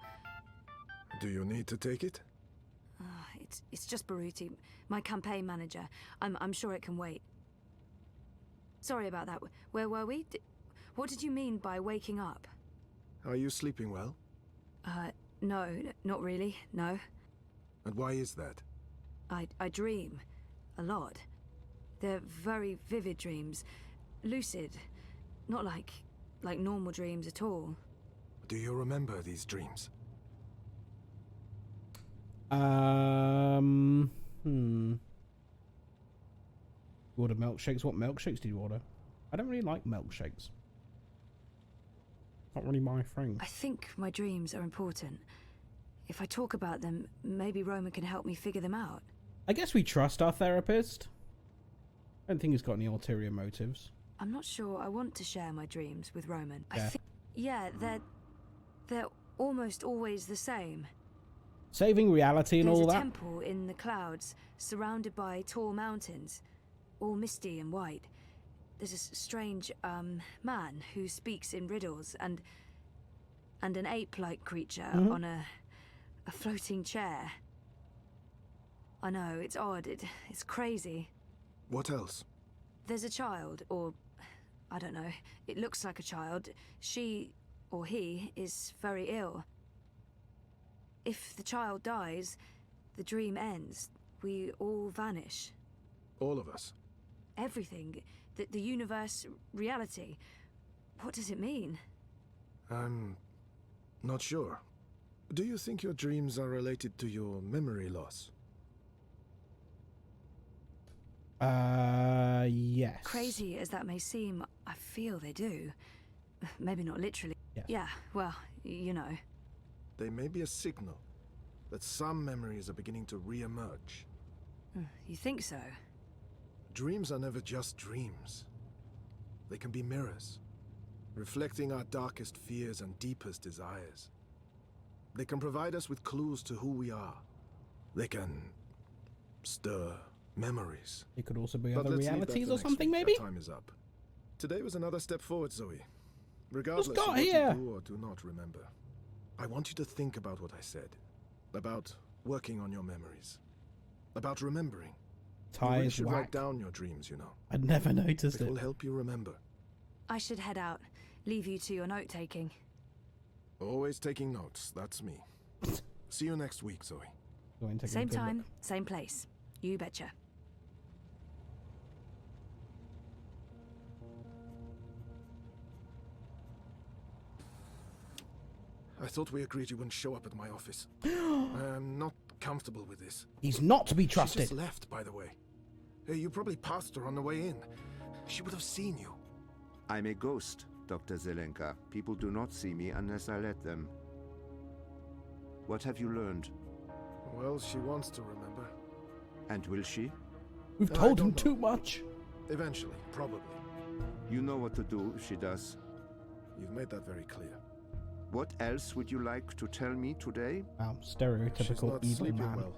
Speaker 8: Do you need to take it?
Speaker 18: It's just Baruti, my campaign manager. I'm sure it can wait. Sorry about that. Where were we? What did you mean by waking up?
Speaker 8: Are you sleeping well?
Speaker 18: No, not really, no.
Speaker 8: And why is that?
Speaker 18: I dream. A lot. They're very vivid dreams. Lucid. Not like normal dreams at all.
Speaker 8: Do you remember these dreams?
Speaker 1: Order milkshakes. What milkshakes did you order? I don't really like milkshakes. Not really my thing.
Speaker 18: I think my dreams are important. If I talk about them, maybe Roman can help me figure them out.
Speaker 1: I guess we trust our therapist. I don't think he's got any ulterior motives.
Speaker 18: I'm not sure I want to share my dreams with Roman.
Speaker 1: Yeah.
Speaker 18: They're almost always the same.
Speaker 1: Saving reality and all that.
Speaker 18: There's a temple in the clouds, surrounded by tall mountains, all misty and white. There's a strange, man who speaks in riddles, and an ape-like creature on a floating chair. I know, it's odd, it's crazy.
Speaker 8: What else?
Speaker 18: There's a child, or I don't know, it looks like a child. She, or he, is very ill. If the child dies, the dream ends. We all vanish.
Speaker 8: All of us?
Speaker 18: Everything. The universe, reality. What does it mean?
Speaker 8: I'm not sure. Do you think your dreams are related to your memory loss?
Speaker 1: Yes.
Speaker 18: Crazy as that may seem, I feel they do. Maybe not literally.
Speaker 1: Yes.
Speaker 18: Yeah, well, you know.
Speaker 8: They may be a signal that some memories are beginning to re-emerge.
Speaker 18: You think so?
Speaker 8: Dreams are never just dreams. They can be mirrors, reflecting our darkest fears and deepest desires. They can provide us with clues to who we are. They can stir memories.
Speaker 1: It could also be other realities or something, maybe?
Speaker 8: Our time is up. Today was another step forward, Zoe. Regardless of what you do or do not remember, I want you to think about what I said. About working on your memories. About remembering.
Speaker 1: Ty
Speaker 8: you really
Speaker 1: is
Speaker 8: should
Speaker 1: whack.
Speaker 8: write down your dreams, you know.
Speaker 1: I'd never noticed it.
Speaker 8: It will help you remember.
Speaker 18: I should head out. Leave you to your note-taking.
Speaker 8: Always taking notes, that's me. See you next week, Zoe.
Speaker 18: Same time, same place. You betcha.
Speaker 8: I thought we agreed you wouldn't show up at my office. I am not comfortable with this.
Speaker 1: He's not to be trusted.
Speaker 8: She just left, by the way. Hey, you probably passed her on the way in. She would have seen you.
Speaker 20: I'm a ghost. Dr. Zelenka. People do not see me unless I let them. What have you learned?
Speaker 8: Well, she wants to remember.
Speaker 20: And will she?
Speaker 1: We've told him too much.
Speaker 8: Eventually, probably.
Speaker 20: You know what to do if she does.
Speaker 8: You've made that very clear.
Speaker 20: What else would you like to tell me today?
Speaker 1: Wow,
Speaker 8: She's
Speaker 1: stereotypical
Speaker 8: not
Speaker 1: evil
Speaker 8: sleeping
Speaker 1: man.
Speaker 8: well.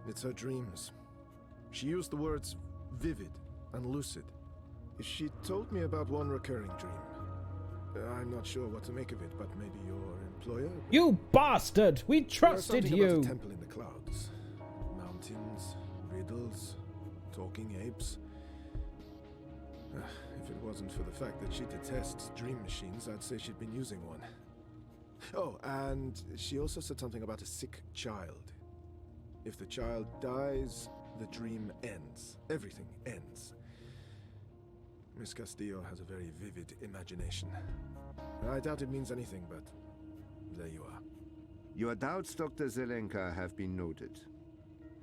Speaker 8: It's her dreams. She used the words vivid and lucid. She told me about one recurring dream. I'm not sure what to make of it, but maybe your employer...
Speaker 1: You bastard! We trusted
Speaker 8: Something
Speaker 1: you!
Speaker 8: about a temple in the clouds. Mountains, riddles, talking apes. If it wasn't for the fact that she detests dream machines, I'd say she'd been using one. Oh, and she also said something about a sick child. If the child dies, the dream ends. Everything ends. Miss Castillo has a very vivid imagination. I doubt it means anything, but there you are.
Speaker 20: Your doubts, Dr. Zelenka, have been noted.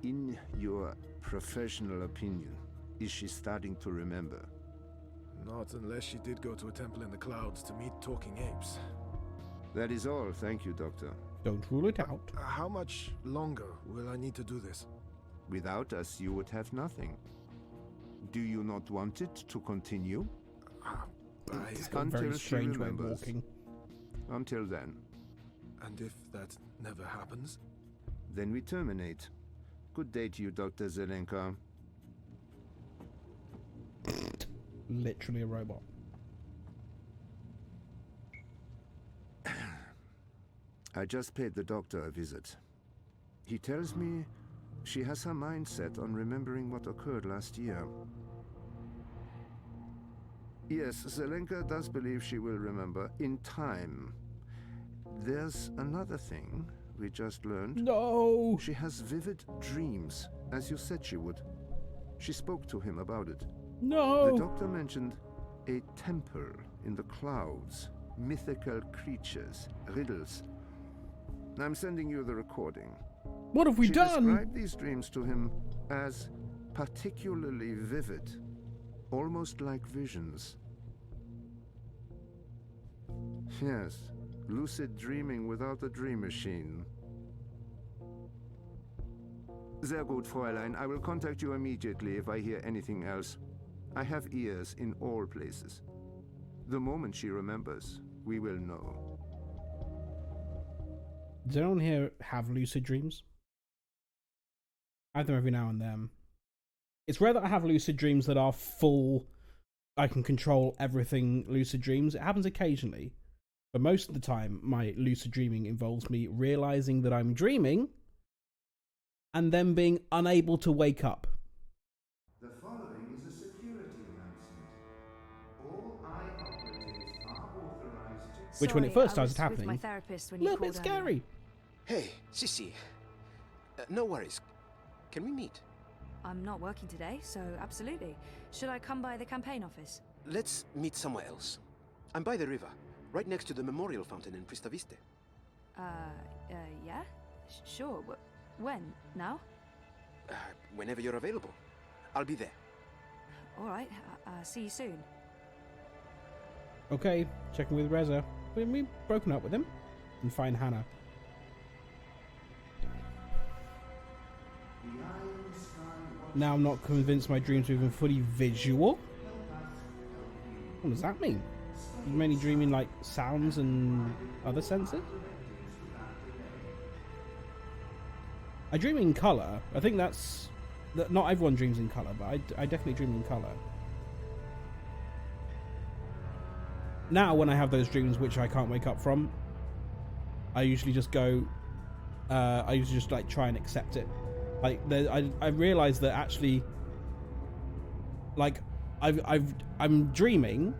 Speaker 20: In your professional opinion, is she starting to remember?
Speaker 8: Not unless she did go to a temple in the clouds to meet talking apes.
Speaker 20: That is all. Thank you, Doctor.
Speaker 1: Don't rule it out.
Speaker 8: How much longer will I need to do this?
Speaker 20: Without us, you would have nothing. Do you not want it to continue?
Speaker 1: It's got a very strange way of walking.
Speaker 20: Until then.
Speaker 8: And if that never happens?
Speaker 20: Then we terminate. Good day to you, Dr. Zelenka.
Speaker 1: Literally a robot.
Speaker 20: I just paid the doctor a visit. He tells me she has her mind set on remembering what occurred last year. Yes, Zelenka does believe she will remember in time. There's another thing we just learned.
Speaker 1: No!
Speaker 20: She has vivid dreams, as you said she would. She spoke to him about it.
Speaker 1: No!
Speaker 20: The doctor mentioned a temple in the clouds, mythical creatures, riddles. I'm sending you the recording.
Speaker 1: What have we done?
Speaker 20: She described these dreams to him as particularly vivid, almost like visions. Yes, lucid dreaming without a dream machine. Sehr gut, Fräulein. I will contact you immediately if I hear anything else. I have ears in all places. The moment she remembers, we will know.
Speaker 1: Does anyone here have lucid dreams? I have them every now and then. It's rare that I have lucid dreams that are full, I can control everything lucid dreams. It happens occasionally. But most of the time, my lucid dreaming involves me realizing that I'm dreaming and then being unable to wake up.
Speaker 5: The following is a security announcement. All eye operatives are authorized to...
Speaker 1: Which, when it first started
Speaker 18: with
Speaker 1: happening,
Speaker 18: my therapist when
Speaker 1: a
Speaker 18: you
Speaker 1: little bit
Speaker 18: called
Speaker 1: scary.
Speaker 9: Hey, Sissy. No worries. Can we meet?
Speaker 18: I'm not working today, so absolutely. Should I come by the campaign office?
Speaker 9: Let's meet somewhere else. I'm by the river, right next to the memorial fountain in Pristaviste.
Speaker 18: Yeah? Sure. When? Now?
Speaker 9: Whenever you're available. I'll be there.
Speaker 18: All right. See you soon.
Speaker 1: Okay, checking with Reza. We've broken up with him. And find Hannah. Now I'm not convinced my dreams are even fully visual. What does that mean? You're mainly dreaming like sounds and other senses? I dream in colour. I think that's... Not everyone dreams in colour, but I definitely dream in colour. Now when I have those dreams which I can't wake up from, I usually just go... I usually just like try and accept it. Like I realize that actually, like I'm dreaming,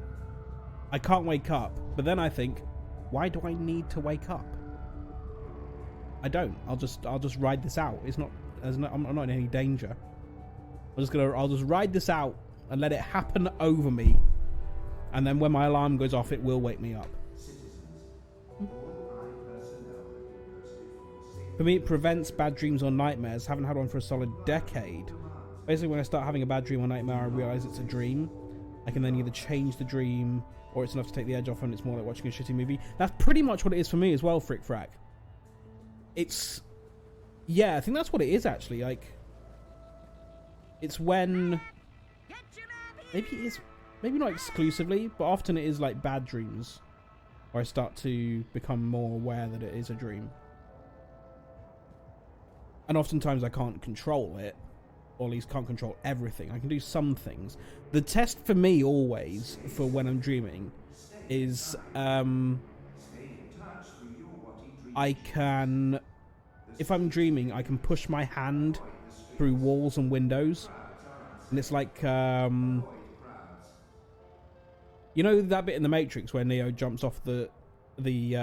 Speaker 1: I can't wake up, but then I think, why do I need to wake up? I don't. I'll just ride this out. I'm not in any danger. I'll just ride this out and let it happen over me, and then when my alarm goes off, it will wake me up. For me, it prevents bad dreams or nightmares. Haven't had one for a solid decade. Basically, when I start having a bad dream or nightmare, I realise it's a dream. I can then either change the dream or it's enough to take the edge off and it's more like watching a shitty movie. That's pretty much what it is for me as well, Frick Frack. It's... Yeah, I think that's what it is, actually. Like, it's when... Maybe it is... Maybe not exclusively, but often it is like bad dreams where I start to become more aware that it is a dream. And oftentimes I can't control it, or at least can't control everything. I can do some things. The test for me always, for when I'm dreaming, is I can... If I'm dreaming, I can push my hand through walls and windows. And it's like... You know that bit in the Matrix where Neo jumps off does the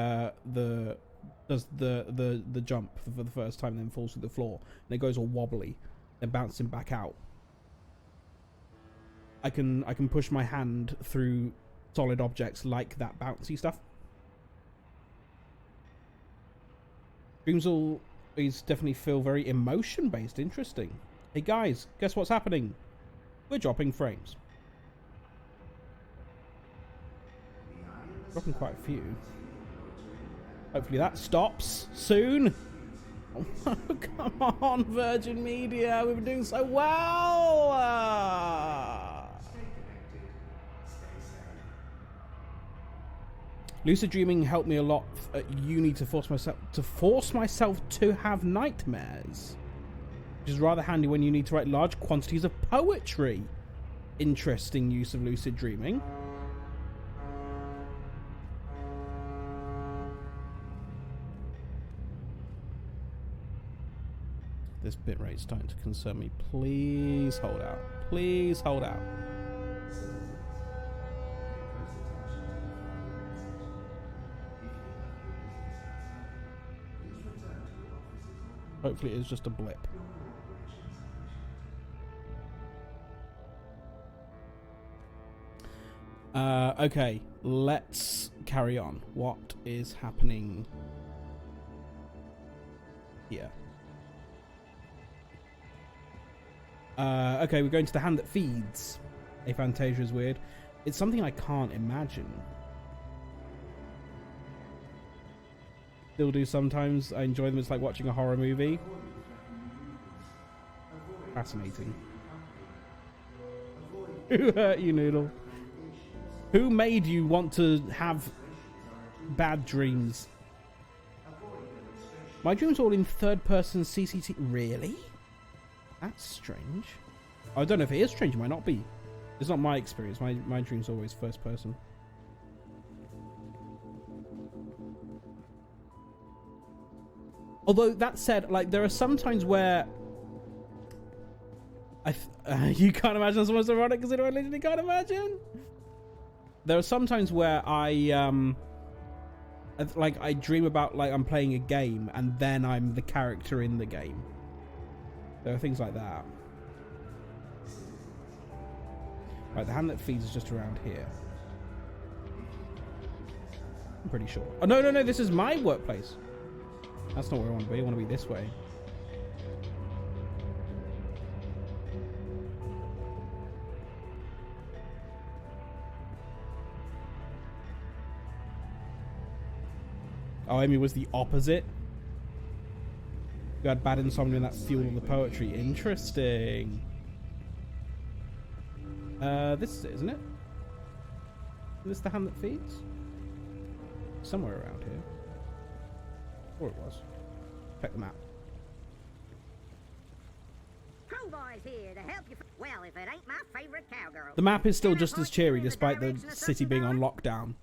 Speaker 1: jump for the first time, then falls to the floor, and it goes all wobbly, then bouncing back out. I can push my hand through solid objects like that bouncy stuff. Dreams always definitely feel very emotion based. Interesting. Hey guys, guess what's happening? We're dropping frames. Dropping quite a few. Hopefully that stops soon. Oh, come on, Virgin Media. We've been doing so well. Lucid dreaming helped me a lot at uni to force myself to have nightmares, which is rather handy when you need to write large quantities of poetry. Interesting use of lucid dreaming. This bitrate's starting to concern me. Please hold out. Please hold out. Hopefully it is just a blip. Okay, let's carry on. What is happening here? Okay, we're going to the hand that feeds. Aphantasia is weird. It's something I can't imagine. Still do sometimes. I enjoy them. It's like watching a horror movie. Fascinating. Who hurt you, Noodle? Who made you want to have bad dreams? My dreams are all in third-person CCTV. Really? That's strange. I don't know if it is strange. It might not be. It's not my experience. My dreams are always first person. Although that said, like there are some times where you can't imagine that's almost ironic because I literally can't imagine. There are some times where I dream about like I'm playing a game and then I'm the character in the game. There are things like that. Right, the hand that feeds is just around here. I'm pretty sure. Oh, no, this is my workplace. That's not where I want to be. I want to be this way. Oh, Amy was the opposite. You had bad insomnia and that fueled the poetry. Interesting. This is it, isn't it? Is this the hand that feeds? Somewhere around here. Or it was. Check the map.
Speaker 22: Crowboy's here to help you. Well, if it ain't my favorite cowgirl.
Speaker 1: The map is still just as cheery despite the city being on lockdown.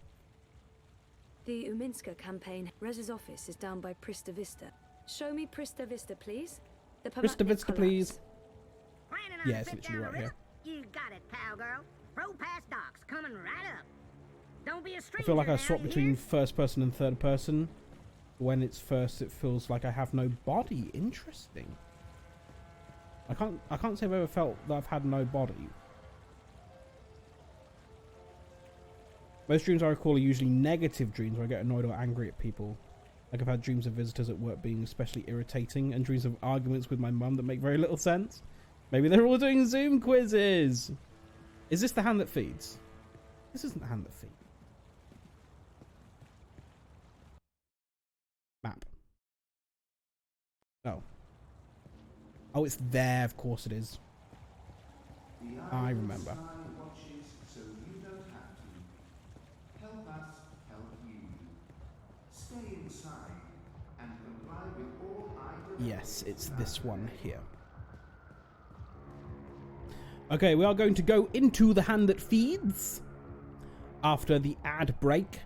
Speaker 18: The Uminska campaign. Rez's office is down by Prista Vista. Show me Prista Vista, please. The
Speaker 1: Prista Vista, please.
Speaker 22: Yeah,
Speaker 1: it's literally right here.
Speaker 22: You got it, cowgirl. Pro pass docks coming right up. Don't be a stranger.
Speaker 1: I feel like I swap between first person and third person. When it's first, it feels like I have no body. Interesting. I can't say I've ever felt that I've had no body. Most dreams I recall are usually negative dreams where I get annoyed or angry at people. Like I've had dreams of visitors at work being especially irritating and dreams of arguments with my mum that make very little sense. Maybe they're all doing Zoom quizzes. Is this the hand that feeds? This isn't the hand that feeds. Oh. Oh, it's there. Of course it is. I remember.
Speaker 5: Watches so you don't have to. Help us help you. Stay inside and comply with all items.
Speaker 1: Yes, it's this one here. Okay, we are going to go into the hand that feeds after the ad break.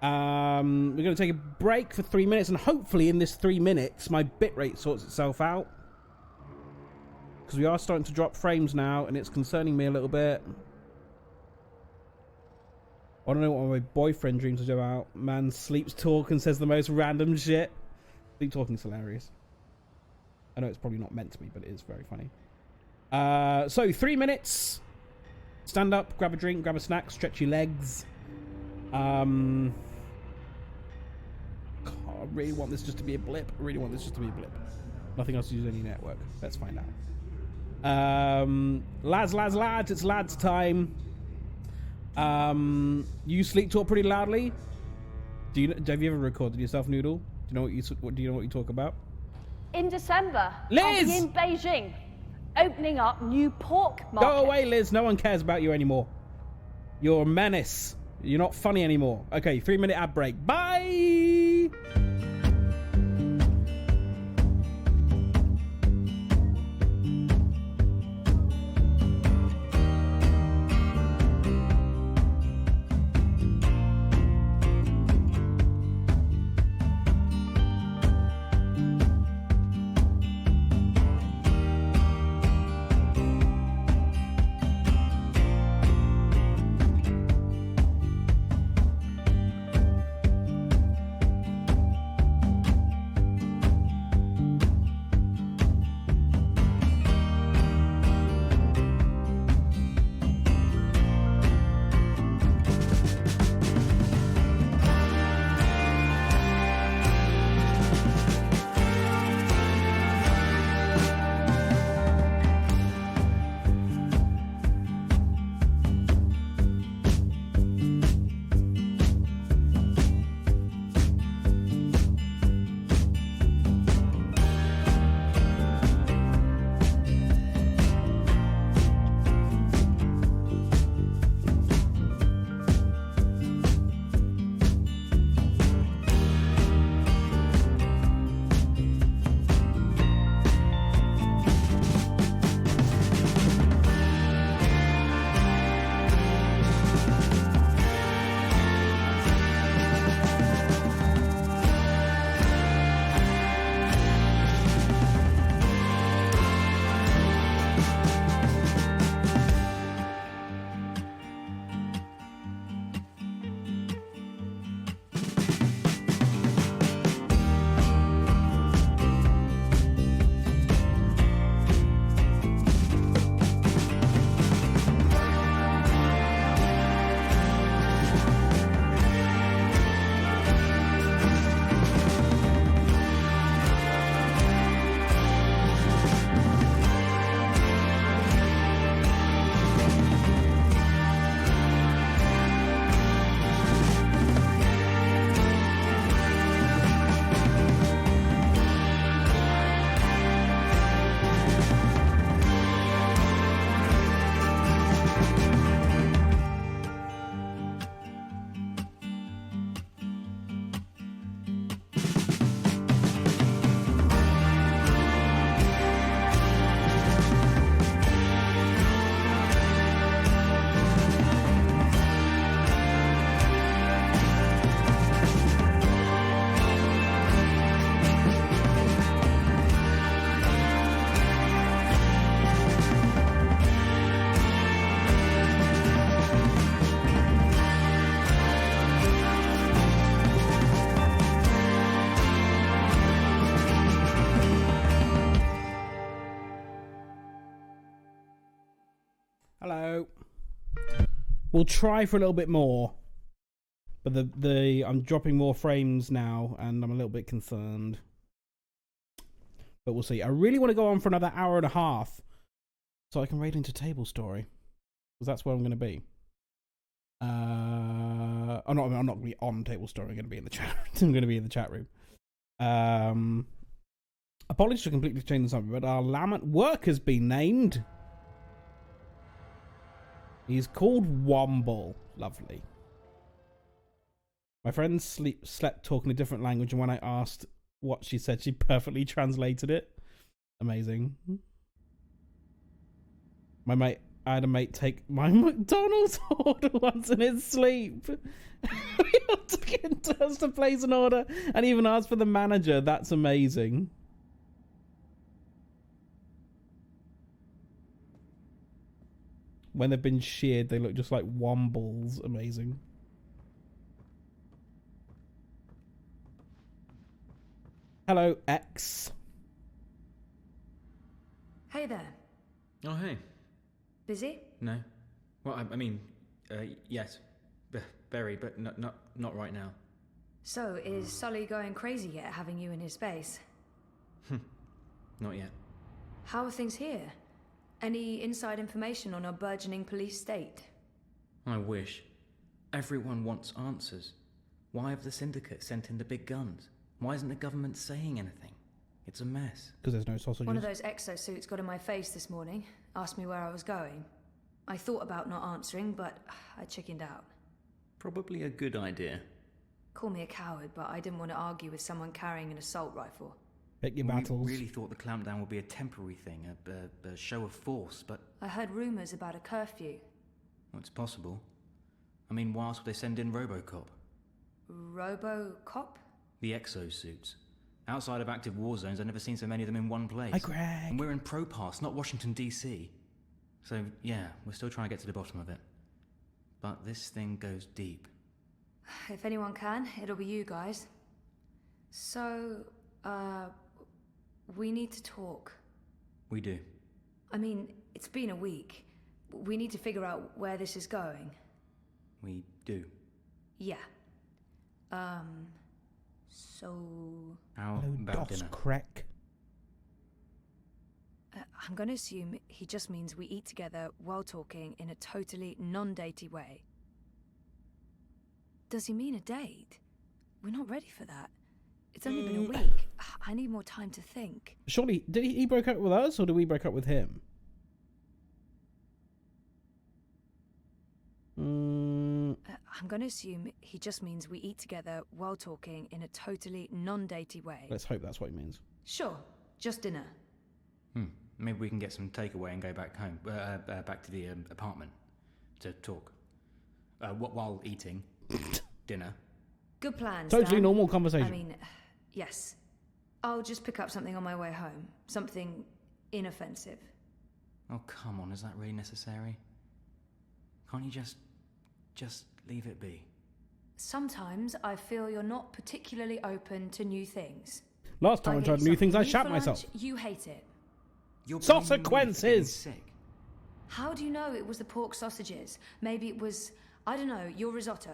Speaker 1: We're going to take a break for 3 minutes, and hopefully in this 3 minutes my bitrate sorts itself out. Because we are starting to drop frames now, and it's concerning me a little bit. I don't know what my boyfriend dreams about. Man sleeps talk and says the most random shit. Sleep talking's hilarious. I know it's probably not meant to be, but it is very funny. So 3 minutes. Stand up, grab a drink, grab a snack, stretch your legs. God, I really want this just to be a blip. I really want this just to be a blip. Nothing else to use any network. Let's find out. Lads, it's lads time. You sleep talk pretty loudly. Have you ever recorded yourself, Noodle? Do you know what you talk about?
Speaker 11: In December,
Speaker 1: Liz!
Speaker 11: I'll be in Beijing, opening up new pork markets.
Speaker 1: Go away, Liz. No one cares about you anymore. You're a menace. You're not funny anymore. Okay, 3 minute ad break. Bye! Hello. We'll try for a little bit more, but I'm dropping more frames now, and I'm a little bit concerned. But we'll see. I really want to go on for another hour and a half, so I can raid into Table Story, because that's where I'm going to be. I'm not going to be on Table Story. I'm going to be in the chat. I'm going to be in the chat room. Apologies for completely changing something, but our lamb at work has been named. He's called Womble. Lovely. My friend slept talking a different language, and when I asked what she said, she perfectly translated it. Amazing. I had a mate take my McDonald's order once in his sleep. We all took it in turns to place an order and even asked for the manager. That's amazing. When they've been sheared, they look just like wombles. Amazing. Hello, X.
Speaker 13: Hey there.
Speaker 14: Oh, hey.
Speaker 13: Busy?
Speaker 14: No. Well, I mean, yes. Very, but not right now.
Speaker 13: So, is Sully going crazy yet, having you in his space?
Speaker 14: Not yet.
Speaker 13: How are things here? Any inside information on our burgeoning police state?
Speaker 14: I wish. Everyone wants answers. Why have the Syndicate sent in the big guns? Why isn't the government saying anything? It's a mess.
Speaker 1: Because there's no sausages.
Speaker 13: One of those exosuits got in my face this morning, asked me where I was going. I thought about not answering, but I chickened out.
Speaker 14: Probably a good idea.
Speaker 13: Call me a coward, but I didn't want to argue with someone carrying an assault rifle.
Speaker 1: Pick your battles.
Speaker 14: We really thought the clampdown would be a temporary thing, a show of force, but...
Speaker 13: I heard rumours about a curfew.
Speaker 14: Well, it's possible. I mean, why else would they send in Robocop?
Speaker 13: Robocop?
Speaker 14: The exosuits. Outside of active war zones, I've never seen so many of them in one place.
Speaker 1: Hi, Greg.
Speaker 14: And we're in Propass, not Washington, D.C. So, yeah, we're still trying to get to the bottom of it. But this thing goes deep.
Speaker 13: If anyone can, it'll be you guys. So, we need to talk.
Speaker 14: We do.
Speaker 13: I mean, it's been a week. We need to figure out where this is going.
Speaker 14: We do.
Speaker 13: Yeah. So...
Speaker 14: How about dinner?
Speaker 1: Crack.
Speaker 13: I'm going to assume he just means we eat together while talking in a totally non-datey way. Does he mean a date? We're not ready for that. It's only been a week. I need more time to think.
Speaker 1: Surely, did he break up with us, or did we break up with him?
Speaker 13: I'm going to assume he just means we eat together while talking in a totally non-datey way.
Speaker 1: Let's hope that's what he means.
Speaker 13: Sure, just dinner.
Speaker 14: Maybe we can get some takeaway and go back home, back to the apartment to talk. While eating dinner.
Speaker 13: Good plan.
Speaker 1: Totally
Speaker 13: Stan.
Speaker 1: normal conversation.
Speaker 13: I mean, yes. I'll just pick up something on my way home. Something inoffensive.
Speaker 14: Oh, come on, is that really necessary? Can't you just leave it be?
Speaker 13: Sometimes I feel you're not particularly open to new things.
Speaker 1: Last time I tried new things, I shat
Speaker 13: for
Speaker 1: myself.
Speaker 13: lunch, you hate it.
Speaker 1: Consequences!
Speaker 13: How do you know it was the pork sausages? Maybe it was, I don't know, your risotto.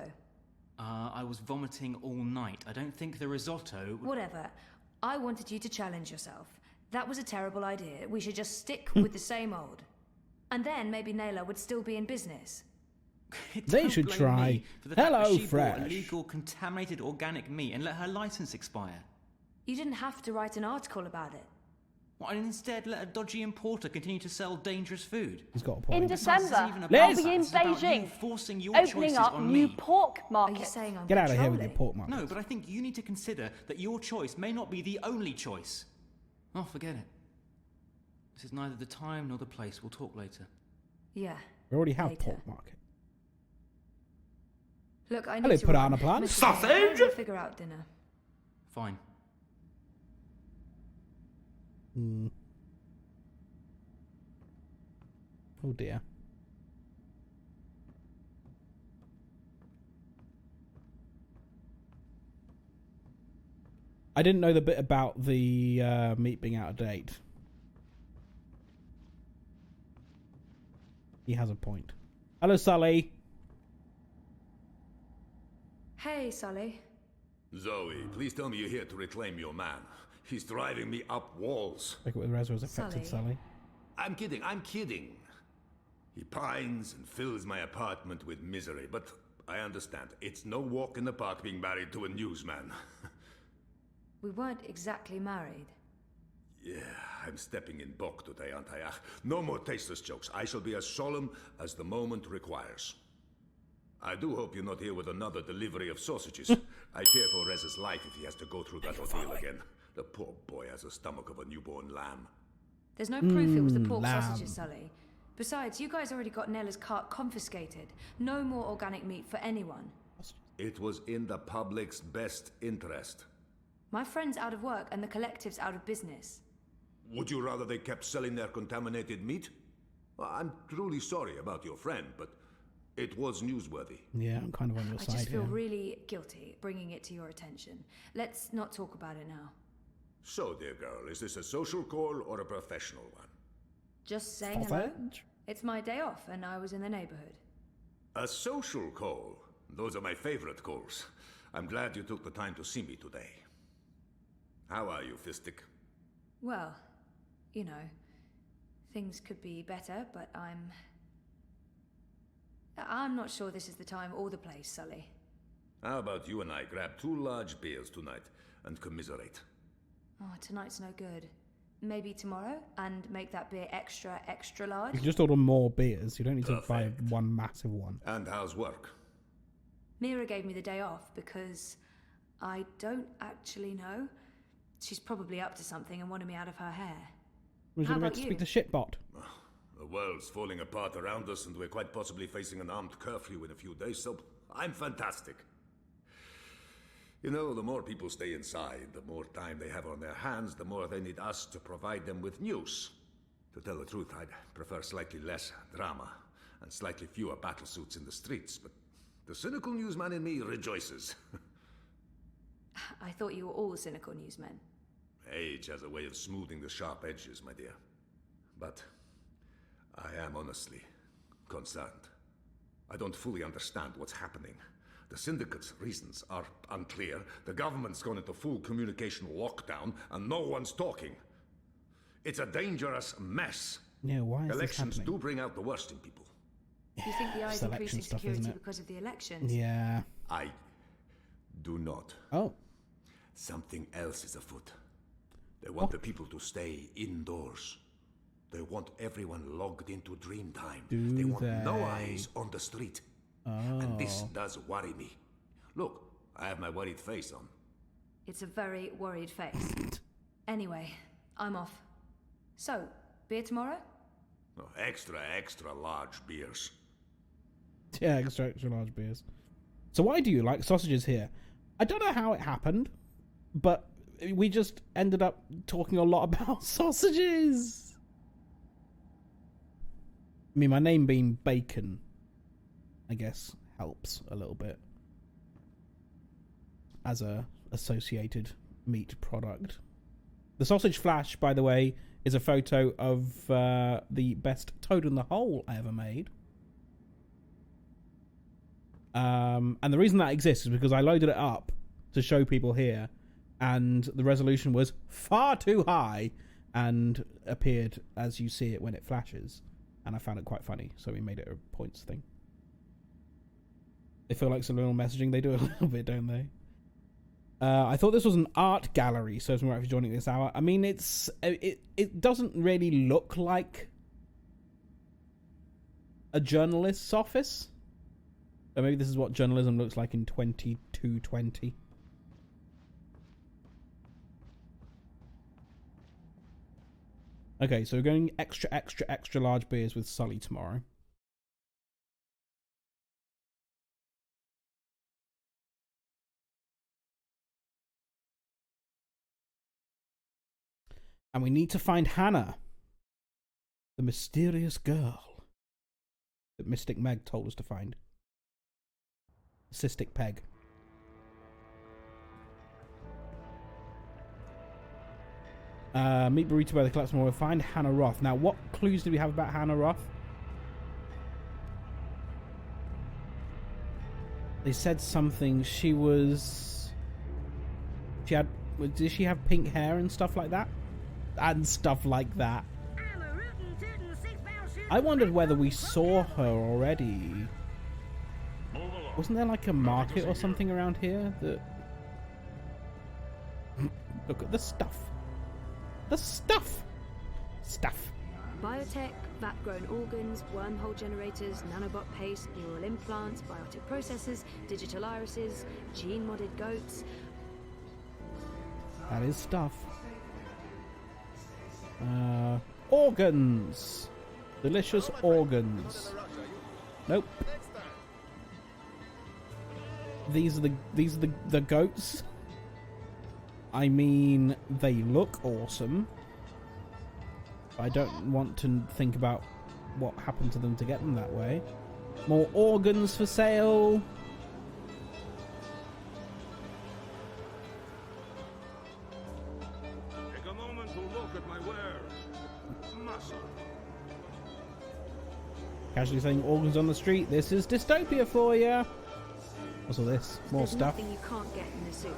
Speaker 14: I was vomiting all night. I don't think the risotto...
Speaker 13: Whatever. I wanted you to challenge yourself. That was a terrible idea. We should just stick with the same old. And then maybe Naylor would still be in business.
Speaker 1: They should try Hello Fresh.
Speaker 14: Illegal contaminated organic meat and let her license expire.
Speaker 13: You didn't have to write an article about it.
Speaker 14: Why and instead let a dodgy importer continue to sell dangerous food?
Speaker 1: He's got a point.
Speaker 11: In December, I'll
Speaker 1: Liz!
Speaker 11: be in Beijing,
Speaker 14: Forcing your
Speaker 11: opening
Speaker 14: choices
Speaker 11: up
Speaker 14: on
Speaker 11: new
Speaker 14: me.
Speaker 11: pork
Speaker 13: Are
Speaker 11: markets.
Speaker 13: you saying I'm
Speaker 1: Get out of here with
Speaker 13: controlling?
Speaker 1: your pork market.
Speaker 14: No, but I think you need to consider that your choice may not be the only choice. Oh, forget it. This is neither the time nor the place. We'll talk later.
Speaker 13: Yeah.
Speaker 1: We already have
Speaker 13: later.
Speaker 1: pork market.
Speaker 13: Look, I
Speaker 1: Hello,
Speaker 13: need to
Speaker 1: put
Speaker 13: run.
Speaker 1: on a plan.
Speaker 13: Mr.
Speaker 1: Sausage!
Speaker 13: We'll figure out dinner.
Speaker 14: Fine.
Speaker 1: Oh dear. I didn't know the bit about the meat being out of date. He has a point. Hello, Sully.
Speaker 13: Hey, Sully.
Speaker 23: Zoe, please tell me you're here to reclaim your man. He's driving me up walls.
Speaker 1: Look at what the Rezo's affected, Sully.
Speaker 23: I'm kidding. He pines and fills my apartment with misery, but I understand. It's no walk in the park being married to a newsman.
Speaker 13: We weren't exactly married.
Speaker 23: I'm stepping in bok today, aren't I? No more tasteless jokes. I shall be as solemn as the moment requires. I do hope you're not here with another delivery of sausages. I fear for Rez's life if he has to go through that ordeal again. The poor boy has the stomach of a newborn lamb.
Speaker 13: There's no proof it was the pork sausages, Sully. Besides, you guys already got Nella's cart confiscated. No more organic meat for anyone.
Speaker 23: It was in the public's best interest.
Speaker 13: My friend's out of work and the collective's out of business.
Speaker 23: Would you rather they kept selling their contaminated meat? Well, I'm truly sorry about your friend, but it was newsworthy.
Speaker 1: Yeah, I'm kind of on your side.
Speaker 13: I just feel
Speaker 1: here.
Speaker 13: really guilty bringing it to your attention. Let's not talk about it now.
Speaker 23: So, dear girl, is this a social call or a professional one?
Speaker 13: Just saying hello. It's my day off and I was in the neighborhood.
Speaker 23: A social call? Those are my favorite calls. I'm glad you took the time to see me today. How are you, Fistic?
Speaker 13: Well, you know, things could be better, but I'm not sure this is the time or the place, Sully.
Speaker 23: How about you and I grab 2 large beers tonight and commiserate?
Speaker 13: Oh, tonight's no good. Maybe tomorrow, and make that beer extra, extra large?
Speaker 1: You can just order more beers. You don't need to buy one massive one.
Speaker 23: And how's work?
Speaker 13: Mira gave me the day off because I don't actually know. She's probably up to something and wanted me out of her hair.
Speaker 1: Was
Speaker 13: How
Speaker 1: you about
Speaker 13: about
Speaker 1: to
Speaker 13: you?
Speaker 1: speak to Shitbot?
Speaker 23: The world's falling apart around us, and we're quite possibly facing an armed curfew in a few days, so I'm fantastic. You know, the more people stay inside, the more time they have on their hands, the more they need us to provide them with news. To tell the truth, I'd prefer slightly less drama and slightly fewer battlesuits in the streets, but the cynical newsman in me rejoices.
Speaker 13: I thought you were all cynical newsmen.
Speaker 23: Age has a way of smoothing the sharp edges, my dear. But I am honestly concerned. I don't fully understand what's happening. The syndicate's reasons are unclear. The government's gone into full communication lockdown, and no one's talking. It's a dangerous mess.
Speaker 1: Yeah, why is
Speaker 23: Elections
Speaker 1: this happening?
Speaker 23: do bring out the worst in people.
Speaker 13: You think the eye's
Speaker 1: Selection
Speaker 13: increasing
Speaker 1: stuff,
Speaker 13: security
Speaker 1: isn't it?
Speaker 13: because of the elections?
Speaker 1: Yeah.
Speaker 23: I do not.
Speaker 1: Oh.
Speaker 23: Something else is afoot. They want the people to stay indoors. They want everyone logged into Dreamtime. They want no eyes on the street. And this does worry me. Look, I have my worried face on.
Speaker 13: It's a very worried face. Anyway, I'm off. So, beer tomorrow?
Speaker 23: Oh, extra large beers.
Speaker 1: Yeah, extra large beers. So why do you like sausages here? I don't know how it happened, but we just ended up talking a lot about sausages. I mean, my name being Bacon, I guess, helps a little bit as a associated meat product. The sausage flash, by the way, is a photo of the best toad in the hole I ever made. And the reason that exists is because I loaded it up to show people here, and the resolution was far too high and appeared as you see it when it flashes. And I found it quite funny, so we made it a points thing. They feel like subliminal messaging. They do a little bit, don't they? I thought this was an art gallery, so for joining this hour. I mean, it doesn't really look like a journalist's office. Or maybe this is what journalism looks like in 2220. Okay, so we're going extra large beers with Sully tomorrow. And we need to find Hannah, the mysterious girl that Mystic Meg told us to find. Cystic Peg. Meet Burrito by the collapse. We'll find Hannah Roth. Now, what clues do we have about Hannah Roth? They said something. Did she have pink hair and stuff like that? I wondered whether we saw her already. Wasn't there like a market or something around here that... Look at the stuff. The stuff! Stuff.
Speaker 18: Biotech, vat-grown organs, wormhole generators, nanobot paste, neural implants, biotic processors, digital irises, gene-modded goats.
Speaker 1: That is stuff. Organs. Delicious organs. Nope. These are the goats. I mean, they look awesome. I don't want to think about what happened to them to get them that way. More organs for sale.
Speaker 10: Take a moment to look at my wares. Muscle.
Speaker 1: Casually saying organs on the street. This is dystopia for you. What's all this? More
Speaker 18: There's
Speaker 1: stuff.
Speaker 18: nothing you can't get in the suit.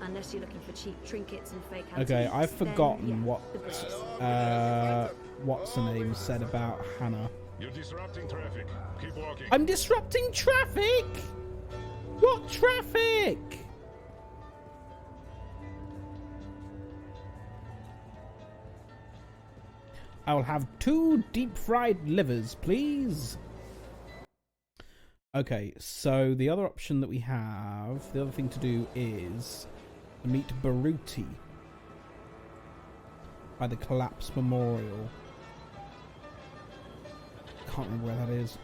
Speaker 18: Unless you're looking for cheap trinkets and fake
Speaker 1: Okay,
Speaker 18: antiques,
Speaker 1: I've forgotten
Speaker 18: then,
Speaker 1: what
Speaker 18: the British.
Speaker 1: what's the name said about Hannah.
Speaker 10: You're disrupting traffic. Keep walking.
Speaker 1: I'm disrupting traffic. What traffic? I'll have 2 deep-fried livers, please. Okay, so the other option that we have, the other thing to do is to meet Baruti by the Collapse Memorial. Can't remember where that is.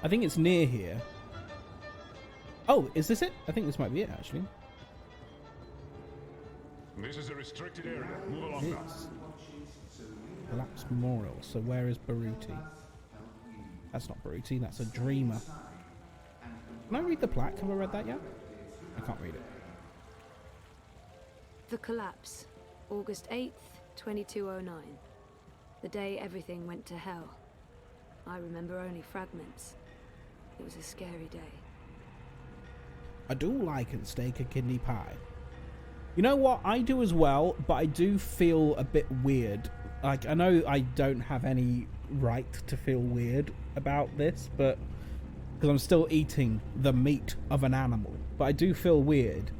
Speaker 1: I think it's near here. Oh, is this it? I think this might be it, actually.
Speaker 10: This is a restricted area. Move along now.
Speaker 1: Collapse Memorial. So where is Baruti? That's not Baruti, that's a dreamer. Can I read the plaque? Have I read that yet? I can't read it.
Speaker 18: The collapse, August 8th, 2209. The day everything went to hell. I remember only fragments. It was a scary day.
Speaker 1: I do like a steak and kidney pie. You know what? I do as well, but I do feel a bit weird. Like, I know I don't have any right to feel weird about this, but because I'm still eating the meat of an animal, but I do feel weird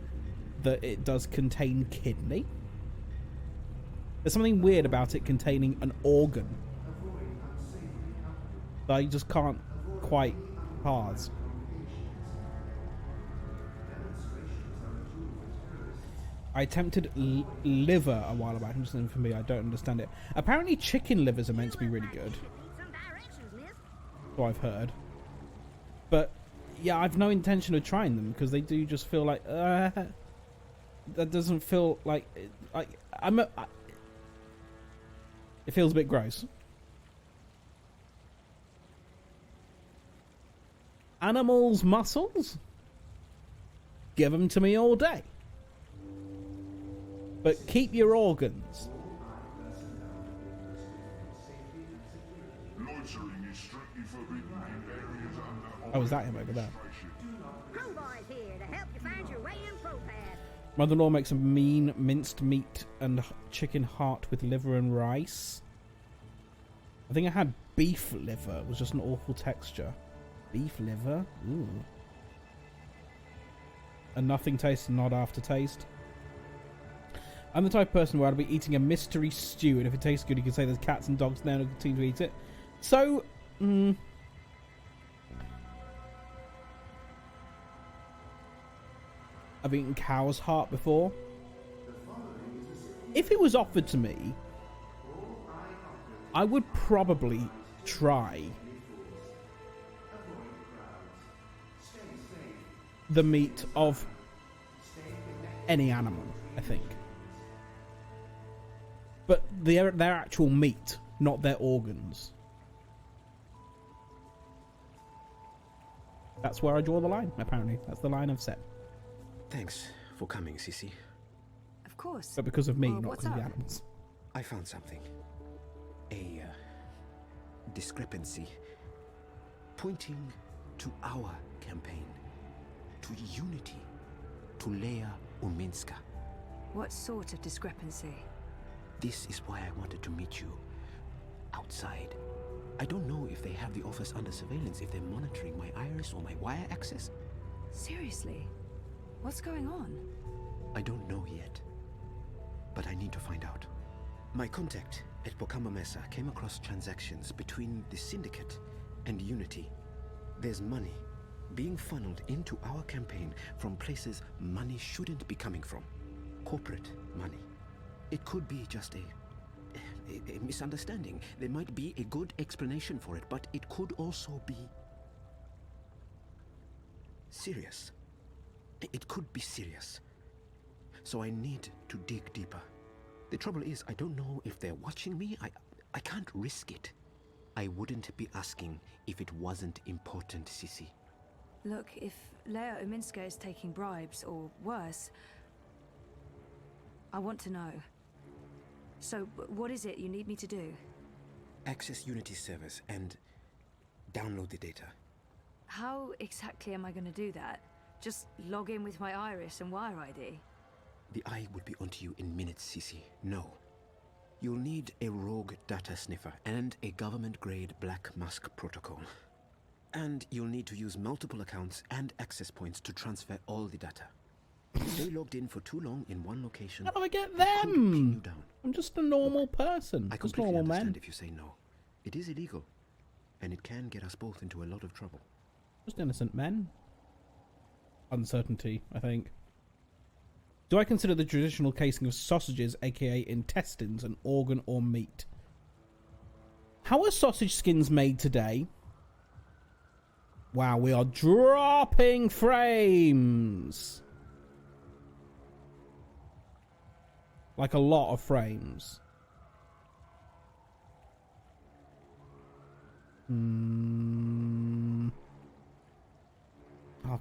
Speaker 1: that it does contain kidney. There's something weird about it containing an organ that I just can't quite parse. I attempted liver a while back, and just for me, I don't understand it. Apparently chicken livers are meant to be really good. So I've heard. But yeah, I've no intention of trying them because they do just feel like that doesn't feel like it feels a bit gross. Animals' muscles? Give them to me all day. But keep your organs.
Speaker 10: Loitering is strictly forbidden in areas under
Speaker 1: Oh, is that him over there?
Speaker 22: Crowboy's here to help you find your way in ProPass.
Speaker 1: Mother-in-law makes a mean minced meat and chicken heart with liver and rice. I think I had beef liver. It was just an awful texture. Beef liver? Ooh. And nothing tastes, not aftertaste. I'm the type of person where I'd be eating a mystery stew, and if it tastes good, you can say there's cats and dogs there and I'll continue to eat it. So, I've eaten cow's heart before. If it was offered to me, I would probably try the meat of any animal, I think. But their actual meat, not their organs. That's where I draw the line, apparently. That's the line I've set.
Speaker 9: Thanks for coming, Sissy.
Speaker 18: Of course.
Speaker 1: But because of me,
Speaker 18: Well,
Speaker 1: not
Speaker 18: what's
Speaker 1: because of the
Speaker 18: up?
Speaker 1: animals.
Speaker 9: I found something. A discrepancy pointing to our campaign, to unity, to Leia Uminska.
Speaker 18: What sort of discrepancy?
Speaker 9: This is why I wanted to meet you outside. I don't know if they have the office under surveillance, if they're monitoring my iris or my wire access.
Speaker 18: Seriously? What's going on?
Speaker 9: I don't know yet, but I need to find out. My contact at Bokamba Mesa came across transactions between the Syndicate and Unity. There's money being funneled into our campaign from places money shouldn't be coming from. Corporate money. It could be just a misunderstanding. There might be a good explanation for it, but it could also be serious. It could be serious. So I need to dig deeper. The trouble is, I don't know if they're watching me. I can't risk it. I wouldn't be asking if it wasn't important, Sissy.
Speaker 13: Look, if Leia Uminska is taking bribes, or worse, I want to know. So, what is it you need me to do?
Speaker 9: Access Unity servers and download the data.
Speaker 13: How exactly am I going to do that? Just log in with my iris and wire ID?
Speaker 9: The eye would be onto you in minutes, Sissy. No. You'll need a rogue data sniffer and a government-grade black mask protocol. And you'll need to use multiple accounts and access points to transfer all the data. Stay logged in for too long in one location.
Speaker 1: How do I get them? I'm just a normal person.
Speaker 9: I
Speaker 1: Just
Speaker 9: completely
Speaker 1: normal
Speaker 9: understand
Speaker 1: men.
Speaker 9: if you say no. It is illegal, and it can get us both into a lot of trouble.
Speaker 1: Just innocent men. Uncertainty, I think. Do I consider the traditional casing of sausages, aka intestines, an organ or meat? How are sausage skins made today? Wow, we are dropping frames. Like a lot of frames. Oh,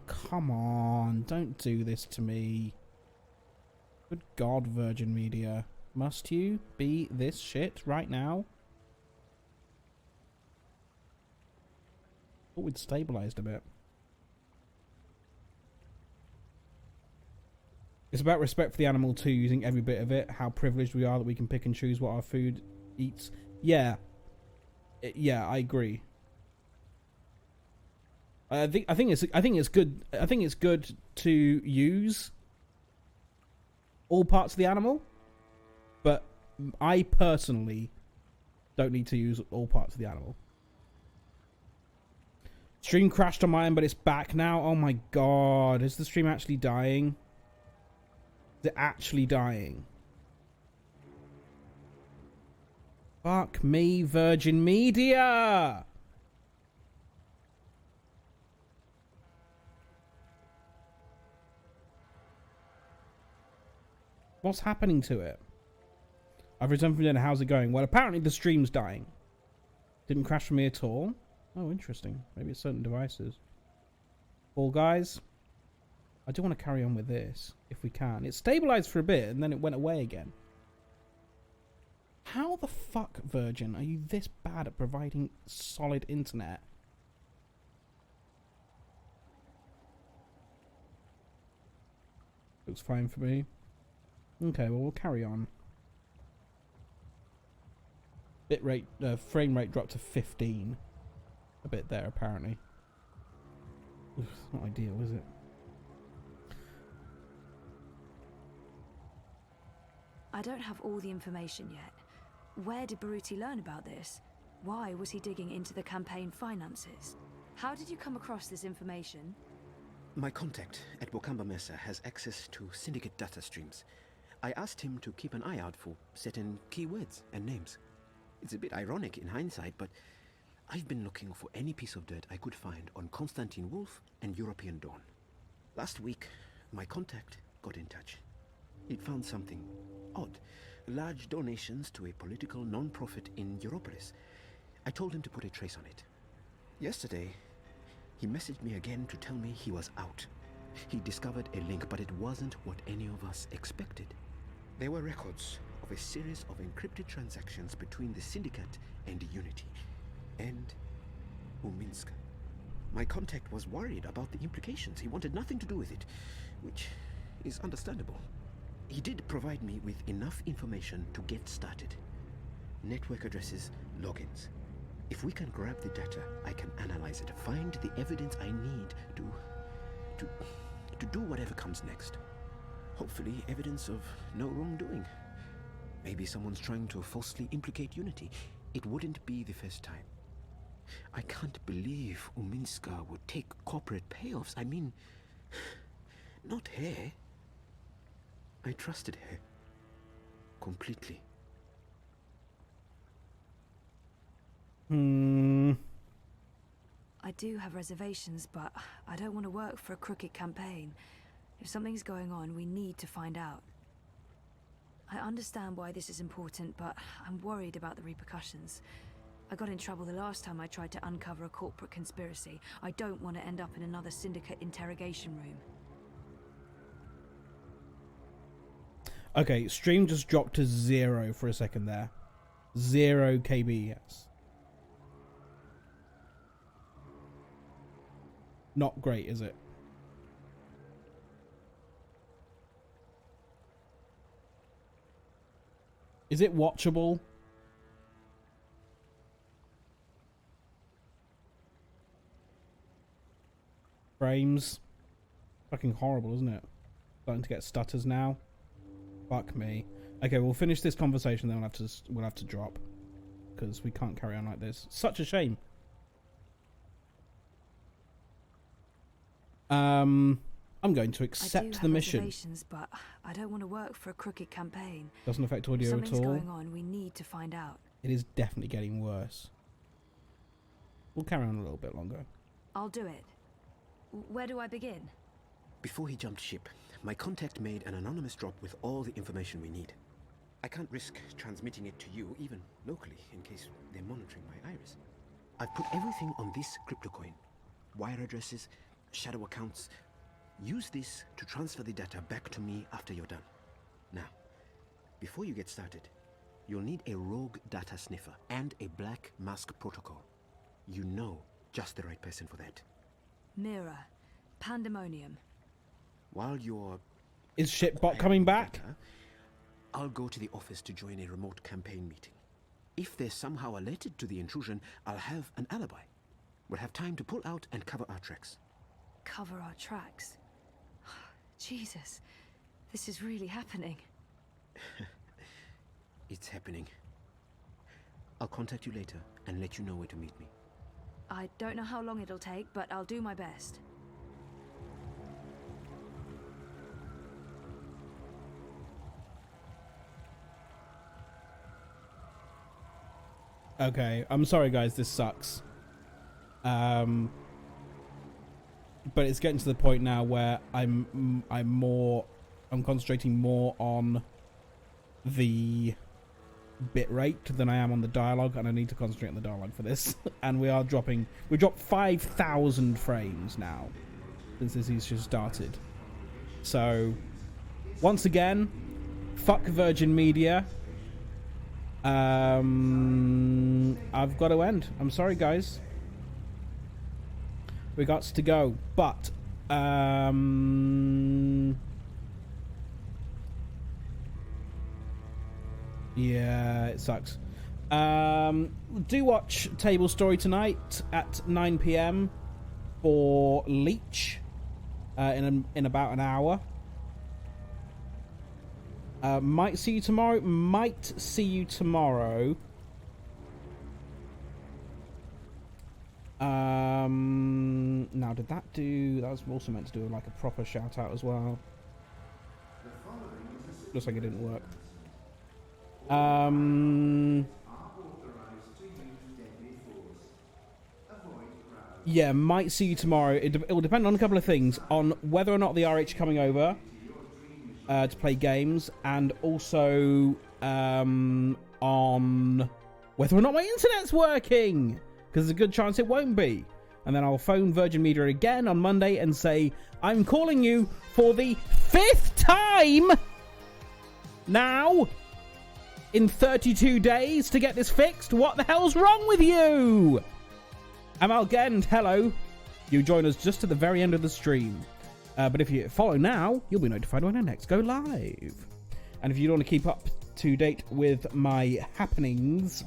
Speaker 1: come on. Don't do this to me. Good God, Virgin Media. Must you be this shit right now? Thought we'd stabilised a bit. It's about respect for the animal too, using every bit of it. How privileged we are that we can pick and choose what our food eats. Yeah. Yeah, I agree. I think it's good to use all parts of the animal, but I personally don't need to use all parts of the animal. Stream crashed on mine, but it's back now. Oh my god, is the stream actually dying? Is it actually dying? Fuck me, Virgin Media! What's happening to it? I've returned from dinner. How's it going? Well, apparently the stream's dying. Didn't crash for me at all. Oh, interesting. Maybe it's certain devices. Fall Guys. I do want to carry on with this, if we can. It stabilized for a bit, and then it went away again. How the fuck, Virgin, are you this bad at providing solid internet? Looks fine for me. Okay, well, we'll carry on. Bitrate, frame rate dropped to 15. A bit there, apparently. Oof, it's not ideal, is it?
Speaker 13: I don't have all the information yet. Where did Baruti learn about this? Why was he digging into the campaign finances? How did you come across this information?
Speaker 9: My contact at Bokamba Mesa has access to syndicate data streams. I asked him to keep an eye out for certain keywords and names. It's a bit ironic in hindsight, but I've been looking for any piece of dirt I could find on Constantine Wolf and European Dawn. Last week, my contact got in touch. He'd found something odd. Large donations to a political non-profit in Europolis. I told him to put a trace on it. Yesterday, he messaged me again to tell me he was out. He discovered a link, but it wasn't what any of us expected. There were records of a series of encrypted transactions between the Syndicate and Unity, and Uminska. My contact was worried about the implications. He wanted nothing to do with it, which is understandable. He did provide me with enough information to get started. Network addresses, logins. If we can grab the data, I can analyze it, find the evidence I need to do whatever comes next. Hopefully evidence of no wrongdoing. Maybe someone's trying to falsely implicate Unity. It wouldn't be the first time. I can't believe Uminska would take corporate payoffs. I mean, not her. I trusted her. Completely.
Speaker 13: I do have reservations, but I don't want to work for a crooked campaign. If something's going on, we need to find out. I understand why this is important, but I'm worried about the repercussions. I got in trouble the last time I tried to uncover a corporate conspiracy. I don't want to end up in another syndicate interrogation room.
Speaker 1: Okay, stream just dropped to 0 for a second there. 0 kbs. Not great, is it? Is it watchable? Frames. Fucking horrible, isn't it? Starting to get stutters now. Fuck me. Okay, we'll finish this conversation, then we'll have to drop, because we can't carry on like this. Such a shame. I'm going to accept the mission.
Speaker 13: But I don't want to work for a crooked campaign.
Speaker 1: Doesn't affect audio at all.
Speaker 13: Something's going on. We need to find out.
Speaker 1: It is definitely getting worse. We'll carry on a little bit longer.
Speaker 13: I'll do it. Where do I begin?
Speaker 9: Before he jumped ship, my contact made an anonymous drop with all the information we need. I can't risk transmitting it to you, even locally, in case they're monitoring my iris. I've put everything on this crypto coin. Wire addresses, shadow accounts. Use this to transfer the data back to me after you're done. Now, before you get started, you'll need a rogue data sniffer and a black mask protocol. You know just the right person for that.
Speaker 13: Mira. Pandemonium.
Speaker 9: While you're...
Speaker 1: Is Shipbot coming back?
Speaker 9: Data, I'll go to the office to join a remote campaign meeting. If they're somehow alerted to the intrusion, I'll have an alibi. We'll have time to pull out and cover our tracks.
Speaker 13: Cover our tracks? Jesus, this is really happening.
Speaker 9: It's happening. I'll contact you later and let you know where to meet me.
Speaker 13: I don't know how long it'll take, but I'll do my best.
Speaker 1: Okay, I'm sorry guys, this sucks. But it's getting to the point now where I'm concentrating more on the bit rate than I am on the dialogue, and I need to concentrate on the dialogue for this. And we dropped 5,000 frames now since this has just started. So once again, fuck Virgin Media. I've got to end. I'm sorry guys. We got to go, but yeah, it sucks. Do watch Table Story tonight at 9 PM for Leech in about an hour. Might see you tomorrow. Now that was also meant to do like a proper shout out as well. Looks like it didn't work. Yeah, might see you tomorrow. It will depend on a couple of things, on whether or not the RH are coming over to play games, and also on whether or not my internet's working, because there's a good chance it won't be. And then I'll phone Virgin Media again on Monday and say, I'm calling you for the 5th time now in 32 days to get this fixed. What the hell's wrong with you? I'm Al Gend. Hello. You join us just at the very end of the stream. But if you follow now, you'll be notified when I next go live. And if you want to keep up to date with my happenings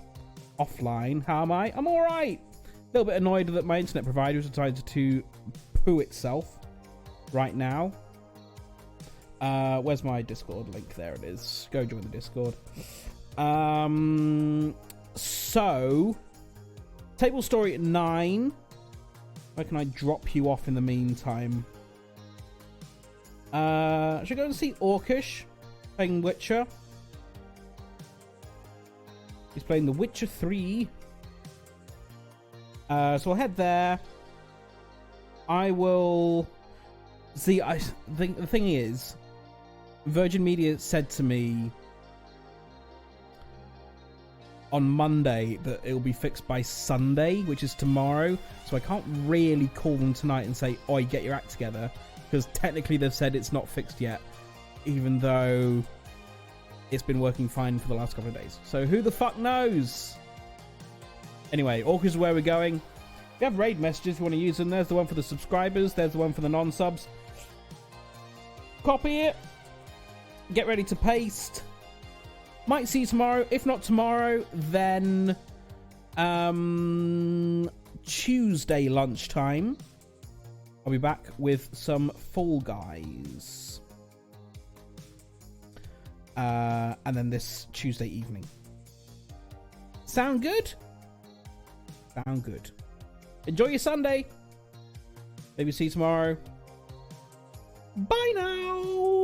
Speaker 1: offline, how am I? I'm alright. A little bit annoyed that my internet provider has decided to poo itself right now. Where's my Discord link? There it is. Go join the Discord. So, table story at 9. Where can I drop you off in the meantime? Should I go and see Orcish playing Witcher? He's playing The Witcher 3. So I'll head there. I will... See, I think the thing is, Virgin Media said to me on Monday that it'll be fixed by Sunday, which is tomorrow. So I can't really call them tonight and say, oi, get your act together. Because technically they've said it's not fixed yet, even though it's been working fine for the last couple of days. So who the fuck knows? Anyway, Orcas is where we're going. If you have raid messages, if you want to use them, there's the one for the subscribers, there's the one for the non-subs. Copy it. Get ready to paste. Might see you tomorrow. If not tomorrow, then Tuesday lunchtime, I'll be back with some Fall Guys. And then this Tuesday evening. Sound good? Sound good. Enjoy your Sunday. Maybe see you tomorrow. Bye now.